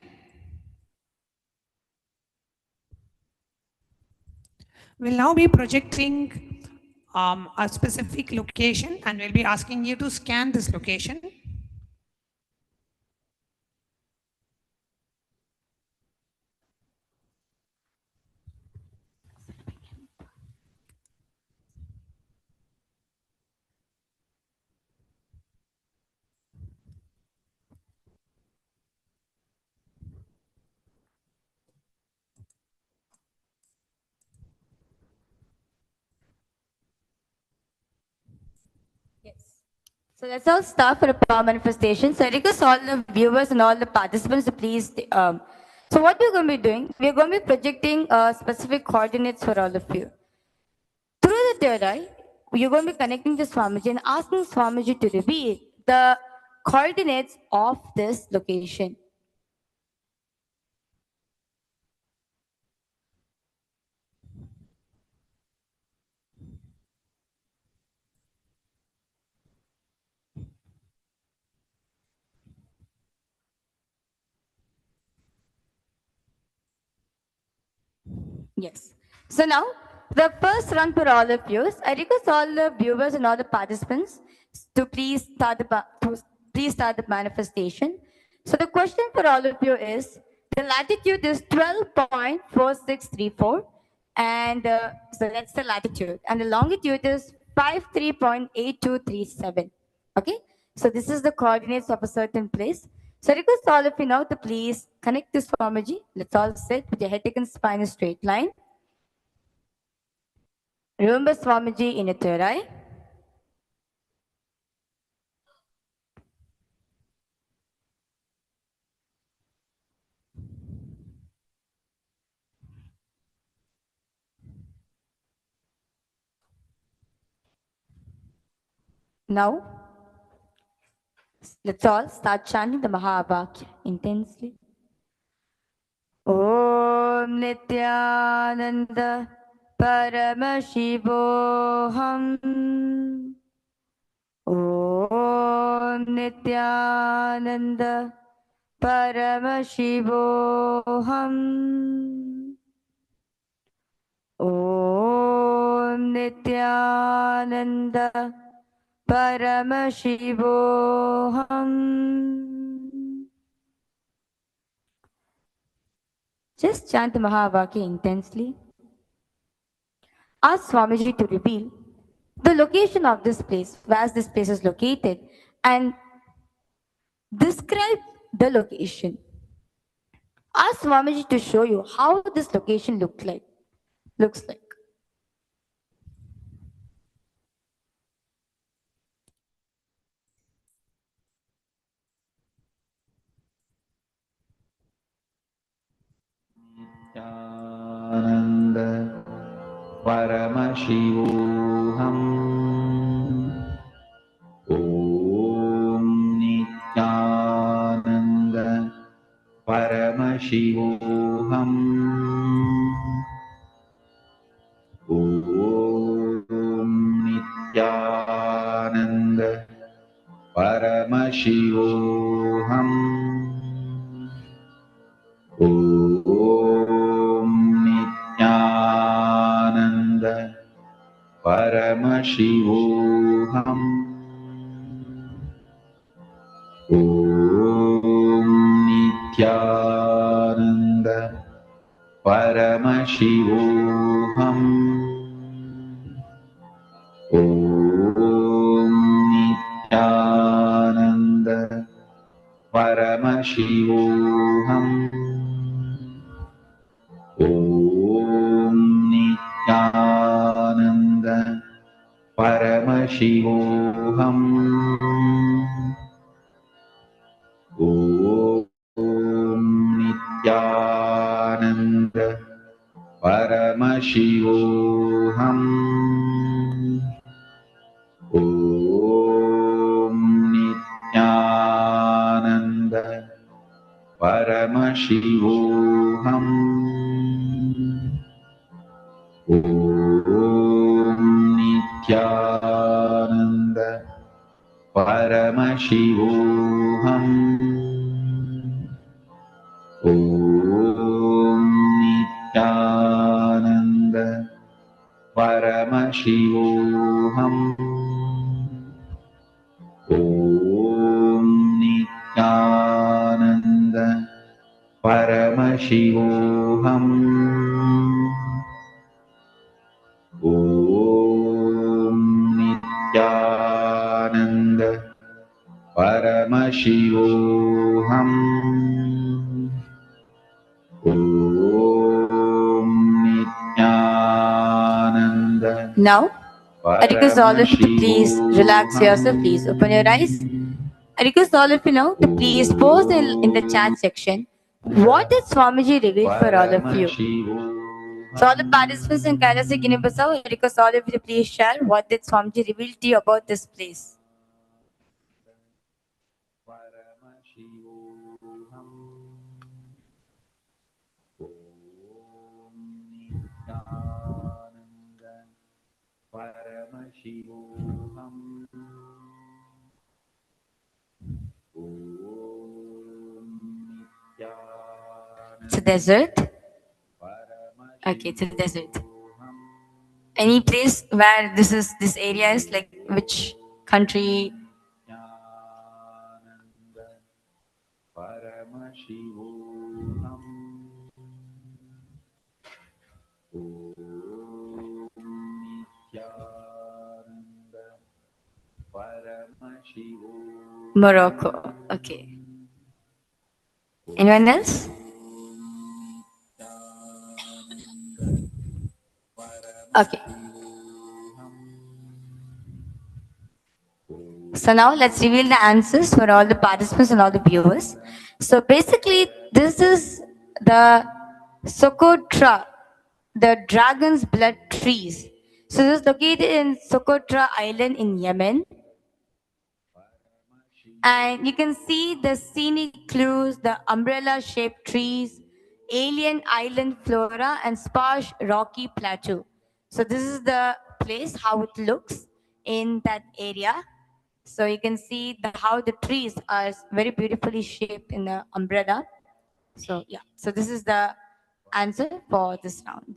We'll now be projecting a specific location, and we'll be asking you to scan this location. So let's all start for a power manifestation. So I request all the viewers and all the participants to please. So what we're going to be doing, we're going to be projecting specific coordinates for all of you. Through the third eye, you're going to be connecting to Swamiji and asking Swamiji to reveal the coordinates of this location. Yes. So now, the first run for all of you, I request all the viewers and all the participants to please start the manifestation. So the question for all of you is, the latitude is 12.4634, and so that's the latitude, and the longitude is 53.8237. Okay, so this is the coordinates of a certain place. So I request all of you now to please connect to Swamiji. Let's all sit with your head taken spine in a straight line. Remember Swamiji in your third eye. Now, let's all start chanting the Mahavakya intensely. Om Nithyananda Paramashivam. Om Nithyananda Paramashivam. Om Nithyananda Paramashivam. Just chant the Mahavakya intensely. Ask Swamiji to reveal the location of this place, where this place is located, and describe the location. Ask Swamiji to show you how this location looks like. Nithyananda Paramashivoham. Om Nithyananda Paramashivoham. Om Nithyananda Paramashivoham. Om Nithyananda Paramashivoham. Om Nithyananda Paramashivoham. Om Nithyananda Paramashivoham. Om Nithyananda Paramashivoham. Om Nithyananda Paramashivoham. Om Nithyananda Paramashivoham. Om Nithyananda Paramashivoham. Om Nithyananda Paramashivoham. Om Nithyananda Paramashivoham. Om Nithyananda Paramashivoham. Om Nithyananda Now, I request all of you to please relax yourself. Please open your eyes. I request all of you now to please post in the chat section what did Swamiji reveal for all of you. So all the participants in Kailasa Guinea-Bissau, I request all of you to please share what did Swamiji reveal to you about this place. It's a desert. Okay, it's a desert. Any place where this area is, like which country? Morocco. Okay. Anyone else? Okay. So now let's reveal the answers for all the participants and all the viewers. So basically, this is the Socotra, the dragon's blood trees. So this is located in Socotra Island in Yemen. And you can see the scenic clues, the umbrella-shaped trees, alien island flora, and sparse rocky plateau. So this is the place, how it looks in that area. So you can see how the trees are very beautifully shaped in the umbrella. So yeah, so this is the answer for this round.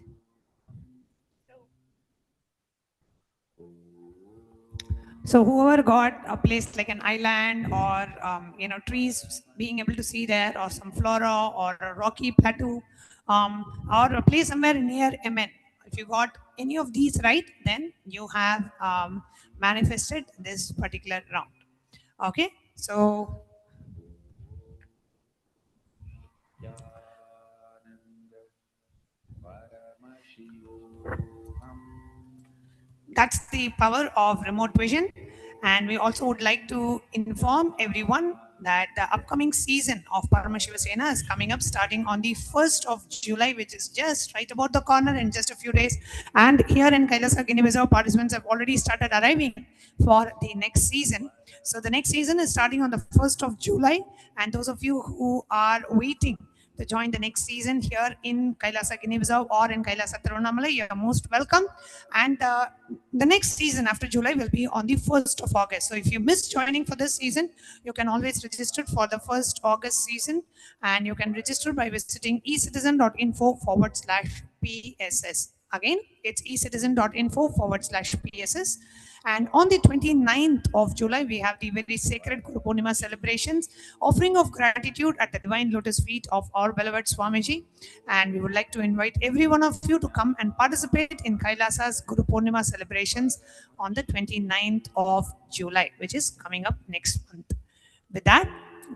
So whoever got a place like an island or trees being able to see there, or some flora or a rocky plateau, or a place somewhere near Yemen, if you got any of these right, then you have manifested this particular round. Okay, so that's the power of remote vision. And we also would like to inform everyone that the upcoming season of Paramashiva Sena is coming up starting on the 1st of July, which is just right about the corner in just a few days. And here in Kailasa Guinea-Bissau, participants have already started arriving for the next season. So the next season is starting on the 1st of July. And those of you who are waiting to join the next season here in Kailasa Guinea-Bissau or in Kailasa Tirunamala, you are most welcome. And the next season after July will be on the 1st of August. So if you miss joining for this season, you can always register for the 1st August season, and you can register by visiting ecitizen.info/PSS. Again, it's ecitizen.info/PSS. And on the 29th of July, we have the very sacred Guru Purnima celebrations, offering of gratitude at the divine lotus feet of our beloved Swamiji. And we would like to invite every one of you to come and participate in Kailasa's Guru Purnima celebrations on the 29th of July, which is coming up next month. With that,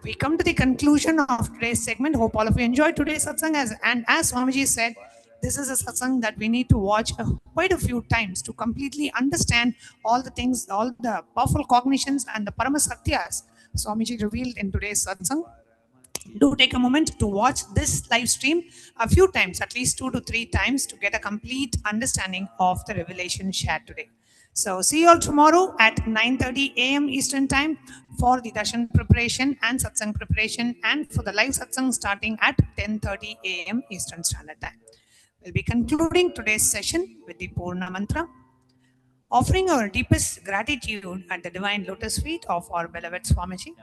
we come to the conclusion of today's segment. Hope all of you enjoyed today's satsang. And as Swamiji said, this is a satsang that we need to watch quite a few times to completely understand all the things, all the powerful cognitions and the Paramasatyas Swamiji revealed in today's satsang. Do take a moment to watch this live stream a few times, at least 2 to 3 times, to get a complete understanding of the revelation shared today. So see you all tomorrow at 9:30 a.m. Eastern Time for the darshan preparation and satsang preparation, and for the live satsang starting at 10:30 a.m. Eastern Standard Time. We'll be concluding today's session with the Purna Mantra, offering our deepest gratitude at the divine lotus feet of our beloved Swamiji.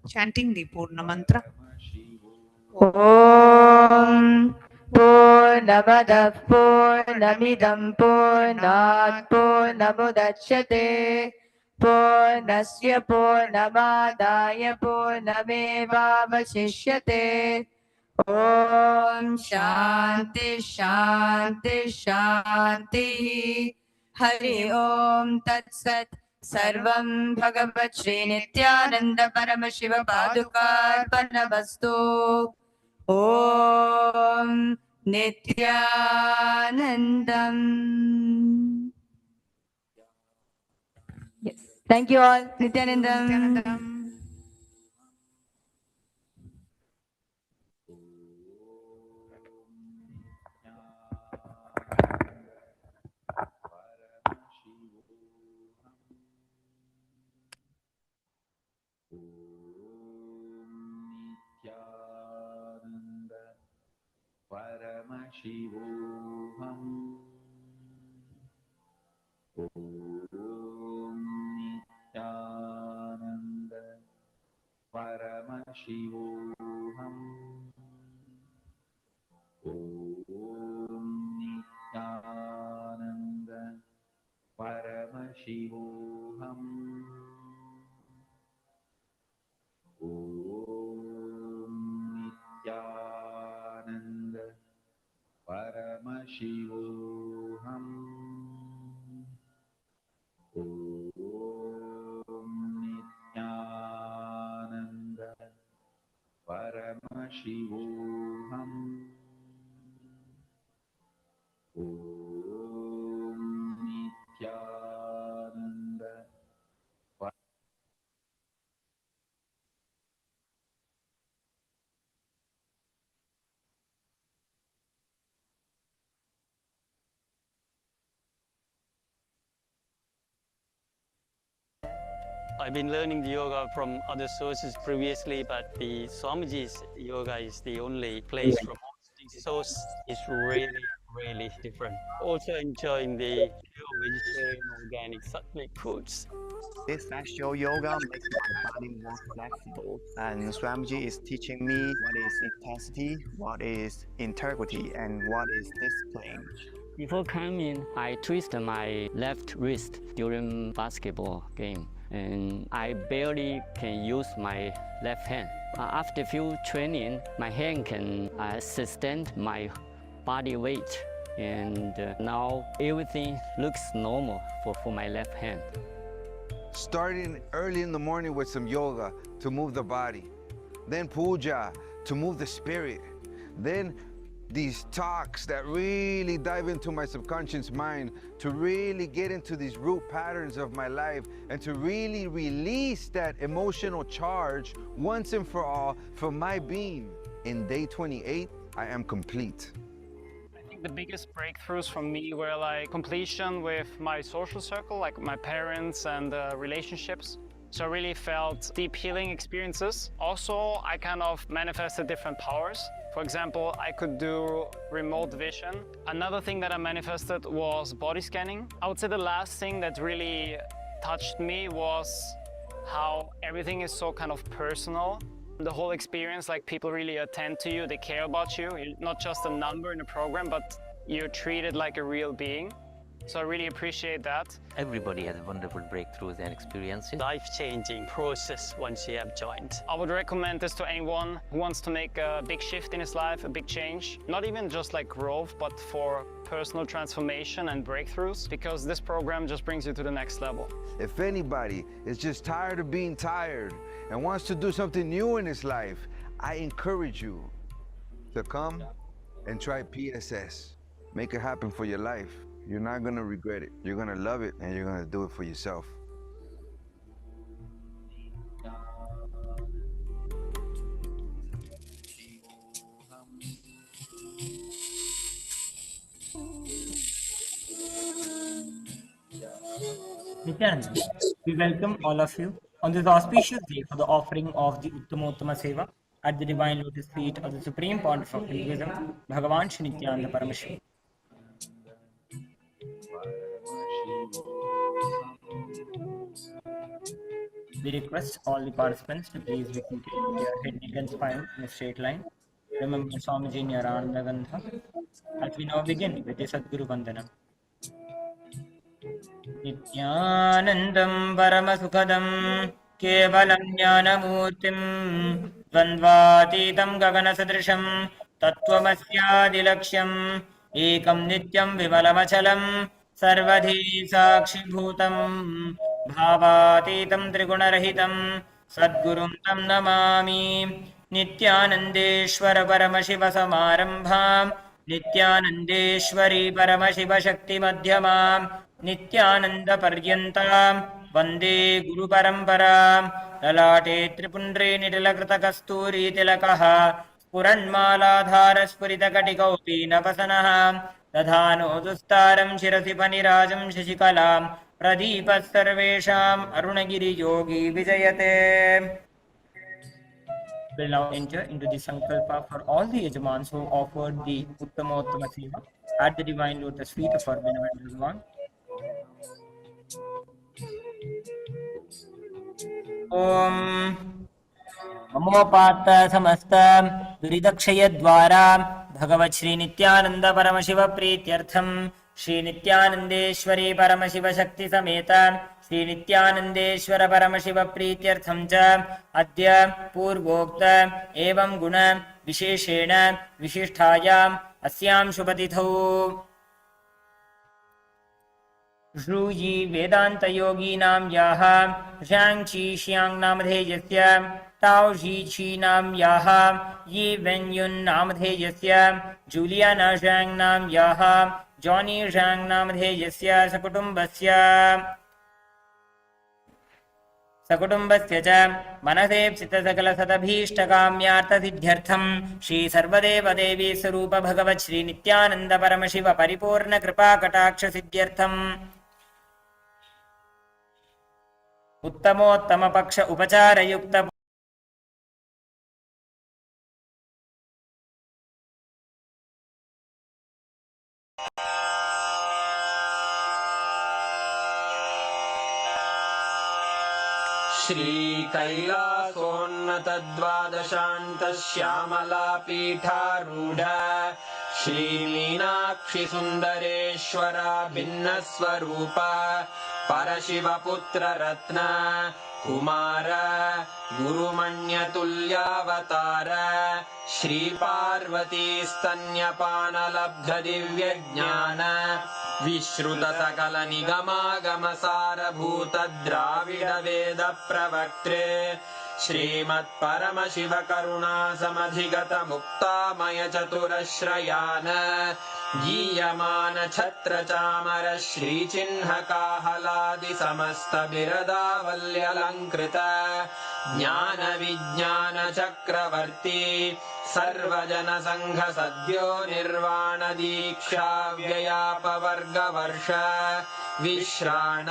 Chanting the Purna Mantra. Om Purnamadav Purnamidam Purnat Purnamudachyate Purnasya Purnamadaya Purnamevavashishyate. Om Shanti Shanti Shanti. Hari Om Tat Sat. Sarvam Bhagavat Shri Nithyananda Paramashiva Padukarpanavastu. Om Nithyanandam. Thank you all. Nithyanandam. Paramashivam. Om Nithyananda. Paramashivam. Om Nithyananda. Paramashivam. Om Nithyananda. Paramashivam. Om Nithyananda. Paramashivam. Om Nithyananda. I've been learning the yoga from other sources previously, but the Swamiji's yoga is the only place from all the source is really different. Also enjoying the pure vegetarian, organic, sattvic foods. This actual yoga makes my body more flexible, and Swamiji is teaching me what is intensity, what is integrity, and what is discipline. Before coming, I twisted my left wrist during basketball game, and I barely can use my left hand. After few training, my hand can sustain my body weight, and now everything looks normal for my left hand. Starting early in the morning with some yoga to move the body, then puja to move the spirit, then these talks that really dive into my subconscious mind to really get into these root patterns of my life and to really release that emotional charge once and for all for my being. In day 28, I am complete. The biggest breakthroughs for me were like completion with my social circle, like my parents and relationships. So I really felt deep healing experiences. Also, I kind of manifested different powers. For example, I could do remote vision. Another thing that I manifested was body scanning. I would say the last thing that really touched me was how everything is so kind of personal. The whole experience, like people really attend to you, they care about you. You're not just a number in a program, but you're treated like a real being. So I really appreciate that. Everybody has wonderful breakthroughs and experiences. Life-changing process once you have joined. I would recommend this to anyone who wants to make a big shift in his life, a big change. Not even just like growth, but for personal transformation and breakthroughs, because this program just brings you to the next level. If anybody is just tired of being tired and wants to do something new in his life, I encourage you to come and try PSS. Make it happen for your life. You're not gonna regret it. You're gonna love it and you're gonna do it for yourself. Nithyananda, we welcome all of you on this auspicious day for the offering of the Uttamottama Seva at the Divine Lotus feet of the Supreme Pontiff of Hinduism, BHAGAVAN Nithyananda Paramashivam. We request all the participants to please be seated with their head, neck and spine in a straight line. Remember Swamiji in your Ananda Gandha. As we now begin with the Sadguru Vandana. Nithyanandam Paramasukadam Kevalam Jnanamurtim Dvandvatitam Gaganasadrisham Tattvamasyaadilaksham Ekam Nityam Vimalamachalam Sarvadhi Sakshibhutam Bhavatitam Trigunarahitam Sadgurum Tam Namami Nithyanandeshwara Paramashiva Samarambham Nithyanandeshwari Paramashiva Shakti Madhyamam Nithyananda Paryantam वन्दे गुरुपरम्परां ललाटे त्रिपुण्ड्रे निटिलकृतकस्तूरी तिलकः स्फुरन्मालाधारस्फुरितकटिकौपी नपसनः दधानो दुस्तारं शिरसि फणिराजं शशिकलां प्रदीपः सर्वेषाम् अरुणगिरियोगी विजयते. Will now enter into the Sankalpa for all the Yajamans who offered the Uttamottama Seva at the divine lotus feet of our benevolent Bhagavan. Om नमोपात्त समस्त दुरिदक्षयद्वारा भगवत् श्री नित्यानंद परमशिव प्रीत्यर्थम श्री नित्यानंदेश्वरी परमशिव शक्ति समेत श्री नित्यानंदेश्वर परमशिव प्रीत्यर्थम च अद्य पूर्वोक्त एवं गुण विशेषेण विशिष्टायाम् अस्यां शुभतिथौ श्रूयि वेदान्तयोगीनां याः ह्यां ची श्यां नामधेयस्य ताओ शी छी नाम याः यी वेन्युन् नामधेयस्य जूलियाना ह्यां नाम याः जॉनी ह्यां नामधेयस्य सकुटुम्बस्य च मनसेप्सित सकलसदभीष्टकाम्यार्थसिद्ध्यर्थं श्री सर्वदेवदेवी स्वरूप भगवत् श्री नित्यानंद परमशिव परिपूर्ण कृपा कटाक्ष सिद्ध्यर्थम् उत्तमोत्तम पक्ष उपचार युक्त श्रीकैलासोन्नतद्वादशान्तश्यामला पीठारूढ श्रीमीनाक्षि सुन्दरेश्वरा भिन्नस्वरूप परशिवपुत्र रत्न कुमार गुरुमण्यतुल्यावतार श्रीपार्वती स्तन्यपानलब्ध दिव्यज्ञान विश्रुत सकल निगमागम सारभूत द्राविड वेद प्रवक्त्रे श्रीमत्परमशिव करुणा समधिगत मुक्तामय चतुरश्रयान गीयमान छत्र चामर श्रीचिह्न काहलादि समस्त बिरदावल्यलङ्कृत ज्ञान विज्ञान चक्रवर्ती सर्वजन संघ सद्यो निर्वाण दीक्षा व्ययापवर्गवर्ष विश्राण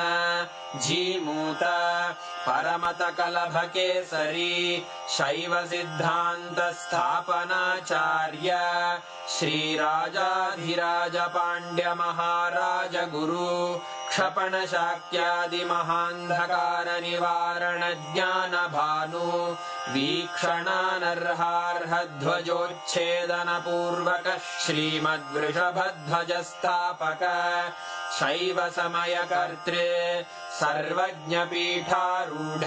जीमूत परमत कलभ केसरी शैव सिद्धांत स्थापनाचार्य श्रीराजाधिराज पांड्य महाराज गुरु क्षपण शाक्यादि महांधकार निवारण ज्ञान भानु वीक्षणानर्हार्ह ध्वजोच्छेदन पूर्वक श्रीमद्वृषभध्वज स्थापक शैव समय कर्त्रे सर्वज्ञ पीठारूढ़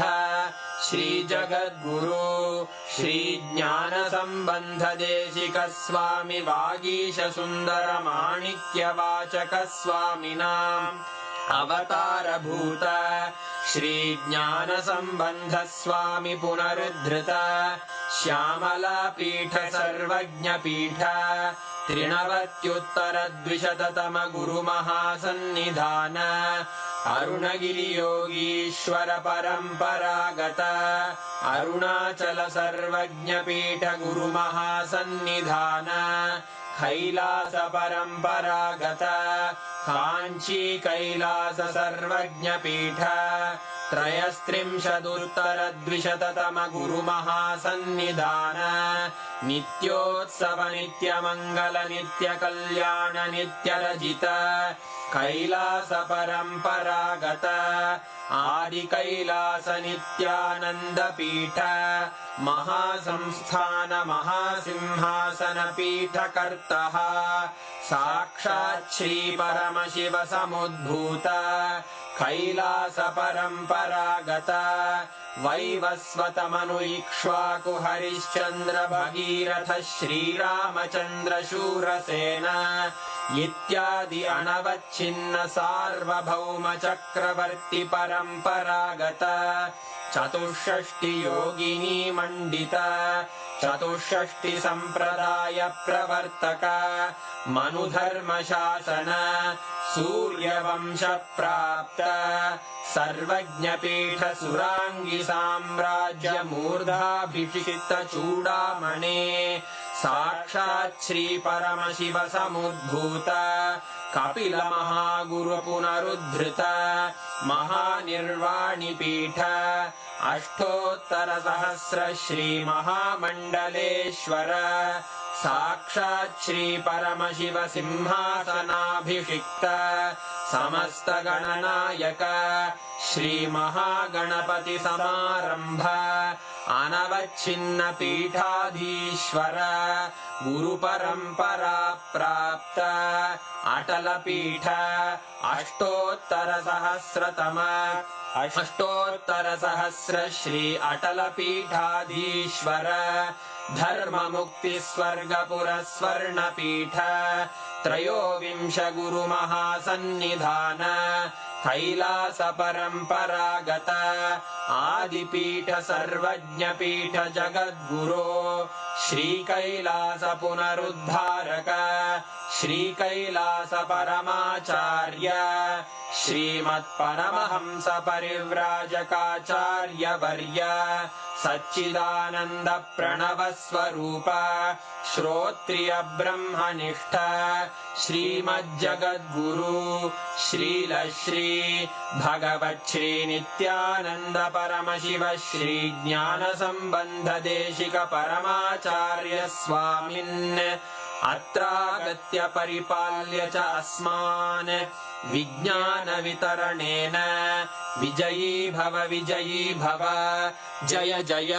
श्री जगद्गुरु श्री ज्ञान संबंध देशिक स्वामी वागीश सुंदर माणिक्य वाचक स्वामिनाम् अवतार भूत श्री ज्ञान संबंध स्वामी पुनरुद्धृत श्यामला पीठ सर्वज्ञ पीठ त्रिनवत्युत्तर द्विशततम गुरु महासन्निधान अरुणगिरि योगीश्वर परंपरागत अरुणाचल सर्वज्ञ पीठ गुरु महासन्निधान कैलास परंपरागत कांची कैलास सर्वज्ञ पीठ त्रयस्त्रिंशदुत्तर द्विशततम गुरु महासन्निधान नित्योत्सव नित्य मंगल नित्य कल्याण नित्य रजित कैलास परंपरागत आदि कैलास नित्यानंद पीठ महासंस्थान महासिंहासन पीठ कर्तः साक्षात् श्री परमशिव समुद्भूत कैलास परंपरागत वैवस्वत मनु इक्ष्वाकु हरिश्चंद्र भगीरथ श्रीरामचंद्र शूरसेन इत्यादि अनवच्छिन्न सार्वभौम चक्रवर्ती परंपरागत चतुष्षष्टि योगिनी मंडित चतुष्षष्टि संप्रदाय प्रवर्तक मनुधर्म शासन सूर्यवंश प्राप्त सर्वज्ञपीठ सुरांगी साम्राज्य मूर्धाभिषिक्त चूडामणे साक्षात् श्री परमशिव समुद्भूत कपिल महागुरु पुनरुद्धृत महानिर्वाणि पीठ अष्टोत्तर सहस्र श्री महामंडलेश्वर साक्षात् श्री परमशिव सिंहासनाभिषिक्त समस्त गणनायक श्री महागणपति समारंभ अनवच्छिन्न पीठाधीश्वर गुरु परंपरा प्राप्त अटल पीठ अष्टोत्तर सहस्र श्री अटल पीठाधीश्वर धर्म मुक्ति स्वर्गपुर स्वर्ण पीठ त्रयोविंश गुरु महासन्निधान कैलास परंपरागत आदिपीठ सर्वज्ञ पीठ जगद्गुरो श्री कैलास पुनरुद्धारक श्री कैलास परमाचार्य श्रीमत् परमहंस परिव्राजकाचार्य वर्य सच्चिदानंद प्रणव स्वरूप श्रोत्रिय ब्रह्मनिष्ठ श्रीमज्जगद्गुरु श्रील श्री भगवत् श्री नित्यानंद परमशिव श्री ज्ञान संबंध देशिक परमाचार्य स्वामिन् अत्रागत्य परिपाल्य च अस्मान् विज्ञान वितरणेन विजयी भव जय जय